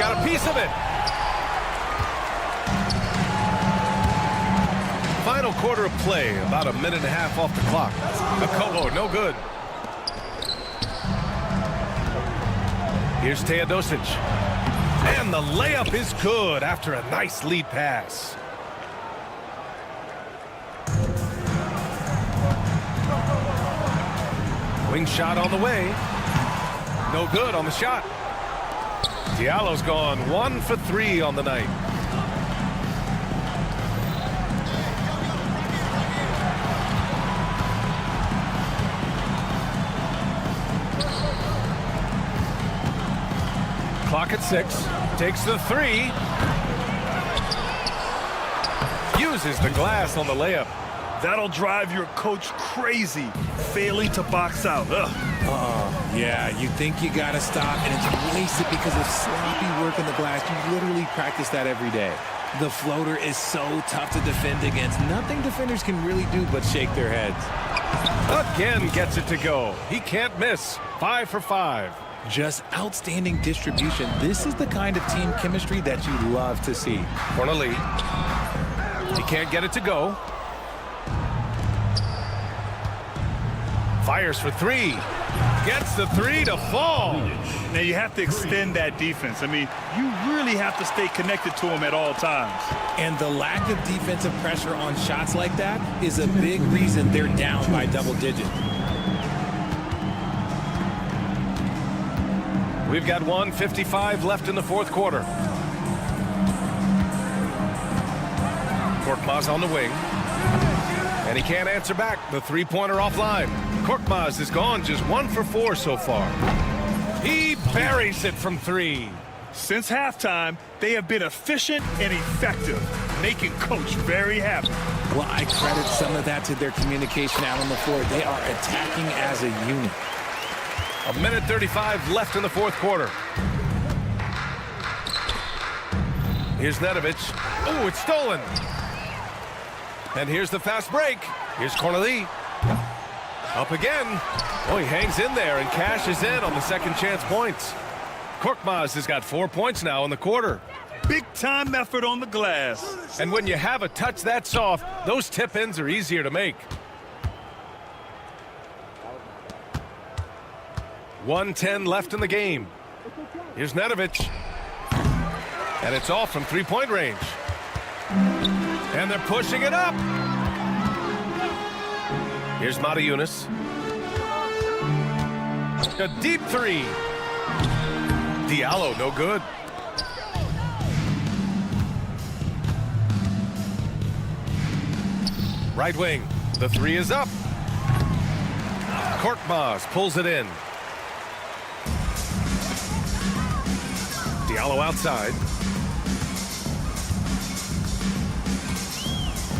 S1: Got a piece of it. Final quarter of play, about a minute and a half off the clock. Akobo, no good. Here's Teodosic. And the layup is good after a nice lead pass. Wing shot on the way. No good on the shot. Diallo's gone 1 for 3 on the night. Clock at 6. Takes the three. Uses the glass on the layup.
S4: That'll drive your coach crazy, failing to box out.
S8: Yeah, you think you got to stop, and it's wasted because of sloppy work in the glass. You literally practice that every day. The floater is so tough to defend against. Nothing defenders can really do but shake their heads.
S1: Again gets it to go. He can't miss. 5 for 5.
S8: Just outstanding distribution. This is the kind of team chemistry that you love to see.
S1: Corneli. He can't get it to go. Fires for 3. Gets the 3 to fall.
S4: Now you have to extend that defense. I mean, you really have to stay connected to him at all times.
S8: And the lack of defensive pressure on shots like that is a big reason they're down by double digits.
S1: We've got 1:55 left in the fourth quarter. Korkmaz on the wing. And he can't answer back. The three-pointer offline. Korkmaz is gone just 1 for 4 so far. He buries it from 3.
S4: Since halftime, they have been efficient and effective, making Coach very happy.
S8: Well, I credit some of that to their communication out on the floor. They are attacking as a unit.
S1: 1:35 left in the fourth quarter. Here's Nedovic. Oh, it's stolen. And here's the fast break. Here's Corneli. Up again. Oh, he hangs in there and cashes in on the second chance points. Korkmaz has got 4 points now in the quarter.
S4: Big time effort on the glass.
S1: And when you have a touch that soft, those tip-ins are easier to make. 1:10 left in the game. Here's Nedovic. And it's off from three-point range. And they're pushing it up. Here's Mata-Yunus. A deep 3. Diallo, no good. Right wing. The 3 is up. Korkmaz pulls it in. Diallo outside.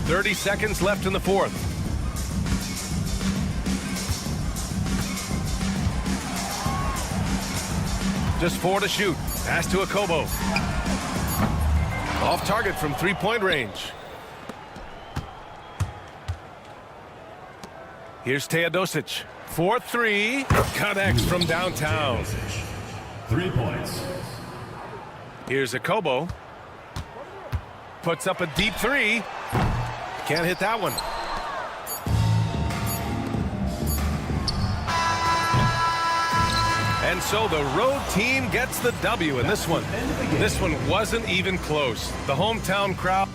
S1: 30 seconds left in the fourth. Just 4 to shoot. Pass to Akobo. Off target from three-point range. Here's Teodosic. 4-3. Connects from downtown.
S3: 3 points.
S1: Here's Akobo. Puts up a deep three. Can't hit that one. And so the road team gets the W in this one. This one wasn't even close. The hometown crowd.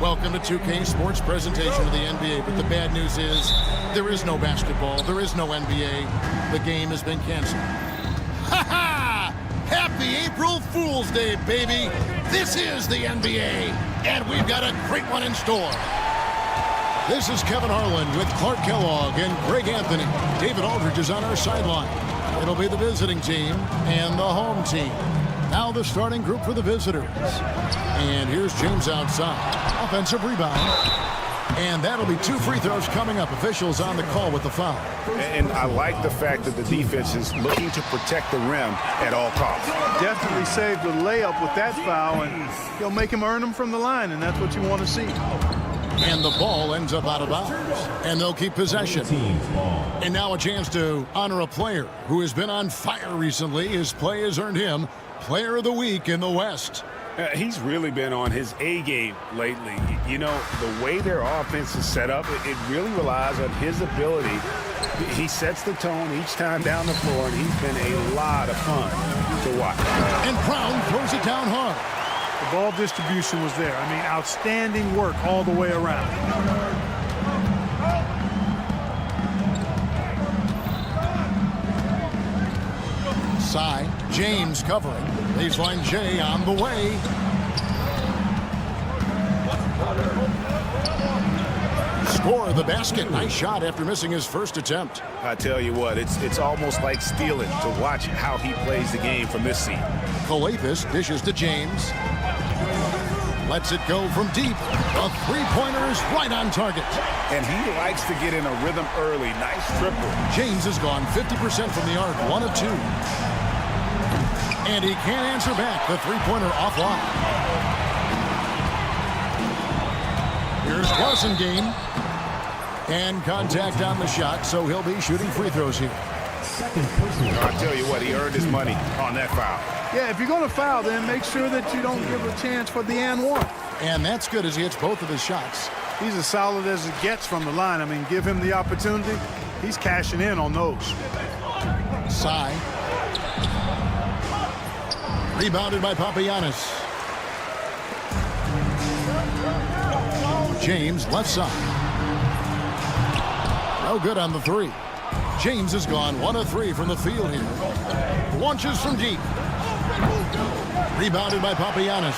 S9: Welcome to 2K Sports presentation of the NBA, but the bad news is there is no basketball, there is no NBA. The game has been canceled. Ha ha! Happy April Fool's Day, baby! This is the NBA, and we've got a great one in store. This is Kevin Harlan with Clark Kellogg and Greg Anthony. David Aldridge is on our sideline. It'll be the visiting team and the home team. Now the starting group for the visitors. And here's James outside. Offensive rebound. And that'll be 2 free throws coming up. Officials on the call with the foul.
S10: And I like the fact that the defense is looking to protect the rim at all costs.
S2: Definitely saved the layup with that foul, and he'll make him earn them from the line, and that's what you want to see.
S9: And the ball ends up out of bounds. And they'll keep possession. And now a chance to honor a player who has been on fire recently. His play has earned him Player of the Week in the West.
S10: He's really been on his A game lately. You know, the way their offense is set up, it really relies on his ability. He sets the tone each time down the floor, and he's been a lot of fun to watch.
S9: And Brown throws it down hard.
S2: The ball distribution was there. I mean, outstanding work all the way around.
S9: Sy, James covering. Baseline J on the way. Score the basket. Nice shot after missing his first attempt.
S10: I tell you what, it's almost like stealing to watch how he plays the game from this seat.
S9: Kalathis dishes to James. Lets it go from deep. A three-pointer is right on target.
S10: And he likes to get in a rhythm early. Nice triple.
S9: James has gone 50% from the arc, 1 of 2. And he can't answer back. The three-pointer offline. Here's Wassengame. And contact on the shot, so he'll be shooting free throws here.
S10: I tell you what, he earned his money on that foul.
S2: Yeah, if you're going to foul, then make sure that you don't give a chance for the and one.
S9: And that's good as he hits both of his shots.
S2: He's as solid as it gets from the line. I mean, give him the opportunity. He's cashing in on those.
S9: Sy. Rebounded by Papagiannis. James left side. No good on the three. James has gone 1 of 3 from the field here. Launches from deep. Rebounded by Papagiannis.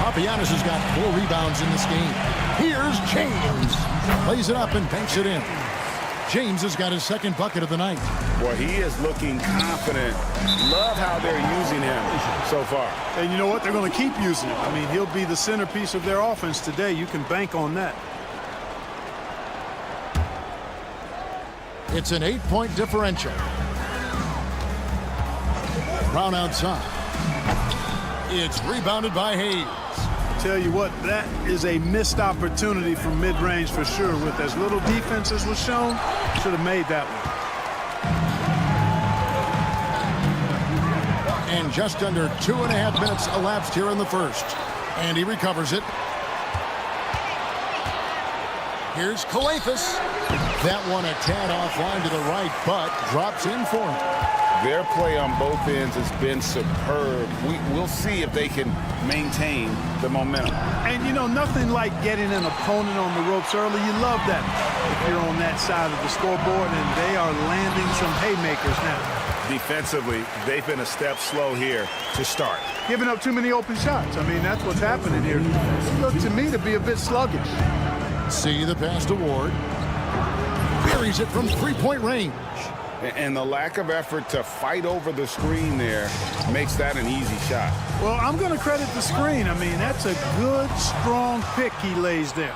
S9: Papagiannis has got 4 rebounds in this game. Here's James. Lays it up and banks it in. James has got his second bucket of the night.
S10: Boy, he is looking confident. Love how they're using him so far.
S2: And you know what? They're going to keep using him. I mean, he'll be the centerpiece of their offense today. You can bank on that.
S9: It's an 8-point differential. Brown outside. It's rebounded by Hayes.
S2: Tell you what, that is a missed opportunity from mid-range for sure. With as little defense as was shown, should have made that one.
S9: And just under 2.5 minutes elapsed here in the first. And he recovers it. Here's Kalathis. That one a tad offline to the right, but drops in for him.
S10: Their play on both ends has been superb. We'll see if they can maintain the momentum.
S2: And, you know, nothing like getting an opponent on the ropes early. You love that if you're on that side of the scoreboard, and they are landing some haymakers now.
S10: Defensively, they've been a step slow here to start.
S2: Giving up too many open shots. I mean, that's what's happening here. It looked to me to be a bit sluggish.
S9: See the pass to Ward. Buries it from three-point range.
S10: And the lack of effort to fight over the screen there makes that an easy shot.
S2: Well, I'm going to credit the screen. I mean, that's a good, strong pick he lays there.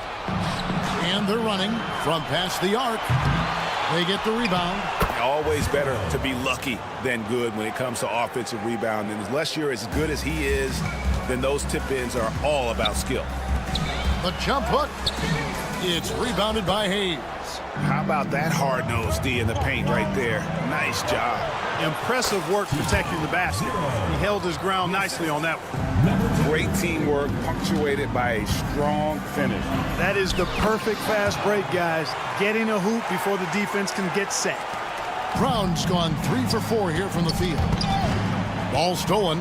S9: And they're running from past the arc. They get the rebound.
S10: Always better to be lucky than good when it comes to offensive rebound. And unless you're as good as he is, then those tip-ins are all about skill.
S9: The jump hook. It's rebounded by Hayes.
S10: How about that hard-nosed D in the paint right there? Nice job.
S2: Impressive work protecting the basket. He held his ground nicely on that one.
S10: Great teamwork punctuated by a strong finish.
S2: That is the perfect fast break, guys. Getting a hoop before the defense can get set.
S9: Brown's gone 3 for 4 here from the field. Ball stolen.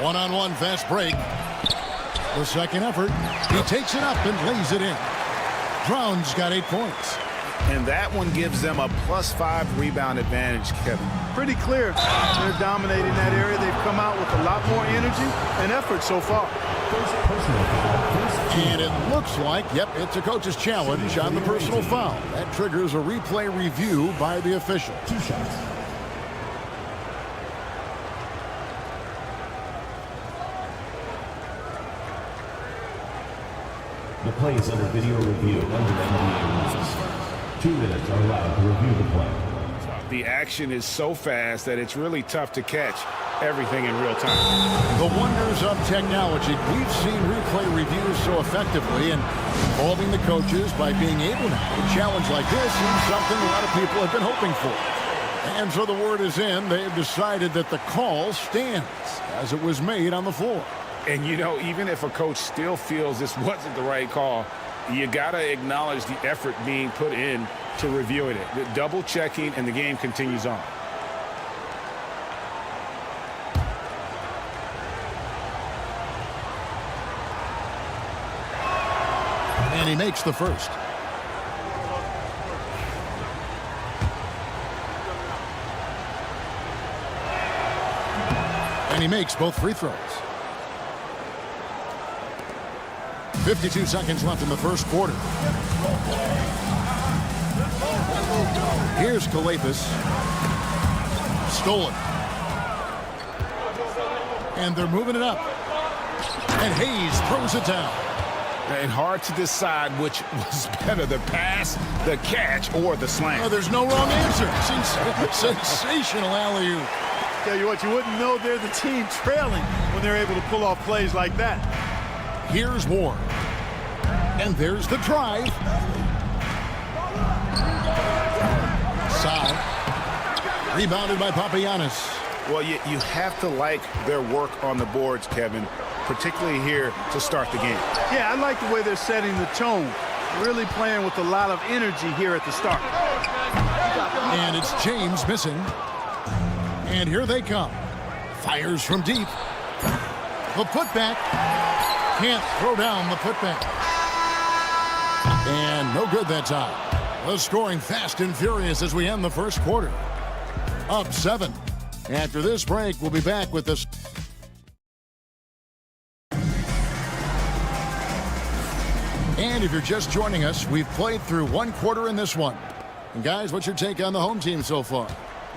S9: One-on-one fast break. The second effort. He takes it up and lays it in. Brown's got 8 points.
S10: And that one gives them a +5 rebound advantage, Kevin.
S2: Pretty clear. They're dominating that area. They've come out with a lot more energy and effort so far.
S9: And it looks like, yep, it's a coach's challenge on the personal foul. That triggers a replay review by the official.
S3: 2 shots. The play is under video review under NBA rules. 2 minutes are allowed to review the play.
S10: The action is so fast that it's really tough to catch everything in real time.
S9: The wonders of technology. We've seen replay reviews so effectively, and involving the coaches by being able to have a challenge like this is something a lot of people have been hoping for. And so the word is in. They've decided that the call stands as it was made on the floor.
S10: And, you know, even if a coach still feels this wasn't the right call, you got to acknowledge the effort being put in to reviewing it. The double checking, and the game continues on.
S9: And he makes the first. And he makes both free throws. 52 seconds left in the first quarter. Here's Kalathis. Stolen. And they're moving it up. And Hayes throws it down.
S10: And hard to decide which was better, the pass, the catch, or the slam.
S9: Oh, there's no wrong answer. Sensational alley-oop.
S2: Tell you what, you wouldn't know they're the team trailing when they're able to pull off plays like that.
S9: Here's Ward. And there's the drive. Side. Rebounded by Papagiannis.
S10: Well, you have to like their work on the boards, Kevin, particularly here to start the game.
S2: Yeah, I like the way they're setting the tone. Really playing with a lot of energy here at the start.
S9: And it's James missing. And here they come. Fires from deep. The putback. Can't throw down the putback. And no good that time. The scoring fast and furious as we end the first quarter. Up 7. After this break, we'll be back with this. And if you're just joining us, we've played through 1 quarter in this one. And guys, what's your take on the home team so far?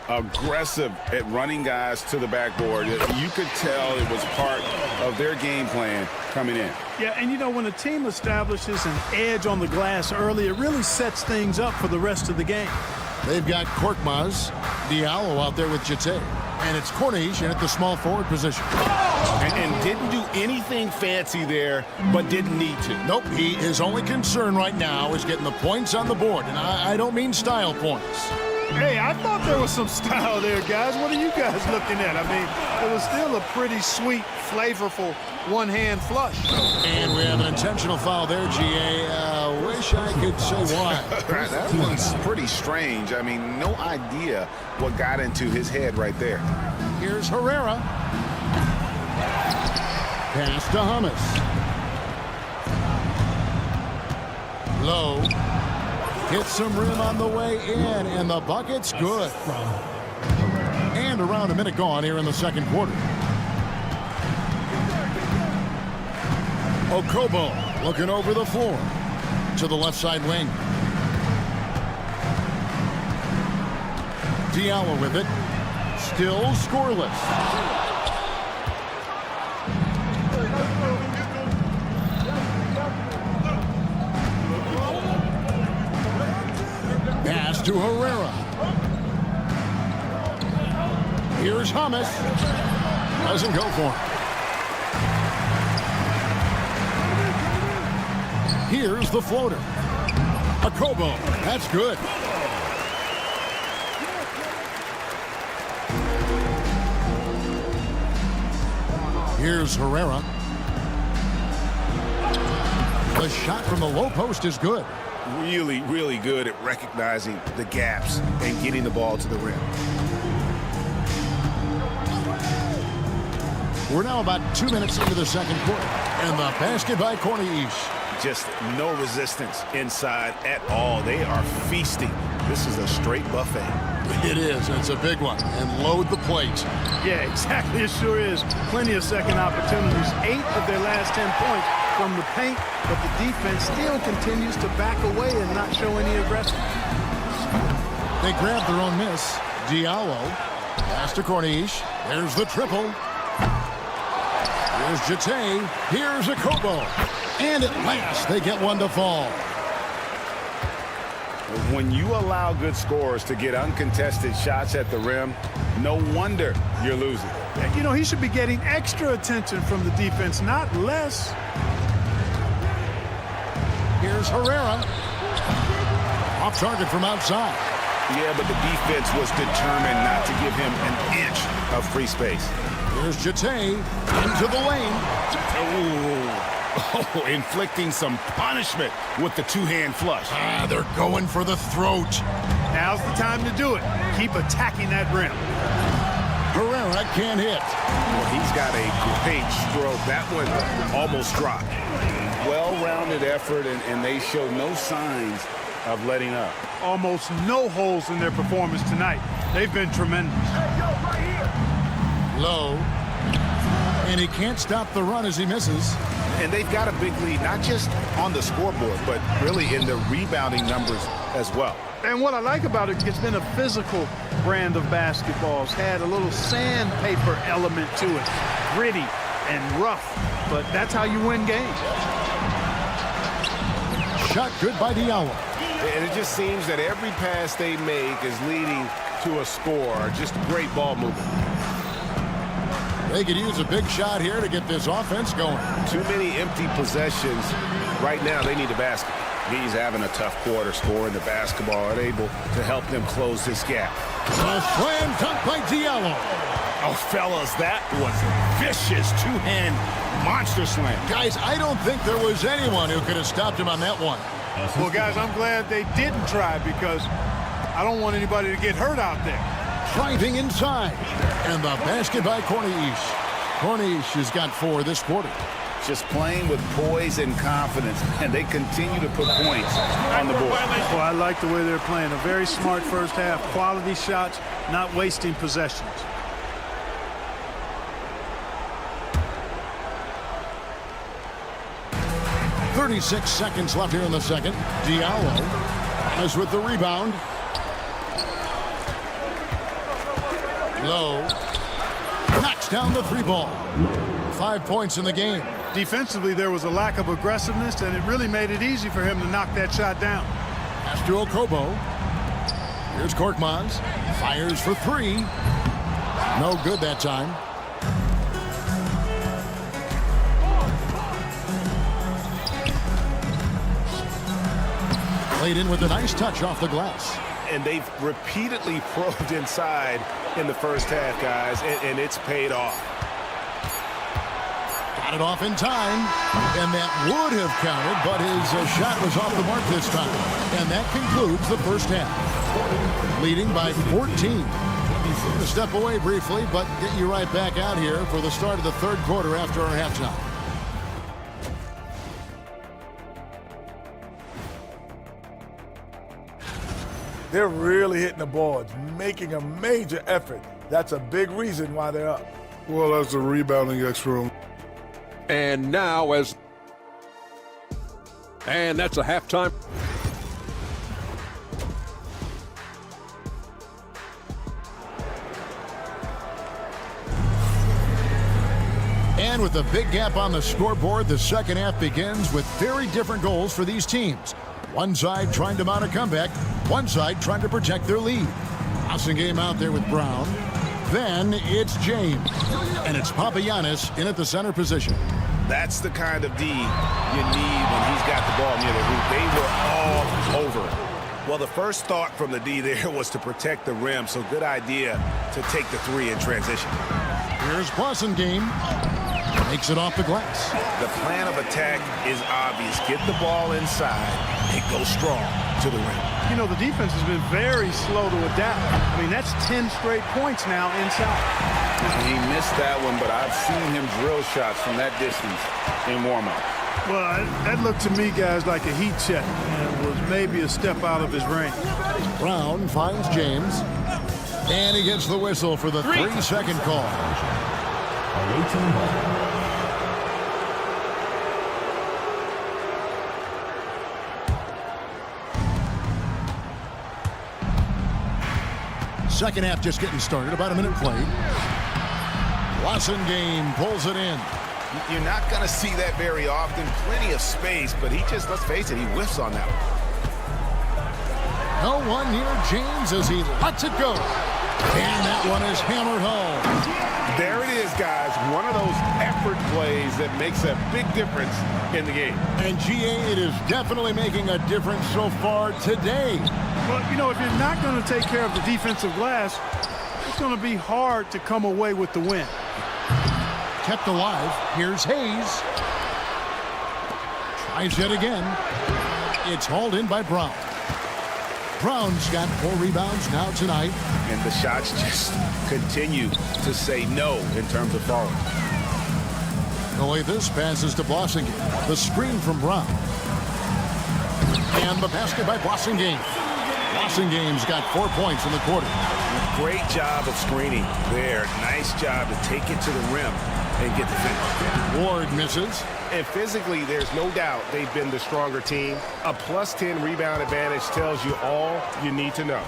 S10: Aggressive at running guys to the backboard. You could tell it was part of their game plan coming in.
S2: Yeah, and you know, when a team establishes an edge on the glass early, it really sets things up for the rest of the game.
S9: They've got Korkmaz, Diallo out there with Jedi, and it's Cornish in at the small forward position.
S10: And didn't do anything fancy there, but didn't need to.
S9: Nope, his only concern right now is getting the points on the board, and I don't mean style points.
S2: Hey, I thought there was some style there, guys. What are you guys looking at? I mean, it was still a pretty sweet, flavorful one-hand flush.
S9: And we have an intentional foul there, GA. Wish I could say why.
S10: That one's pretty strange. I mean, no idea what got into his head right there.
S9: Here's Herrera. Pass to Hummus. Low. Hits some rim on the way in, and the bucket's good. And around a minute gone here in the second quarter. Okobo looking over the floor to the left side wing. Diallo with it. Still scoreless. Pass to Herrera. Here's Hummus. Doesn't go for him. Here's the floater. Okobo. That's good. Here's Herrera. The shot from the low post is good.
S10: Really, really good at recognizing the gaps and getting the ball to the rim.
S9: We're now about 2 minutes into the second quarter. And the basket by Cornish.
S10: just no resistance inside at all. They are feasting. This is a straight buffet.
S9: It is. It's a big one. And load the plate.
S2: Yeah, exactly. It sure is. Plenty of second opportunities. 8 of their last 10 points from the paint, but the defense still continues to back away and not show any aggression.
S9: They grab their own miss. Diallo. Pass to Corniche. There's the triple. Here's Jedi. Here's Okobo. And at last, they get one to fall.
S10: When you allow good scorers to get uncontested shots at the rim, no wonder you're losing.
S2: You know, he should be getting extra attention from the defense, not less.
S9: Here's Herrera. Off target from outside.
S10: Yeah, but the defense was determined not to give him an inch of free space.
S9: Here's Jedi into the lane.
S10: Oh, inflicting some punishment with the two-hand flush.
S9: They're going for the throat.
S2: Now's the time to do it. Keep attacking that rim.
S9: Herrera can't hit.
S10: Well, he's got a great stroke. That one almost dropped. Well-rounded effort, and they show no signs of letting up.
S2: Almost no holes in their performance tonight. They've been tremendous.
S9: Low. And he can't stop the run as he misses.
S10: And they've got a big lead, not just on the scoreboard, but really in the rebounding numbers as well.
S2: And what I like about it, it's been a physical brand of basketball. It's had a little sandpaper element to it. Gritty and rough, but that's how you win games.
S9: Shot good by Diallo.
S10: And it just seems that every pass they make is leading to a score. Just great ball movement.
S9: They could use a big shot here to get this offense going.
S10: Too many empty possessions. Right now, they need a basket. He's having a tough quarter, scoring the basketball and able to help them close this gap.
S9: A slam dunk by Diallo.
S10: Oh, fellas, that was a vicious two-hand monster slam.
S9: Guys, I don't think there was anyone who could have stopped him on that one.
S2: Well, guys, I'm glad they didn't try because I don't want anybody to get hurt out there.
S9: Driving inside. And the basket by Corniche. Corniche has got 4 this quarter.
S10: Just playing with poise and confidence, and they continue to put points on the board.
S2: Well, I like the way they're playing. A very smart first half. Quality shots, not wasting possessions.
S9: .36 seconds left here in the second. Diallo is with the rebound. Low. Knocks down the 3-ball. 5 points in the game.
S2: Defensively, there was a lack of aggressiveness, and it really made it easy for him to knock that shot down.
S9: Pass to Okobo. Here's Korkmaz. Fires for 3. No good that time. Played in with a nice touch off the glass.
S10: And they've repeatedly probed inside in the first half, guys, and it's paid off.
S9: Got it off in time, and that would have counted, but his shot was off the mark this time. And that concludes the first half. Leading by 14. Going to step away briefly, but get you right back out here for the start of the third quarter after our halftime.
S5: They're really hitting the boards, making a major effort. That's a big reason why they're up.
S6: Well, that's the rebounding extra.
S7: And now that's a halftime.
S9: And with a big gap on the scoreboard, the second half begins with very different goals for these teams. One side trying to mount a comeback, one side trying to protect their lead. Passing game out there with Brown. Then it's James. And it's Papagiannis in at the center position.
S10: That's the kind of D you need when he's got the ball near the hoop. They were all over it. Well, the first thought from the D there was to protect the rim, so good idea to take the 3 in transition.
S9: Here's Blasingame. Makes it off the glass.
S10: The plan of attack is obvious. Get the ball inside and go strong to the rim.
S2: You know, the defense has been very slow to adapt. I mean, that's 10 straight points now inside.
S10: He missed that one, but I've seen him drill shots from that distance in warm-up.
S2: Well, that looked to me, guys, like a heat check and was maybe a step out of his range.
S9: Brown finds James, and he gets the whistle for the 3-second call. Second half just getting started, about a minute played. Game pulls it in.
S10: You're not going to see that very often. Plenty of space, but he just, let's face it, he whiffs on that one.
S9: No one near James as he lets it go. And that one is hammered home.
S10: There it is, guys. One of those effort plays that makes a big difference in the game.
S9: And GA, it is definitely making a difference so far today.
S2: Well, you know, if you're not going to take care of the defensive glass, it's going to be hard to come away with the win.
S9: Kept alive. Here's Hayes. Tries it again. It's hauled in by Brown. Brown's got 4 rebounds now tonight.
S10: And the shots just continue to say no in terms of falling.
S9: This passes to Blossingame. The screen from Brown. And the basket by Blossingame. Blossingame's got 4 points in the quarter.
S10: Great job of screening there. Nice job to take it to the rim and get the finish.
S9: Ward misses.
S10: And physically, there's no doubt they've been the stronger team. A +10 rebound advantage tells you all you need to know.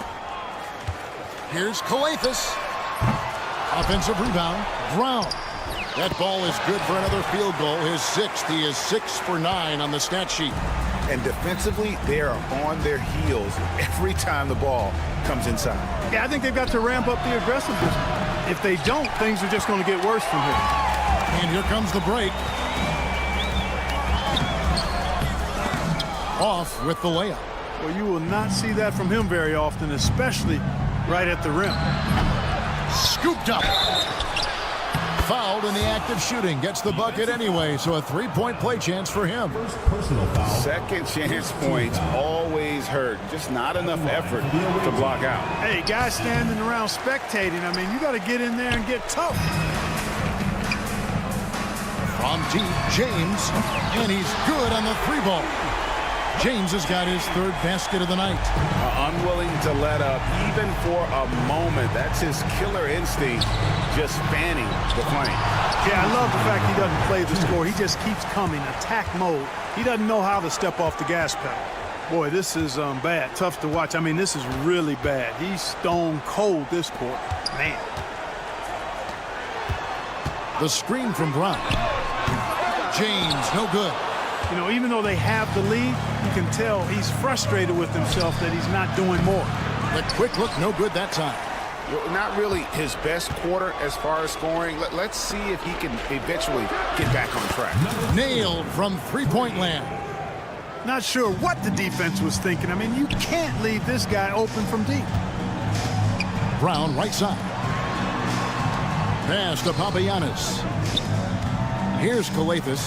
S9: Here's Calathes. Offensive rebound. Brown. That ball is good for another field goal. His 6th. He is 6 for 9 on the stat sheet.
S10: And defensively, they are on their heels every time the ball comes inside.
S2: Yeah, I think they've got to ramp up the aggressiveness. If they don't, things are just going to get worse from here.
S9: And here comes the break. Off with the layup.
S2: Well, you will not see that from him very often, especially right at the rim.
S9: Scooped up. Fouled in the act of shooting. Gets the bucket anyway, so a 3-point play chance for him.
S10: Second chance points always hurt. Just not enough effort to block out.
S2: Hey, guys standing around spectating, I mean, you got to get in there and get tough.
S9: From deep, James, and he's good on the 3-ball. James has got his 3rd basket of the night.
S10: Unwilling to let up even for a moment. That's his killer instinct, just fanning the flame.
S2: Yeah, I love the fact he doesn't play the score. He just keeps coming, attack mode. He doesn't know how to step off the gas pedal. Boy, this is bad, tough to watch. I mean, this is really bad. He's stone cold this quarter, man.
S9: The screen from Brown. James, no good.
S2: You know, even though they have the lead, you can tell he's frustrated with himself that he's not doing more.
S9: The quick look, no good that time.
S10: Well, not really his best quarter as far as scoring. Let's see if he can eventually get back on track.
S9: Nailed from 3-point land.
S2: Not sure what the defense was thinking. I mean, you can't leave this guy open from deep.
S9: Brown, right side. Pass to Papagiannis. Here's Calathes.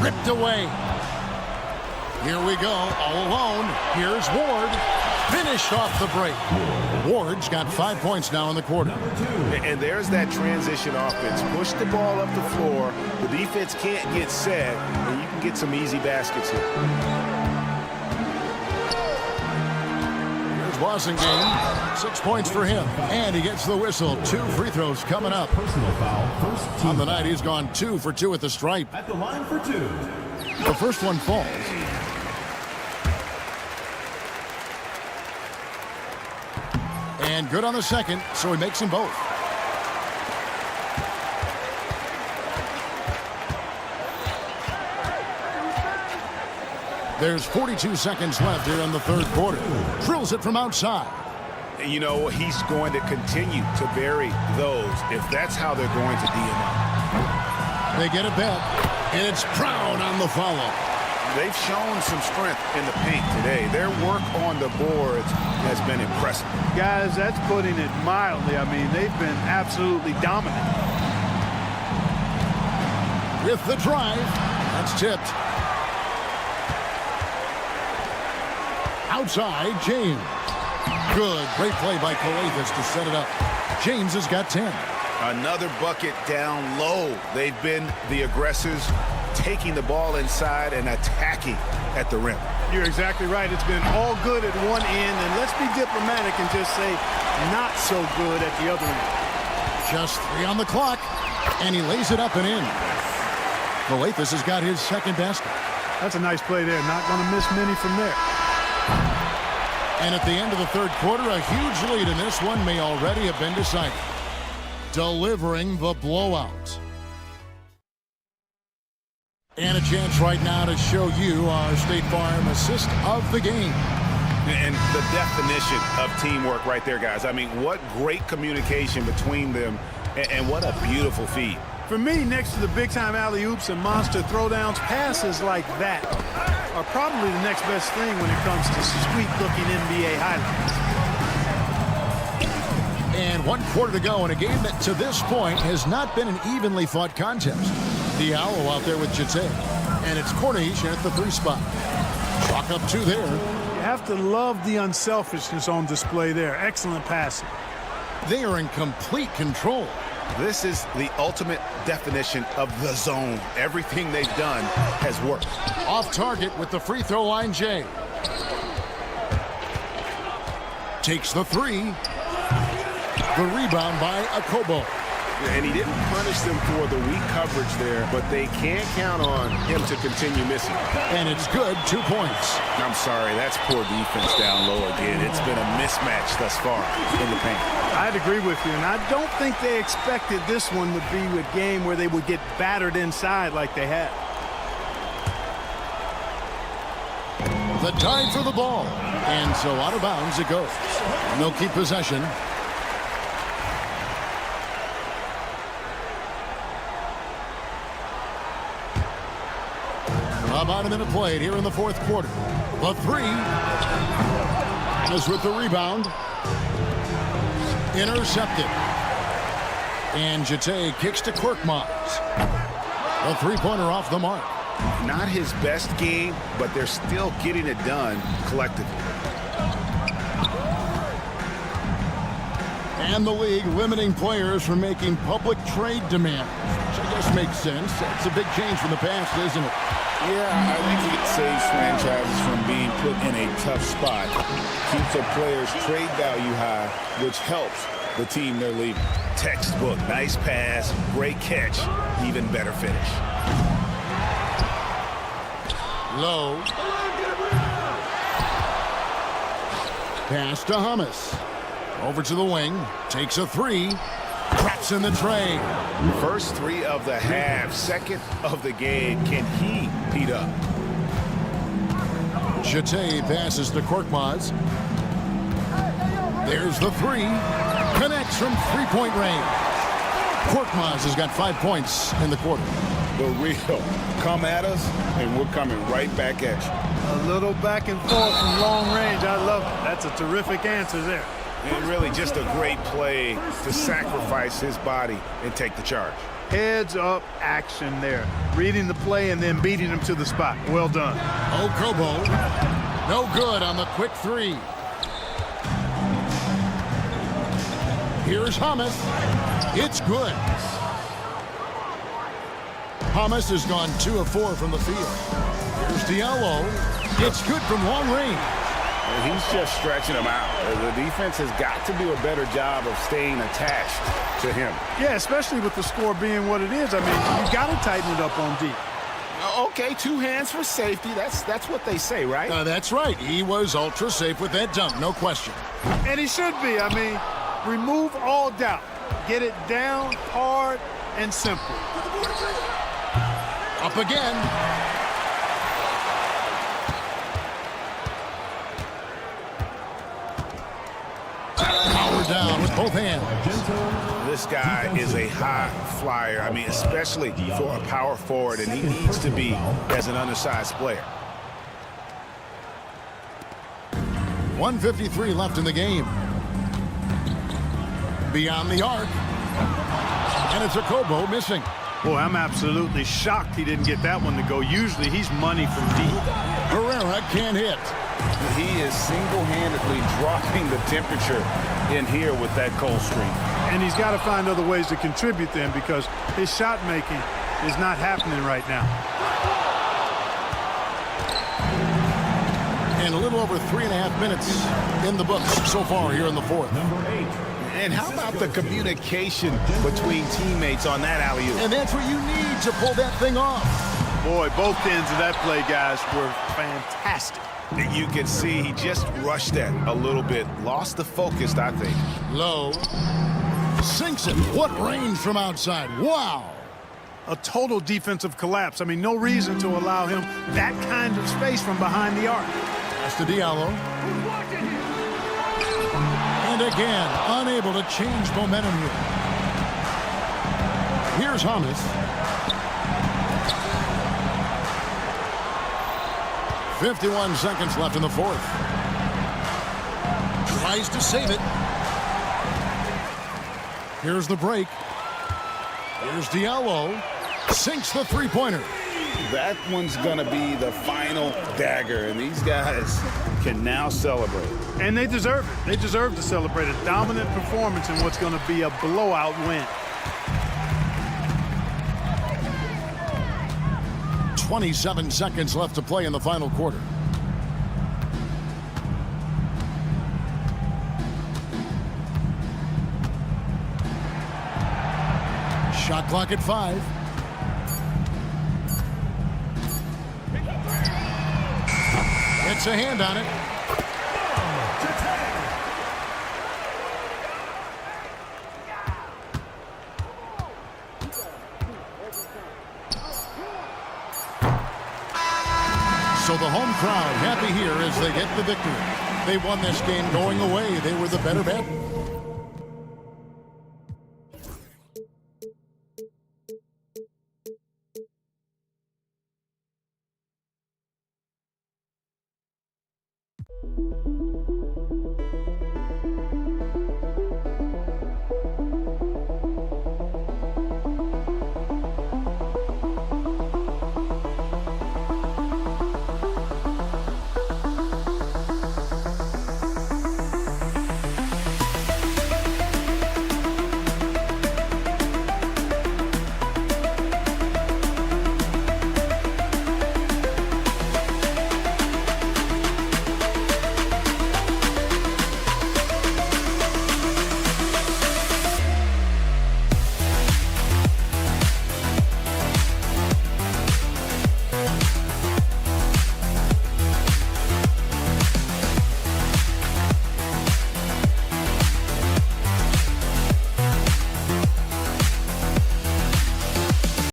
S9: Ripped away. Here we go, all alone. Here's Ward. Finished off the break. Ward's got 5 points now in the quarter.
S10: And there's that transition offense. Push the ball up the floor. The defense can't get set, and you can get some easy baskets here.
S9: Here's Blossingame. 6 points for him. And he gets the whistle. 2 free throws coming up.
S3: Personal foul. First team.
S9: On the night, he's gone 2 for 2 at the stripe.
S3: At the line for 2.
S9: The first one falls. And good on the second, so he makes them both. There's 42 seconds left here in the 3rd quarter. Drills it from outside.
S10: You know, he's going to continue to vary those if that's how they're going to D him up.
S9: They get it back, and it's Brown on the follow.
S10: They've shown some strength in the paint today. Their work on the boards has been impressive.
S2: Guys, that's putting it mildly. I mean, they've been absolutely dominant.
S9: With the drive, that's tipped. Outside, James. Good, great play by Calathes to set it up. James has got 10.
S10: Another bucket down low. They've been the aggressors, taking the ball inside and attacking at the rim.
S2: You're exactly right. It's been all good at one end, and let's be diplomatic and just say not so good at the other end.
S9: Just 3 on the clock, and he lays it up and in. Velathis has got his second basket.
S2: That's a nice play there. Not going to miss many from there.
S9: And at the end of the third quarter, a huge lead in this one may already have been decided. Delivering the blowout. And a chance right now to show you our State Farm assist of the game.
S10: And the definition of teamwork right there, guys. I mean, what great communication between them, and what a beautiful feed.
S2: For me, next to the big-time alley-oops and monster throwdowns, passes like that are probably the next best thing when it comes to sweet-looking NBA highlights.
S9: And 1 quarter to go in a game that, to this point, has not been an evenly fought contest. Diallo out there with Jedi. And it's Corniche at the 3 spot. Chalk up 2 there.
S2: You have to love the unselfishness on display there. Excellent passing.
S9: They are in complete control.
S10: This is the ultimate definition of the zone. Everything they've done has worked.
S9: Off target with the free throw line, Jay. Takes the 3. The rebound by Okobo.
S10: And he didn't punish them for the weak coverage there, but they can't count on him to continue missing.
S9: And it's good, 2 points.
S10: I'm sorry, that's poor defense down low again. It's been a mismatch thus far in the paint.
S2: I'd agree with you, and I don't think they expected this one would be a game where they would get battered inside like they had.
S9: The dive for the ball. And so out of bounds it goes. And they'll keep possession. About a minute played here in the fourth quarter. The 3 is with the rebound. Intercepted. And Jete kicks to Korkmaz. A 3-pointer off the mark.
S10: Not his best game, but they're still getting it done collectively.
S9: And the league limiting players from making public trade demands, which I guess makes sense. It's a big change from the past, isn't it?
S10: Yeah, I think it saves franchises from being put in a tough spot. Keeps a player's trade value high, which helps the team they're leaving. Textbook, nice pass, great catch, even better finish.
S9: Low. Pass to Hummus. Over to the wing. Takes a 3. Traps in the tray.
S10: First 3 of the half. Second of the game. Can he heat up?
S9: Jete passes to Korkmaz. There's the 3. Connects from 3-point range. Korkmaz has got 5 points in the quarter.
S10: The real. Come at us, and we're coming right back at you.
S2: A little back and forth from long range. I love it. That's a terrific answer there.
S10: And really just a great play to sacrifice his body and take the charge.
S2: Heads up action there. Reading the play and then beating him to the spot. Well done.
S9: Okobo. No good on the quick 3. Here's Hummus. It's good. Hummus has gone 2 of 4 from the field. Here's Diallo. It's good from long range.
S10: He's just stretching them out. The defense has got to do a better job of staying attached to him.
S2: Yeah, especially with the score being what it is. I mean, you got to tighten it up on D.
S10: Okay, 2 hands for safety. That's what they say, right?
S9: That's right. He was ultra safe with that dunk, no question.
S2: And he should be. I mean, remove all doubt. Get it down, hard, and simple.
S9: Up again. Power down with both hands.
S10: This guy is a high flyer. I mean, especially for a power forward, and he needs to be as an undersized player.
S9: 1:53 left in the game. Beyond the arc. And it's Okobo missing.
S2: Boy, I'm absolutely shocked he didn't get that one to go. Usually he's money from deep.
S9: Herrera can't hit.
S10: He is single-handedly dropping the temperature in here with that cold streak.
S2: And he's got to find other ways to contribute then because his shot making is not happening right now.
S9: And a little over 3.5 minutes in the books so far here in the fourth.
S3: Number 8.
S10: And how about the communication between teammates on that alley-oop?
S9: And that's what you need to pull that thing off.
S2: Boy, both ends of that play, guys, were fantastic.
S10: You can see he just rushed that a little bit. Lost the focus, I think.
S9: Low. Sinks it. What range from outside. Wow.
S2: A total defensive collapse. I mean, no reason to allow him that kind of space from behind the arc.
S9: Pass to Diallo. And again, unable to change momentum here. Here's Thomas. 51 seconds left in the fourth. Tries to save it. Here's the break. Here's Diallo. Sinks the three-pointer.
S10: That one's going to be the final dagger, and these guys can now celebrate.
S2: And they deserve it. They deserve to celebrate a dominant performance in what's going to be a blowout win.
S9: 27 seconds left to play in the final quarter. Shot clock at 5. Gets a hand on it. So the home crowd happy here as they get the victory. They won this game going away. They were the better bet.